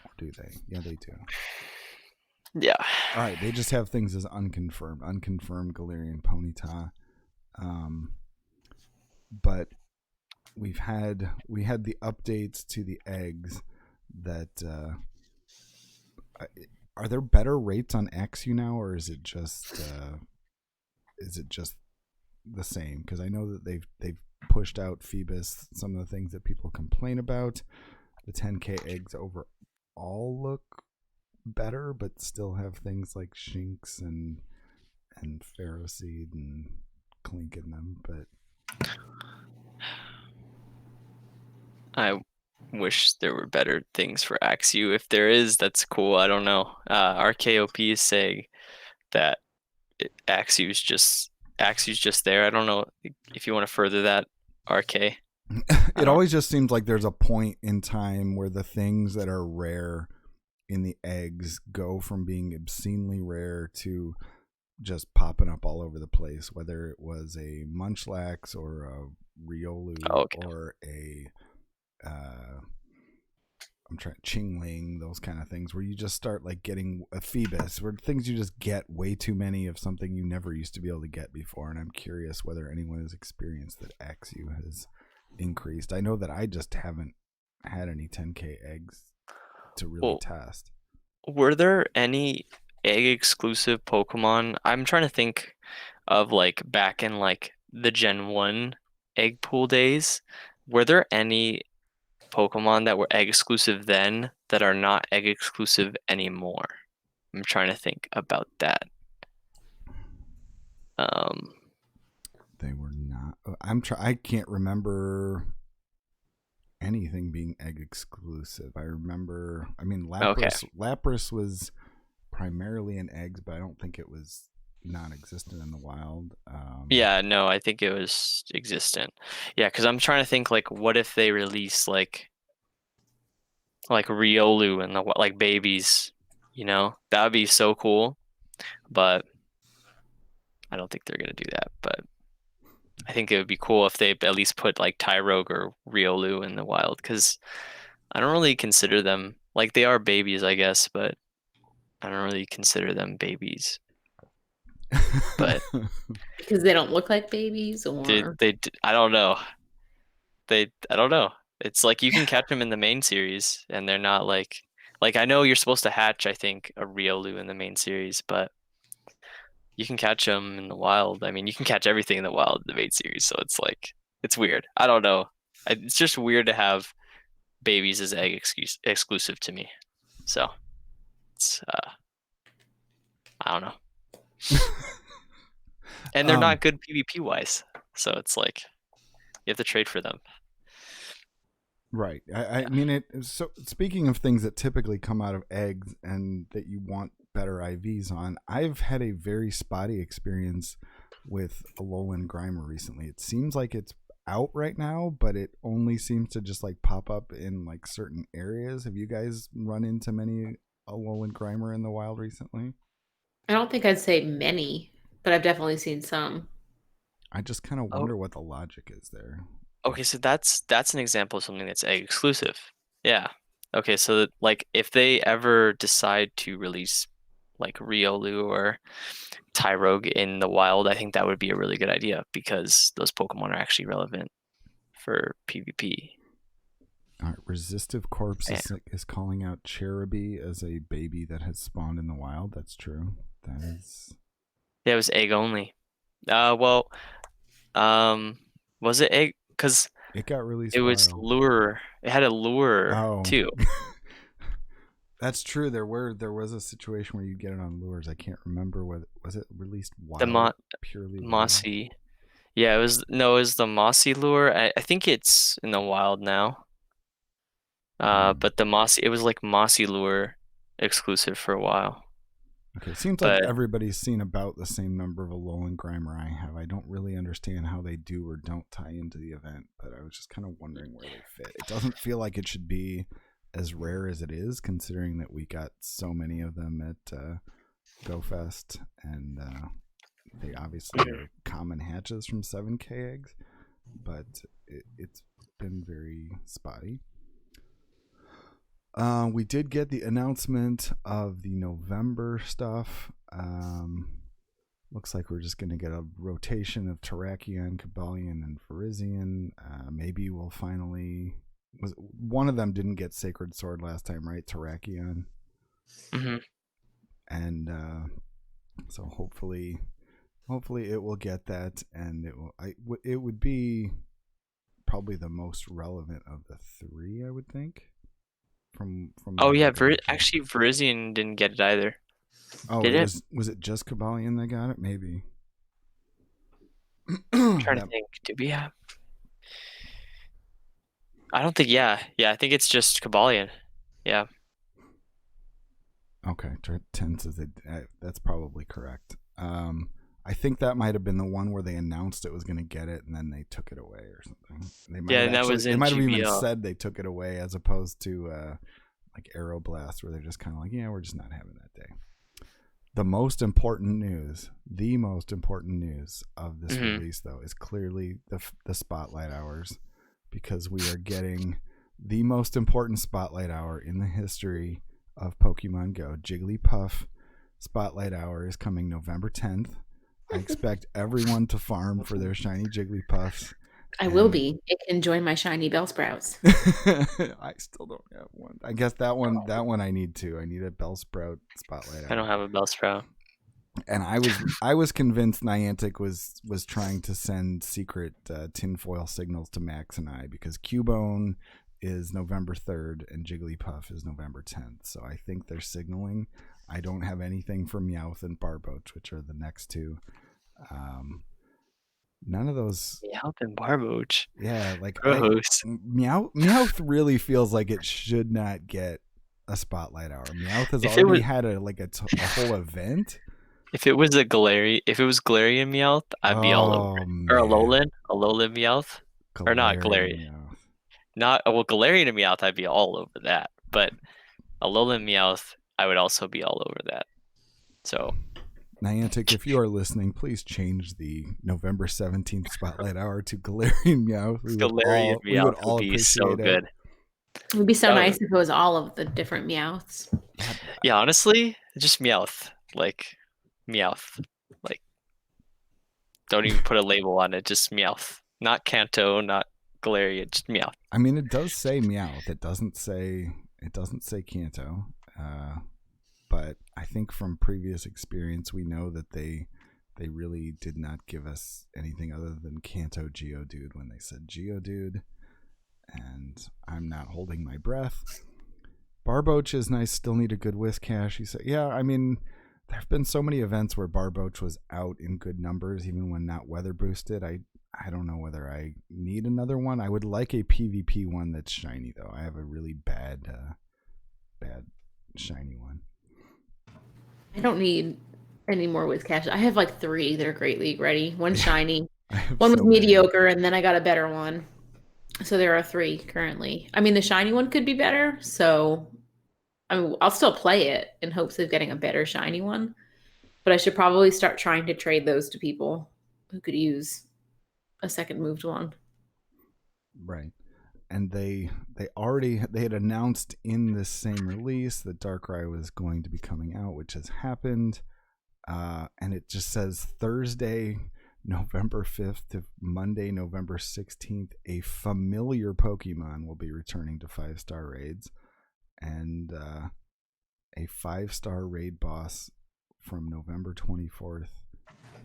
Or do they? Yeah, they do. Yeah. All right, they just have things as unconfirmed Galarian Ponyta. But we had the updates to the eggs that are there better rates on XU now, or is it just the same? Because I know that they've pushed out Phoebus, some of the things that people complain about. The 10K eggs overall look better, but still have things like Shinx and Pharaoh Seed and Clink in them. But I wish there were better things for Axew. If there is, that's cool. I don't know. RKOP is saying that Axew's just there. I don't know if you want to further that, RK. It always just seems like there's a point in time where the things that are rare in the eggs go from being obscenely rare to just popping up all over the place, whether it was a Munchlax or a Riolu or a Chingling, those kind of things, where you just start like getting a Phoebus, where things you just get way too many of something you never used to be able to get before. And I'm curious whether anyone has experienced that Axew has increased. I know that I just haven't had any 10K eggs to really test. Were there any egg exclusive Pokemon? I'm trying to think of like back in like the Gen 1 egg pool days. Were there any Pokemon that were egg exclusive then that are not egg exclusive anymore? I'm trying to think about that. They were not. I can't remember anything being egg exclusive. I remember. I mean, Lapras was primarily in eggs, but I don't think it was non-existent in the wild. Yeah, no, I think it was existent. Yeah, because I'm trying to think like, what if they release like Riolu and the like babies? You know, that would be so cool. But I don't think they're gonna do that. But I think it would be cool if they at least put like Tyrogue or Riolu in the wild, because I don't really consider them like, they are babies, I guess, but I don't really consider them babies. But because they don't look like babies, or I don't know. I don't know. It's like you can catch them in the main series, and they're not like I know you're supposed to hatch, I think, a Riolu in the main series, but you can catch them in the wild. I mean, you can catch everything in the wild in the main series, so it's like, it's weird. I don't know. It's just weird to have babies as egg exclusive to me. So it's I don't know. And they're not good PvP wise, so it's like you have to trade for them. Right. I mean, so speaking of things that typically come out of eggs and that you want better IVs on, I've had a very spotty experience with Alolan Grimer recently. It seems like it's out right now, but it only seems to just like pop up in like certain areas. Have you guys run into many Alolan Grimer in the wild recently? I don't think I'd say many, but I've definitely seen some. I just kind of wonder what the logic is there. Okay, so that's an example of something that's egg exclusive. Yeah. Okay, so that, like, if they ever decide to release like Riolu or Tyrogue in the wild, I think that would be a really good idea, because those Pokemon are actually relevant for PvP. All right, Resistive Corpse is calling out Cherubi as a baby that has spawned in the wild. That's true. That is. Yeah, it was egg only. Well, was it egg? Because it got released. It was lure. It had a lure too. That's true. There was a situation where you get it on lures. I can't remember whether was it released wild. Purely mossy. Wild? Yeah, it was the mossy lure. I think it's in the wild now. But the mossy, it was like mossy lure exclusive for a while. Okay, seems like But everybody's seen about the same number of Alolan Grimer I have. I don't really understand how they do or don't tie into the event, but I was just kind of wondering where they fit. It doesn't feel like it should be as rare as it is, considering that we got so many of them at GoFest, and they obviously are common hatches from 7K eggs, but it's been very spotty. We did get the announcement of the November stuff. Looks like we're just going to get a rotation of Terrakion, Cobalion, and Virizion. Maybe we'll finally... one of them didn't get Sacred Sword last time, right? Terrakion. Mm-hmm. And so hopefully it will get that, and it would be probably the most relevant of the three, I would think. From Oh yeah, actually Virizion didn't get it either. Oh, Did it? Was it just Cobalion that got it? Maybe. I'm trying to think. Did we have? I don't think. Yeah. I think it's just Cobalion. Yeah. Okay, 10 says that's probably correct. I think that might have been the one where they announced it was going to get it, and then they took it away or something. They might have that was in They might have even GBL. said they took it away, as opposed to like Aeroblast, where they're just kind of like, yeah, we're just not having that day. The most important news of this release, though, is clearly the Spotlight Hours, because we are getting the most important Spotlight Hour in the history of Pokemon Go. Jigglypuff Spotlight Hour is coming November 10th. I expect everyone to farm for their shiny Jigglypuffs. I will be. It can join my shiny Bellsprouts. I still don't have one. I guess that one I need to. I need a Bellsprout Spotlight Hour. I don't have a Bellsprout. And I was convinced Niantic was trying to send secret tinfoil signals to Max and I, because Cubone is November 3rd and Jigglypuff is November 10th. So I think they're signaling. I don't have anything for Meowth and Barboach, which are the next two. None of those. Meowth and Barboach. Yeah, like Gross. Meowth really feels like it should not get a Spotlight Hour. Meowth has already had a whole event. If it was Galarian Meowth, I'd be all over it. Or Alolan Meowth, or not Galarian. Galarian and Meowth, I'd be all over that. But Alolan Meowth, I would also be all over that. So, Niantic, if you are listening, please change the November 17th Spotlight Hour to Galarian Meowth. Galarian Meowth would be so good. It would be so nice if it was all of the different Meowths. Yeah, honestly, just Meowth. Like, Meowth. Like, don't even put a label on it, just Meowth. Not Kanto, not Galarian, just Meowth. I mean, it does say Meowth. It doesn't say Kanto. But I think from previous experience, we know that they really did not give us anything other than Kanto Geodude when they said Geodude. And I'm not holding my breath. Barboach is nice. Still need a good Whiscash. He said, yeah, I mean, there have been so many events where Barboach was out in good numbers, even when not weather boosted. I don't know whether I need another one. I would like a PvP one that's shiny, though. I have a really bad shiny one. I don't need any more Whiscash. I have like 3 that are Great League ready. One shiny, one was mediocre, and then I got a better one. So there are 3 currently. I mean, the shiny one could be better, so I'll still play it in hopes of getting a better shiny one. But I should probably start trying to trade those to people who could use a second moved one. Right. And they had announced in this same release that Darkrai was going to be coming out, which has happened. And it just says Thursday, November 5th to Monday, November 16th, a familiar Pokemon will be returning to 5-star raids. And a 5-star raid boss from November 24th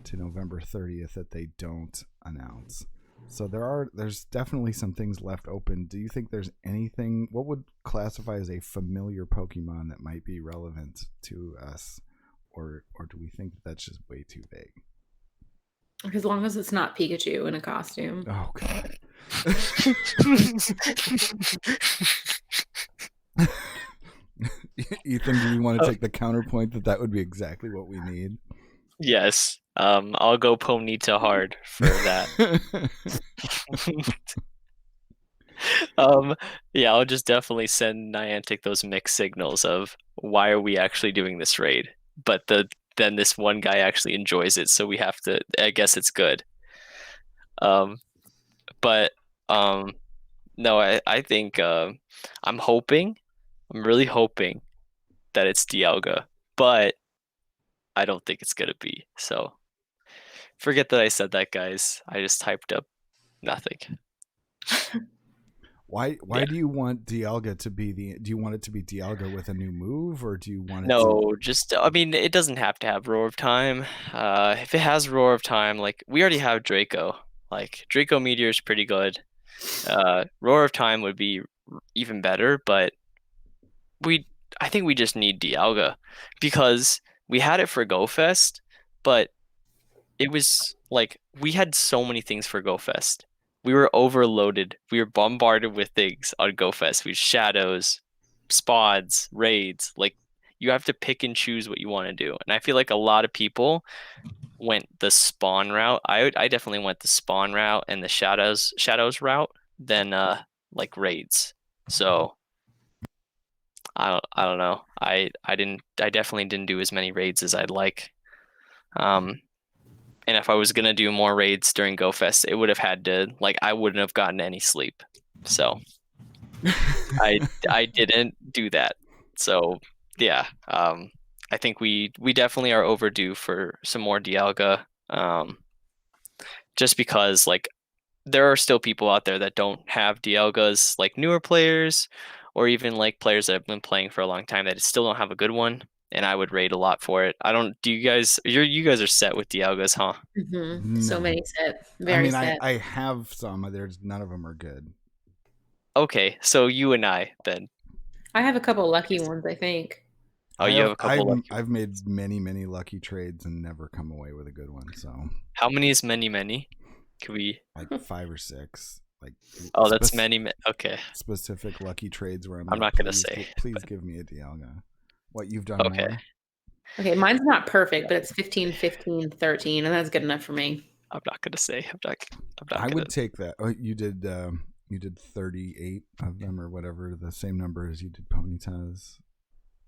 to November 30th that they don't announce. So there's definitely some things left open. Do you think there's anything, what would classify as a familiar Pokemon that might be relevant to us, or do we think that's just way too vague? As long as it's not Pikachu in a costume. Oh god. Ethan, do you want to take the counterpoint that would be exactly what we need? Yes. I'll go Ponyta hard for that. Yeah, I'll just definitely send Niantic those mixed signals of why are we actually doing this raid, but then this one guy actually enjoys it, so we have to. I guess it's good. But no, I think I'm really hoping that it's Dialga, but I don't think it's gonna be. So forget that I said that, guys. I just typed up nothing. Why do you want Dialga to be do you want it to be Dialga with a new move, or do you want it No, just I mean it doesn't have to have Roar of Time. If it has Roar of Time, like we already have Draco. Like Draco Meteor is pretty good. Roar of Time would be even better, but I think we just need Dialga because we had it for GoFest, but it was like we had so many things for GoFest. We were overloaded. We were bombarded with things on GoFest. We had shadows, spods, raids. Like you have to pick and choose what you want to do. And I feel like a lot of people went the spawn route. I definitely went the spawn route and the shadows route than like raids. So I don't know. I definitely didn't do as many raids as I'd like. And if I was gonna do more raids during GoFest, it would have had to like I wouldn't have gotten any sleep. So I didn't do that. So yeah, I think we definitely are overdue for some more Dialga. Just because like there are still people out there that don't have Dialgas, like newer players, or even like players that have been playing for a long time that still don't have a good one. And I would raid a lot for it. I don't. Do you guys? You guys are set with Dialgas, huh? So No. many set. I Very mean, set. I have some. There's none of them are good. Okay, so you and I then. I have a couple lucky ones, I think. Oh, you have a couple. I've made many lucky trades and never come away with a good one. So How many is many? Can we? like 5 or 6. Like Oh, that's many. Okay. specific lucky trades where I'm I'm like, not gonna say. please give me a Dialga. What you've done Okay. more? Okay, mine's not perfect, but it's 15, 15, 13, and that's good enough for me. I'm not gonna say. I'm not I gonna... would take that. Oh, you did 38 of them or whatever, the same number as you did Ponyta's.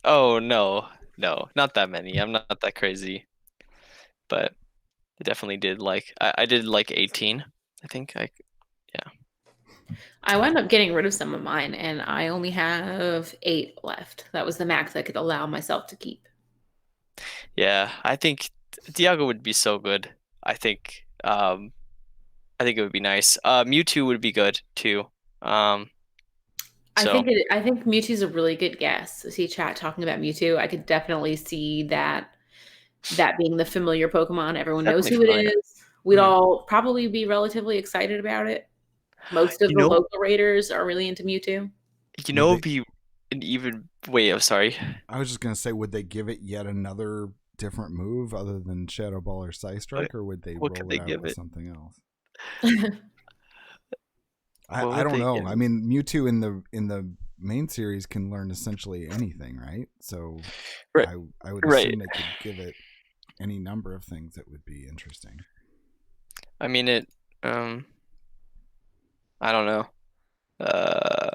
Oh no, not that many. I'm not that crazy, but I definitely did like I did like 18. I think I wound up getting rid of some of mine, and I only have 8 left. That was the max I could allow myself to keep. Yeah, I think Dialga would be so good. I think it would be nice. Mewtwo would be good too. So I think Mewtwo's a really good guess. I see chat talking about Mewtwo. I could definitely see that being the familiar Pokemon. Everyone knows who it is. We'd all probably be relatively excited about it. Most of the local raiders are really into Mewtwo. You know, it'd be an even. Wait, I'm sorry. I was just gonna say, would they give it yet another different move other than Shadow Ball or Psystrike, or would they roll it out with something else? I don't know. I mean, Mewtwo in the main series can learn essentially anything, right? So I would assume they could give it any number of things that would be interesting. I mean, I don't know.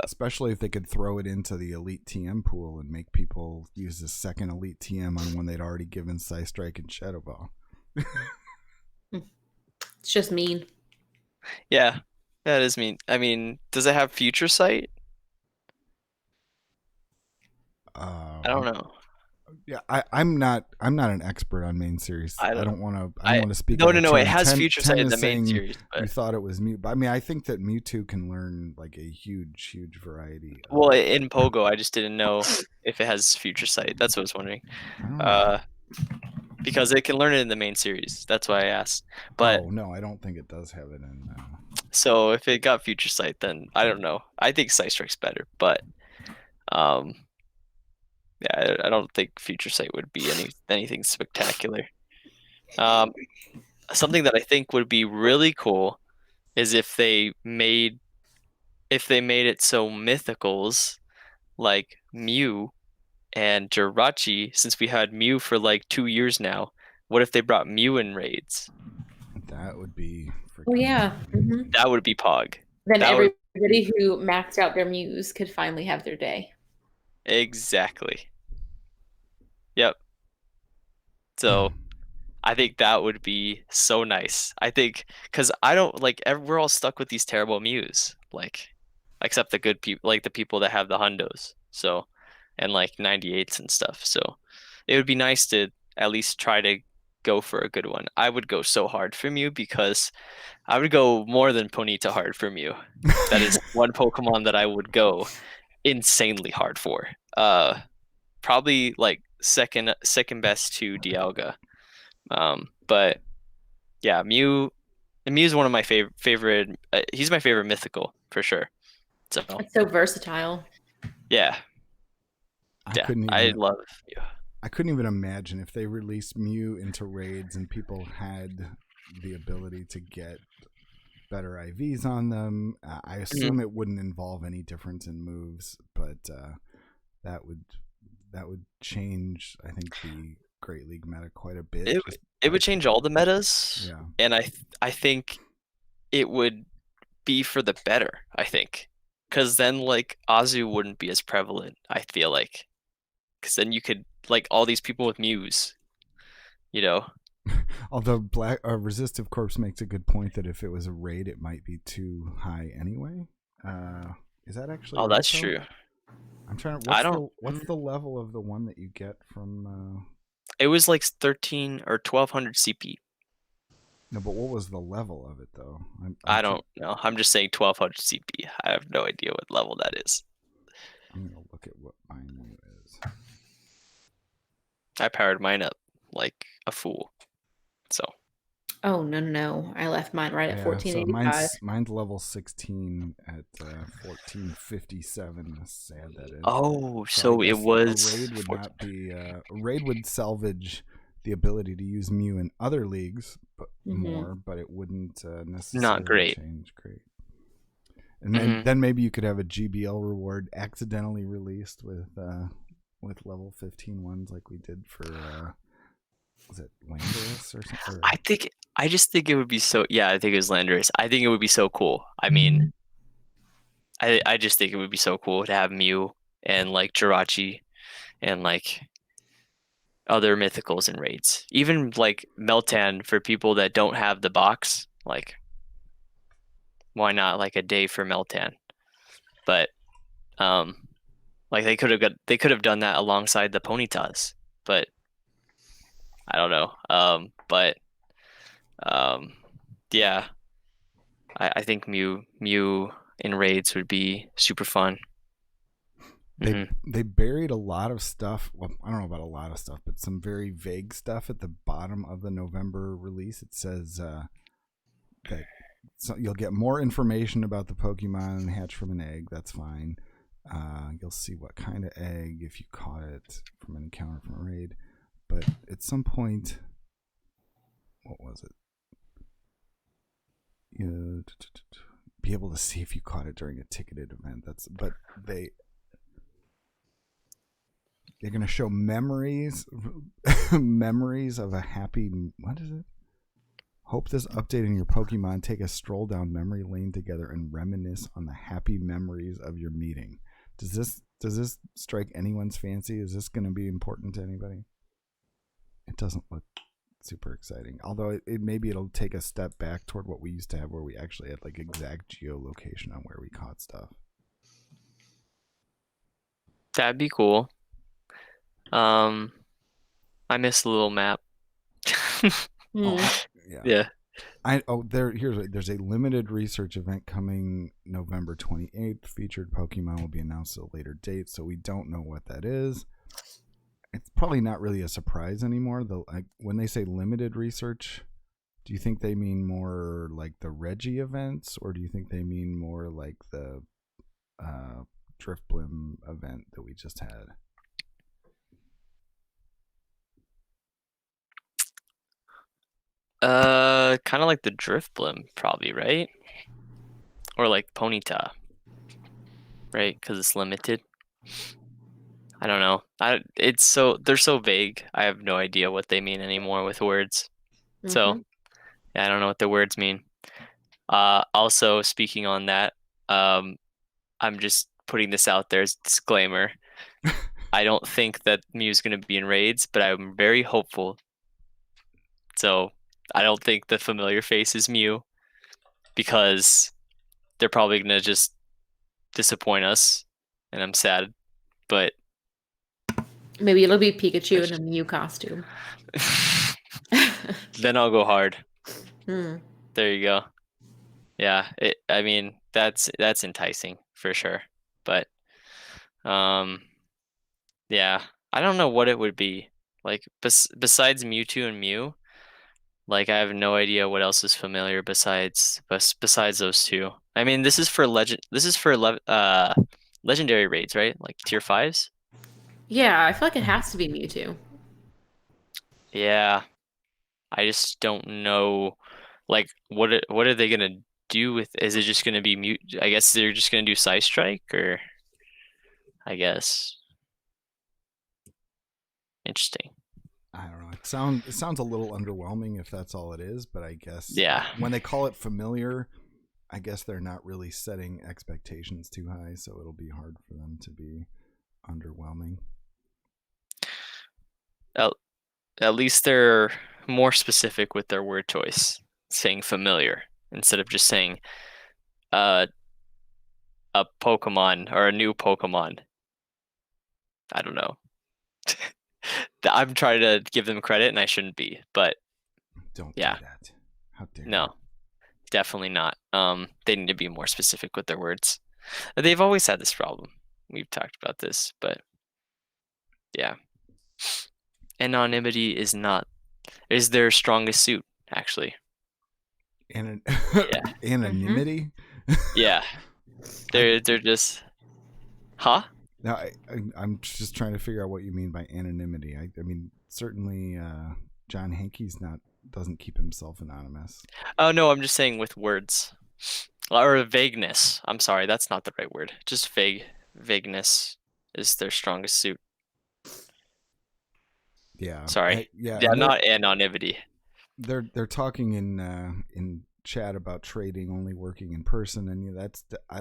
Especially if they could throw it into the Elite TM pool and make people use the second Elite TM on one they'd already given Psystrike and Shadow Ball. It's just mean. Yeah, that is mean. I mean, does it have Future Sight? I don't know. Yeah, I'm not an expert on main series. I don't want to speak. No. It has Future Sight in the main series. But... You thought it was Mewtwo. I mean, I think that Mewtwo can learn like a huge variety. Well, in Pogo, I just didn't know if it has Future Sight. That's what I was wondering. Because it can learn it in the main series. That's why I asked. But no, I don't think it does have it in. So if it got Future Sight, then I don't know. I think Psystrike's better, but yeah, I don't think Future Sight would be anything spectacular. Something that I think would be really cool is if they made it so mythicals like Mew and Jirachi, since we had Mew for like 2 years now, what if they brought Mew in raids? That would be freaking. Oh yeah. Mhm. That would be Pog. Then That would- everybody who maxed out their Mews could finally have their day. Exactly. Yep. So I think that would be so nice. I think because I don't like we're all stuck with these terrible Mews, like except the good people, like the people that have the hundos. So and like 98s and stuff. So it would be nice to at least try to go for a good one. I would go so hard for Mew because I would go more than Ponyta hard for Mew. That is one Pokemon that I would go insanely hard for. Probably like second best to Dialga. But yeah, Mew is one of my favorite. He's my favorite mythical for sure. So It's so versatile. yeah, I love Mew. I couldn't even imagine if they released Mew into raids and people had the ability to get better IVs on them. I assume it wouldn't involve any difference in moves, but that would change, I think, the Great League meta quite a bit. It would change all the metas. Yeah. And I think it would be for the better, I think. Because then like Azu wouldn't be as prevalent, I feel like. Because then you could like all these people with Mews, you know. Although Resistive Corpse makes a good point that if it was a raid, it might be too high anyway. Is that actually? Oh, that's though? true. I'm trying to. What's the level of the one that you get from? It was like 13 or 1200 CP. No, but what was the level of it though? I don't know. I'm just saying 1200 CP. I have no idea what level that is. I'm gonna look at what mine is. I powered mine up like a fool. So. Oh no! I left mine right at 1485. So mine's level 16 at 1457. Sad that is. Oh, so it was. A raid would not be. A raid would salvage the ability to use Mew in other leagues, but more, but it wouldn't necessarily change. Great. And then maybe you could have a GBL reward accidentally released with level 15 ones like we did for. Was it Landorus or something? I just think it would be so. Yeah, I think it was Landorus. I think it would be so cool. I mean, I just think it would be so cool to have Mew and like Jirachi and like other mythicals and raids. Even like Meltan for people that don't have the box. Like, why not like a day for Meltan? But like they could have done that alongside the Ponytas, but I don't know. Yeah, I think Mew in raids would be super fun. They buried a lot of stuff. Well, I don't know about a lot of stuff, but some very vague stuff at the bottom of the November release. It says that you'll get more information about the Pokemon hatched from an egg. That's fine. You'll see what kind of egg if you caught it from an encounter from a raid. But at some point, what was it? Be able to see if you caught it during a ticketed event. But they're going to show memories of a happy. What is it? Hope this update in your Pokemon take a stroll down memory lane together and reminisce on the happy memories of your meeting. Does this strike anyone's fancy? Is this going to be important to anybody? It doesn't look super exciting. Although maybe it'll take a step back toward what we used to have, where we actually had like exact geolocation on where we caught stuff. That'd be cool. I miss the little map. Yeah. There's a limited research event coming November 28th. Featured Pokemon will be announced at a later date, so we don't know what that is. It's probably not really a surprise anymore. Though, when they say limited research, do you think they mean more like the Reggie events, or do you think they mean more like the Drifblim event that we just had? Kind of like the Drifblim, probably, right? Or like Ponyta, right? Because it's limited. I don't know. They're so vague. I have no idea what they mean anymore with words. So Mhm. yeah, I don't know what the words mean. Also speaking on that, I'm just putting this out there as a disclaimer. I don't think that Mew's going to be in raids, but I'm very hopeful. So I don't think the familiar face is Mew because they're probably going to just disappoint us, and I'm sad. But Maybe it'll be Pikachu in a Mew costume. then I'll go hard. Hmm. There you go. Yeah, I mean that's enticing for sure. But yeah, I don't know what it would be. Like besides Mewtwo and Mew, like I have no idea what else is familiar besides those two. I mean, this is for legendary raids, right? Like tier 5s? Yeah, I feel like it has to be Mewtwo. Yeah. I just don't know like what are they gonna do with is it just gonna be mute I guess they're just gonna do Psy Strike or I guess. Interesting. I don't know. It sounds a little underwhelming if that's all it is, but I guess Yeah. when they call it familiar, I guess they're not really setting expectations too high, so it'll be hard for them to be underwhelming. At least they're more specific with their word choice, saying familiar instead of just saying a Pokemon or a new Pokemon. I don't know. I'm trying to give them credit and I shouldn't be, but Don't yeah. do that. How dare you? No, definitely not. They need to be more specific with their words. They've always had this problem. We've talked about this, but yeah. Anonymity is their strongest suit, actually. Yeah. Anonymity? Yeah. They're just huh? No, I'm just trying to figure out what you mean by anonymity. I mean, certainly John Hankey's doesn't keep himself anonymous. Oh no, I'm just saying with words. Or vagueness. I'm sorry, that's not the right word. Just vagueness is their strongest suit. Yeah. Sorry. Yeah, Not anonymity. They're talking in chat about trading only working in person, and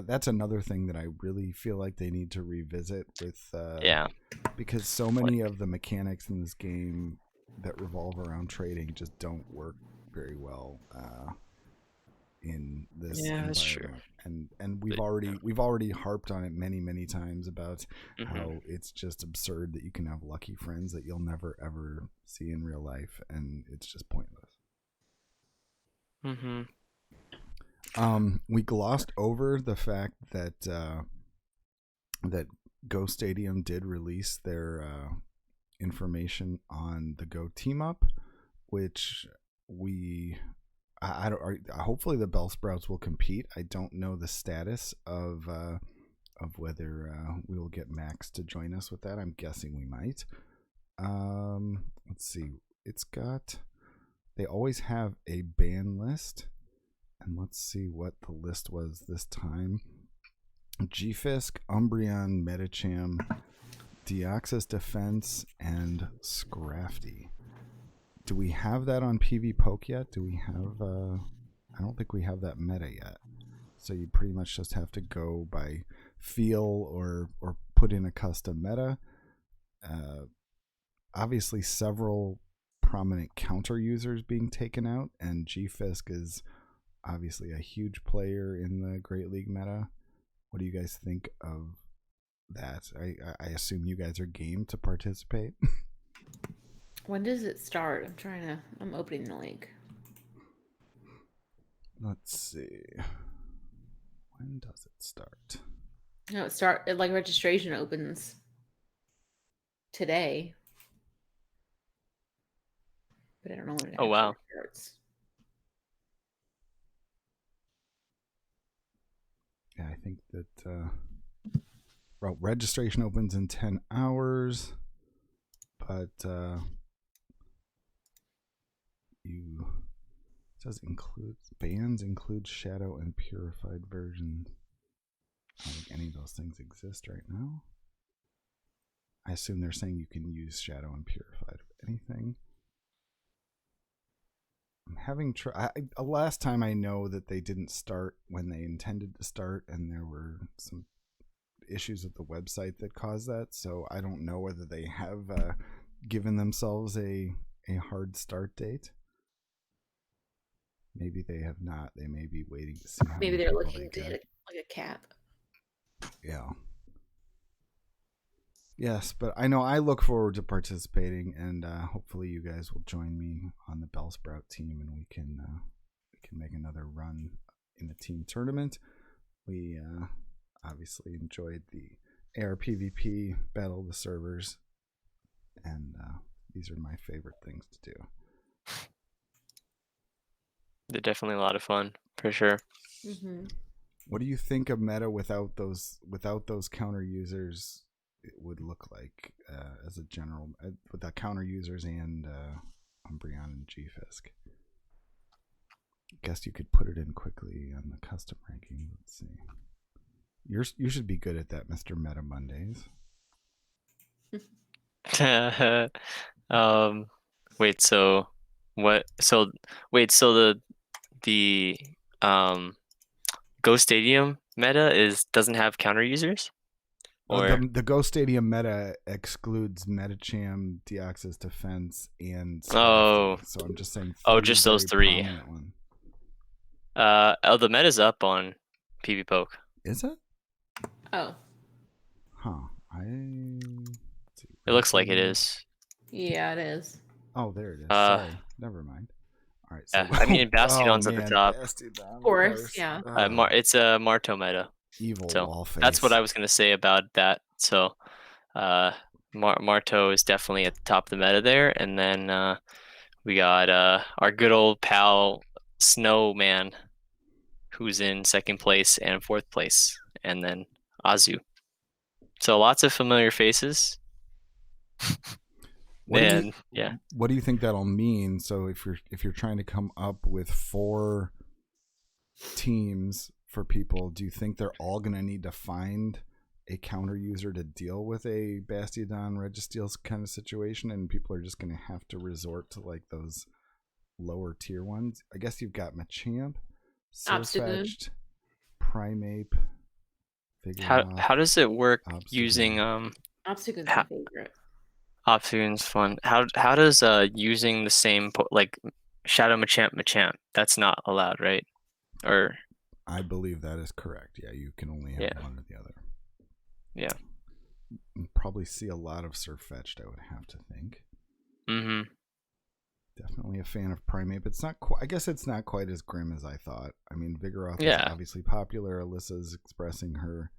that's another thing that I really feel like they need to revisit with Yeah. because so many of the mechanics in this game that revolve around trading just don't work very well in this Yeah, that's true. environment. And we've already harped on it many times about Mhm. how it's just absurd that you can have lucky friends that you'll never ever see in real life, and it's just pointless. Mhm. We glossed over the fact that that Go Stadium did release their information on the Go team up, which hopefully the Bellsprouts will compete. I don't know the status of whether we will get Max to join us with that. I'm guessing we might. Let's see. They always have a ban list. And let's see what the list was this time. Gfisk, Umbreon, Medicham, Deoxys Defense, and Scrafty. Do we have that on PV Poke yet? Do we have I don't think we have that meta yet. So you pretty much just have to go by feel or put in a custom meta. Obviously several prominent counter users being taken out, and Gfisk is obviously a huge player in the Great League meta. What do you guys think of that? I assume you guys are game to participate. When does it start? I'm opening the link. Let's see. When does it start? No, registration opens today. But I don't know when it Oh wow. starts. Yeah, I think that registration opens in 10 hours, but it says bans include shadow and purified versions. I don't think any of those things exist right now. I assume they're saying you can use Shadow and Purified of anything. I'm having last time I know that they didn't start when they intended to start, and there were some issues with the website that caused that. So I don't know whether they have given themselves a hard start date. Maybe they have not. They may be waiting to see how Maybe many they're people looking they to get. hit like a cap. Yeah. Yes, but I know I look forward to participating, and hopefully you guys will join me on the Bellsprout team, and we can make another run in the team tournament. We obviously enjoyed the ARPVP Battle of the Servers, and these are my favorite things to do. They're definitely a lot of fun, for sure. Mm-hmm. What do you think of meta without those counter users? It would look like as a general with the counter users and Umbreon and G-Fisk. Guess you could put it in quickly on the custom ranking. Let's see. You should be good at that, Mr. Meta Mondays. Wait, so what? So wait, so the Go Stadium meta doesn't have counter users? Or The Go Stadium meta excludes Metacham, Deoxys Defense, and Oh. Scrafty. So I'm just saying. Just those three. One. The meta's up on PV Poke. Is it? Oh, Huh. It looks like it is. yeah, it is. Oh, there it is. Sorry. Never mind. All right. So, I mean, Bastion's at the top. Bastiodon, Of course, yeah. It's a Marto meta. Evil So wall face. that's what I was gonna say about that. So, Marto is definitely at the top of the meta there, and then we got our good old pal Snowman, who's in second place and fourth place, and then Azu. So lots of familiar faces. What do you think that'll mean? So if you're trying to come up with 4 teams for people, do you think they're all going to need to find a counter user to deal with a Bastiodon Registeel kind of situation, and people are just going to have to resort to like those lower tier ones? I guess you've got Machamp, Sirfetch'd, Primeape. How does it work Obstagoon. using Obstagoon's my favorite. Obstagoon's fun. How does using the same like Shadow Machamp? That's not allowed, right? Or I believe that is correct. Yeah, you can only have one or the other. Yeah. You'll probably see a lot of Sirfetch'd, I would have to think. Mm-hmm. Definitely a fan of Primeape. It's not I guess it's not quite as grim as I thought. I mean, Vigoroth is obviously popular. Alyssa's expressing her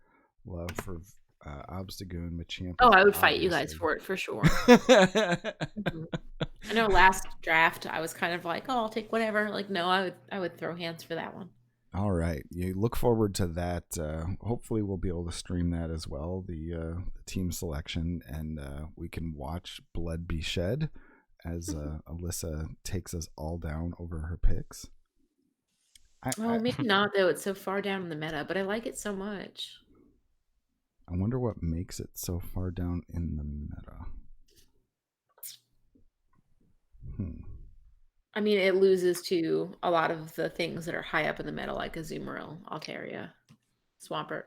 love for Obstagoon, Machamp. Oh, I would fight you guys for it for sure. Mm-hmm. I know last draft I was kind of like, oh, I'll take whatever. Like, no, I would throw hands for that one. All right, you look forward to that. Hopefully, we'll be able to stream that as well. The team selection, and we can watch blood be shed as Alyssa takes us all down over her picks. Maybe not though. It's so far down in the meta, but I like it so much. I wonder what makes it so far down in the meta. I mean, it loses to a lot of the things that are high up in the meta, like Azumarill, Altaria, Swampert.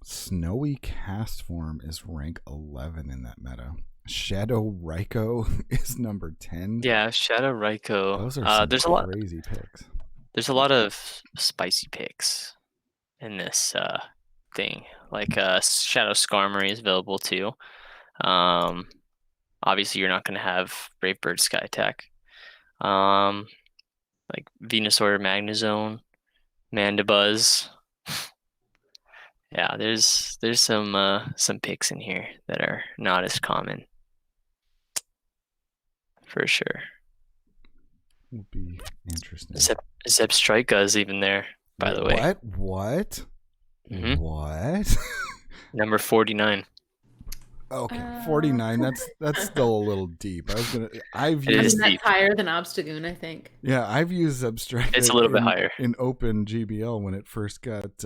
Snowy Cast Form is rank 11 in that meta. Shadow Raikou is number 10. Yeah, Shadow Raikou. Those are there's crazy picks. There's a lot of spicy picks in this thing. Like Shadow Skarmory is available too. Obviously, you're not going to have Brave Bird Sky Attack. Like Venusaur, Magnezone, Mandibuzz. Yeah, there's some picks in here that are not as common. For sure. Would be interesting. Zebstrika is even there, by the way. What? Mm-hmm. What? Number 49. Okay, 49. That's still a little deep. I've used that's higher than Obstagoon, I think. Yeah, I've used Zebstrika. It's a little bit higher in Open GBL when it first got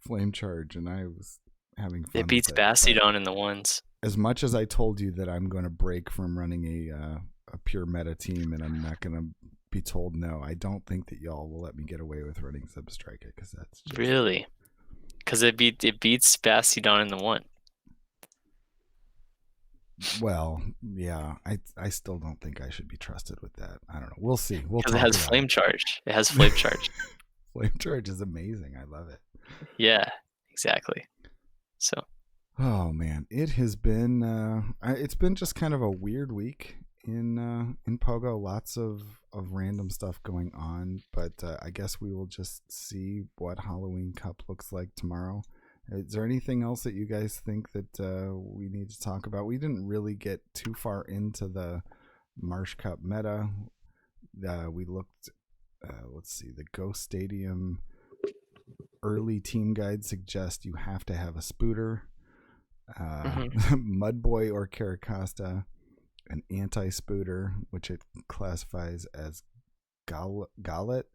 Flame Charge, and I was having fun. It beats with it, Bastiodon in the ones. as much as I told you that I'm going to break from running a pure meta team and I'm not going to be told no, I don't think that y'all will let me get away with running Substrike because that's just... Really? Because it beats Bastiodon in the one. Well, yeah, I still don't think I should be trusted with that. I don't know. We'll see. We'll talk Because it has about Flame Charge. It has Flame Charge. Flame Charge is amazing. I love it. Yeah, exactly. So. Oh man, it has been it's been just kind of a weird week in Pogo. Lots of random stuff going on, but I guess we will just see what Halloween Cup looks like tomorrow. Is there anything else that you guys think that we need to talk about? We didn't really get too far into the Marsh Cup meta. We looked, let's see, the Ghost Stadium early team guide suggests you have to have a Spooter, Mudboy or Caracosta, an anti-Spooter, which it classifies as Gallet.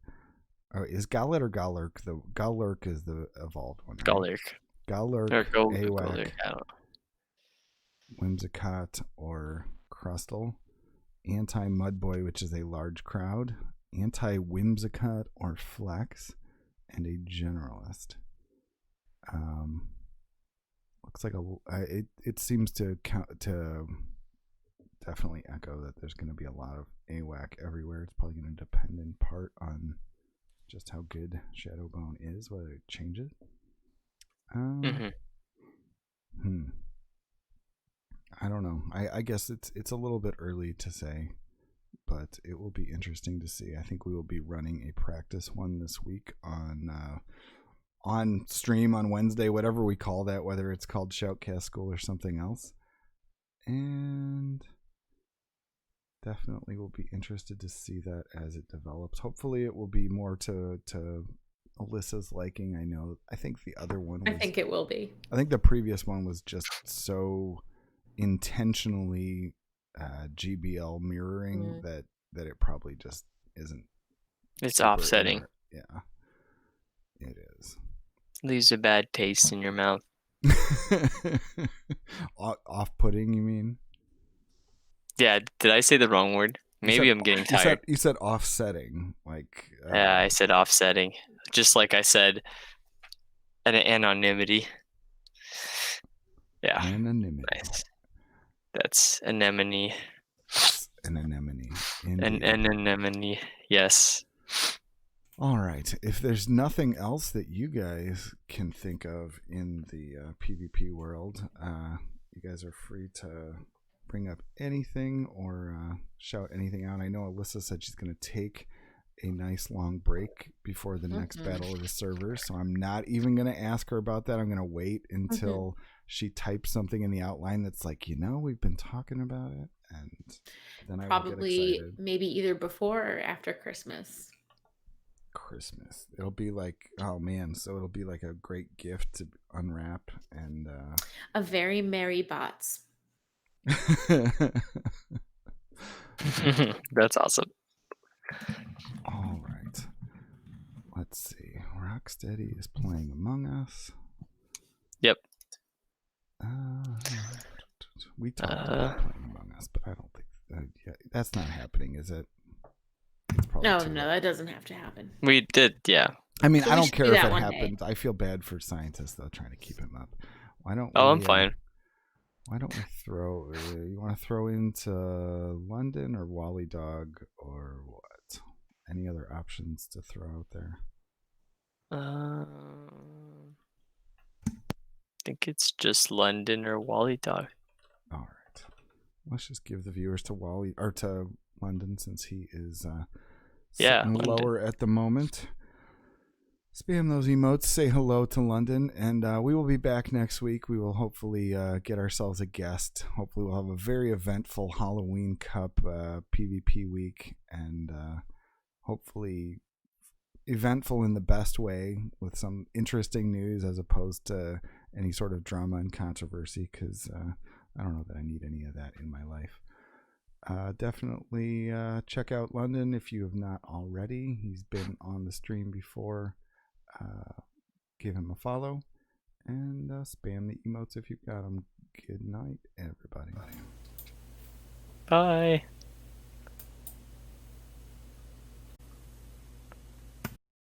Oh, is Gallet or Galurk? The Galurk is the evolved one. Right? Galurk. Galurk, Galurk. AWAC, I don't know. Whimsicott or Crustle, anti-Mudboy, which is a large crowd, anti-Whimsicott or Flex, and a Generalist. Looks like it seems to definitely echo that there's going to be a lot of AWAC everywhere. It's probably going to depend in part on just how good Shadowbone is, whether it changes. I don't know. I guess it's a little bit early to say, but it will be interesting to see. I think we will be running a practice one this week on stream on Wednesday, whatever we call that, whether it's called Shoutcast School or something else. And definitely will be interested to see that as it develops. Hopefully it will be more to Alyssa's liking. I think the other one was, I think it will be. I think the previous one was just so intentionally GBL mirroring that it probably just isn't. It's offsetting. Yeah, it is. Leaves a bad taste in your mouth. Off-putting, you mean? Yeah, did I say the wrong word? Maybe I'm getting tired. You said offsetting, like... yeah, I said offsetting. Just like I said an anonymity. Yeah. Anonymity. Nice. That's anemone. An anemone. An anemone, yes. All right. If there's nothing else that you guys can think of in the PvP world, you guys are free to bring up anything or shout anything out. I know Alyssa said she's going to take a nice long break before the next battle of the servers, so I'm not even going to ask her about that. I'm going to wait until she types something in the outline that's like, we've been talking about it, and then I will get excited. Maybe either before or after Christmas. It'll be like, oh man, so it'll be like a great gift to unwrap and a very merry bots. That's awesome. All right, let's see. Rocksteady is playing Among Us. Yep. We talked about playing Among Us, but I don't think that's not happening, is it? No, that doesn't have to happen. We did, yeah. I mean, So I don't care if it one happens. I feel bad for scientists though, trying to keep him up. Why don't? I'm fine. Why don't we throw? You want to throw into London or Wally Dog or what? Any other options to throw out there? I think it's just London or Wally Dog. All right. Let's just give the viewers to Wally or to London since he is sitting lower at the moment. Spam those emotes, say hello to London, and we will be back next week. We will hopefully get ourselves a guest. Hopefully we'll have a very eventful Halloween Cup PvP week, and hopefully eventful in the best way with some interesting news as opposed to any sort of drama and controversy, because I don't know that I need any of that in my life. Definitely check out London if you have not already. He's been on the stream before. Give him a follow, and spam the emotes if you've got them. Good night, everybody. Bye.